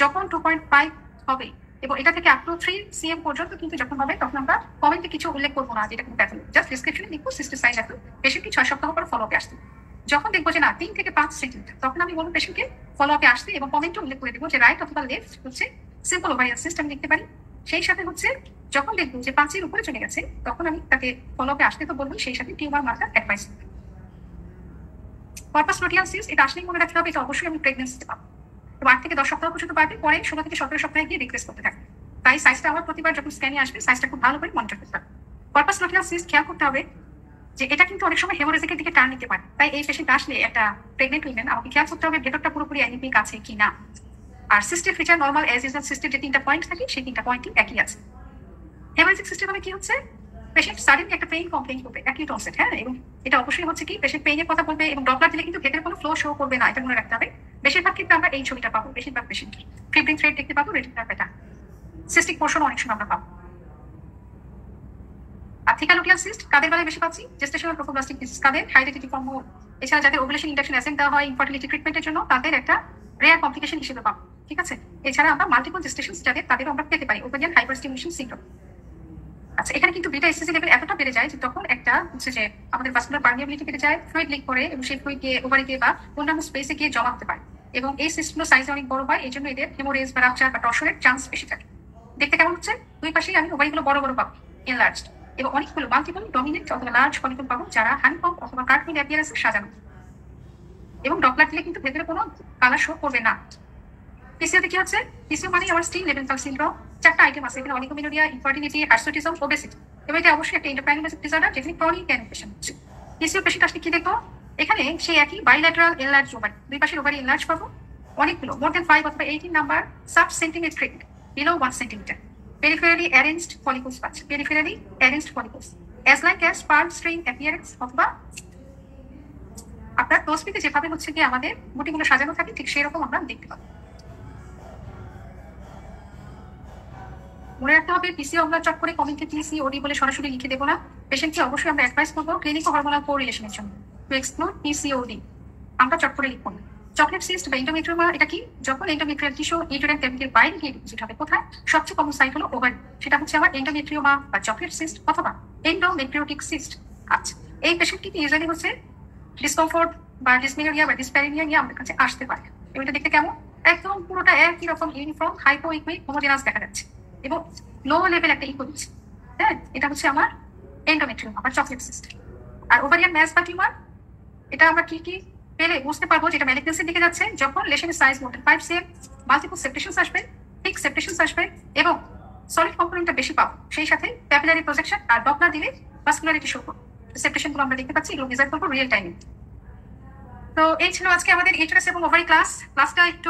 যখন 2.5 হবে এবং এটা থেকে আপ টু 3 cm পর্যন্ত কিন্তু যখন হবে, তখন আমরা কমেন্টে কিছু উল্লেখ করবো না যেটা কিন্তু প্যাথোলজি, জাস্ট ডিসক্রিপশনে লিখবো সিস্টের সাইজ এখন পেশেন্টকে 6 সপ্তাহ পর ফলো আপে আসতে। যখন দেখবো যে না 3 থেকে 5 সেন্টিমিটার, তখন আমি বলবো পেশেন্টকে ফলো আপে আসতে, এবং কমেন্টে উল্লেখ করে দেবো যে রাইট অথবা লেফট হচ্ছে সিম্পল ওভারিয়ান সিস্ট আমি লিখতে পারি। সেই সাথে হচ্ছে যখন দেখবো যে 5 এর উপরে চলে গেছে, তখন আমি তাকে ফলো আপে আসতে তো বলবো, সেই সাথে tumour marker advice. Corpus luteum cyst এটা আসলেই মনে রাখতে হবে, এটা অবশ্যই আমি প্রেগন্যান্সিতে পাবো, তো 8 থেকে 10 সপ্তাহ পর্যন্ত পাবে, পরে 16 থেকে 17 সপ্তাহে গিয়ে রিগ্রেস করতে থাকবে। তাই সাইজটা আমার প্রতিবার যখন স্ক্যানে আসবে, সাইজটা খুব ভালো করে মনিটর করতে হবে। কর্পাস লুটিয়াম সিস্ট খেয়াল করতে হবে যে এটা কিন্তু অনেক সময় হেমোরেজিকের দিকে টার্ন নিতে পারে। তাই এই পেশেন্ট আসলে একটা প্রেগনেন্ট উইমেন আমাকে খেয়াল করতে হবে ভেতরটা পুরোপুরি অ্যানিমিক আছে কিনা। আর সিস্টের ফিচার নর্মাল এজ ইউজুয়াল সিস্টের যে 3টা পয়েন্ট থাকে, সেই 3টা পয়েন্টই একই আছে। হেমোরেজিক সিস্টেম মানে কি হচ্ছে, পেশেন্ট সাডেনলি একটা পেইন কমপ্লেইন করবে অ্যাকিউট অনসেট, হ্যাঁ, এবং এটা অবশ্যই হচ্ছে কি পেশেন্ট পেইনের কথা বলবে এবং ডপলার দিলে কিন্তু ভেতরে কোনো ফ্লো শো করবে না, এটা মনে রাখতে হবে। বেশিরভাগ ক্ষেত্রে আমরা এই ছবিটা পাবো, বেশিরভাগ পেশেন্টের ফিব্রিং থ্রেড দেখতে পাবো, রেটিনার প্যাটার্ন, সিস্টিক পোর্শন অনেক সময় আমরা পাবো। আর থিকালুটিয়াল সিস্ট কাদের বেলায় বেশি পাচ্ছি? জেস্টেশনাল ট্রোফোব্লাস্টিক ডিজিজ কাদের, হাইড্রেটিভ ফর্ম, এছাড়া যাদের ওভুলেশন ইন্ডাকশন অ্যাসেন্ট দেওয়া হয় ইনফার্টিলিটি ট্রিটমেন্টের জন্য তাদের একটা রেয়ার কমপ্লিকেশন হিসেবে পাবো, ঠিক আছে। এছাড়া আমরা মাল্টিপল জেস্টেশন যাদের তাদেরও আমরা পেতে পারি ওভারিয়ান হাইপারস্টিমুলেশন সিনড্রোম। আচ্ছা, এখানে কিন্তু বিটা এসএসসি লেভেল এতটা বেড়ে যায় যে তখন একটা হচ্ছে যে আমাদের ভাস্কুলার পারমিয়াবিলিটি বেড়ে যায়, ফ্লুইড লিক করে এবং সেই ফ্লুইড গিয়ে ওভারিতে বা অন্যান্য স্পেসে গিয়ে জমা হতে পারে এবং এই সিস্টগুলো সাইজ অনেক বড় হয়, এই জন্য এদের হেমোরেজ বা রাপচার বা টর্শনের চান্স বেশি থাকে। দেখতে কেমন হচ্ছে? দুই পাশেই আমি ওভারিগুলো বড় বড় পাবো, এনলার্জড, এবং অনেকগুলো মাল্টিপল ডমিনেন্ট অথবা লার্জ ফলিকল পাবো যারা হানিকম অথবা কার্টুন অ্যাপিয়ারেন্সে সাজানো, এবং ডপলার দিলে কিন্তু ভেতরে কোনো কালার শো করবে না। পিসিওতে কি হচ্ছে? পিসিও মানে আমার স্টিল লেভেনথাল সিনড্রোম, চারটা আইটেম আছে এখানে, অলিগোমেনোরিয়া, ইনফার্টিলিটি, হার্সুটিজম, ওবেসিটি, এবং এটা অবশ্যই একটা এন্ডোক্রাইনোলজিক ডিসঅর্ডার যেখানে ক্রনিক ইনফেকশন হচ্ছে। পিসিও পেশেন্ট আসলে কি দেখবো? এখানে সেই একই বাইল্যাটারাল এনলার্জ ওভারি, দুই পাশের ওভারি এনলার্জ পাবো, অনেকগুলো মোর দেন 5 অথবা 18 number sub centimetric below 1 centimetre peripherally arranged follicles পাচ্ছে, peripherally arranged follicles as like as pearl string appearance, অথবা আপনার তসবিতে যেভাবে হচ্ছে কি আমাদের গুটিগুলো সাজানো থাকে ঠিক সেরকম আমরা দেখতে পাবো। মনে রাখতে হবে পিসিও আমরা চট করে কমেন্টে পিসিওডি বলে সরাসরি লিখে দেবো না, পেশেন্টকে অবশ্যই আমরা অ্যাডভাইস করবো ক্লিনিকো হরমোনাল কোরিলেশনের জন্য টু এক্সপ্লোর পিসিওডি, আমরা চট করে লিখবো না। চকলেট সিস্ট বা এন্ডোমেট্রিওমা এটা কি? যখন এন্ডোমেট্রিয়াল টিস্যু ইউটেরাইন ক্যাভিটির বাইরে গিয়ে ডিপোজিট হবে, কোথায়? সবচেয়ে কমন সাইট হলো ওভারি, সেটা হচ্ছে আমার এন্ডোমেট্রিওমা বা চকলেট সিস্ট অথবা এন্ডোমেট্রিওটিক সিস্ট। আচ্ছা, এই পেশেন্ট কিন্তু ইউজুয়ালি হচ্ছে ডিসকমফোর্ট বা ডিসমেনোরিয়া বা ডিসপ্যারিনিয়া নিয়ে আমাদের কাছে আসতে পারে, এবং এটা দেখতে কেমন? একদম পুরোটা একই রকম ইউনিফর্ম হাইপো ইকুইক হোমোজেনাস দেখা যাচ্ছে এবং লো লেভেল একটা ইকো দিচ্ছে, হ্যাঁ, এটা হচ্ছে আমার এন্ডোমেট্রিওমা বা চকলেট সিস্ট। আর ওভারিয়ান ম্যাস বা টিউমার, এটা আমরা কি কি পেলে বুঝতে পারবো যেটা ম্যালিগন্যান্সির দিকে যাচ্ছে? যখন লেশনের সাইজ মোর দেন 5 cm, মাল্টিপল সেপ্টেশনস আসবে, থিক সেপ্টেশনস আসবে এবং সলিড কম্পোনেন্টটা বেশি পাবো, সেই সাথে প্যাপিলারি প্রজেকশন আর ডপলার দিলে ভাস্কুলারিটি শো করবে, সেপ্টেশনগুলো আমরা দেখতে পাচ্ছি, এগুলো মেজার করবো রিয়েল টাইমে। তো এই ছিল আজকে আমাদের ইউটেরাস এবং ওভারি ক্লাসটা একটু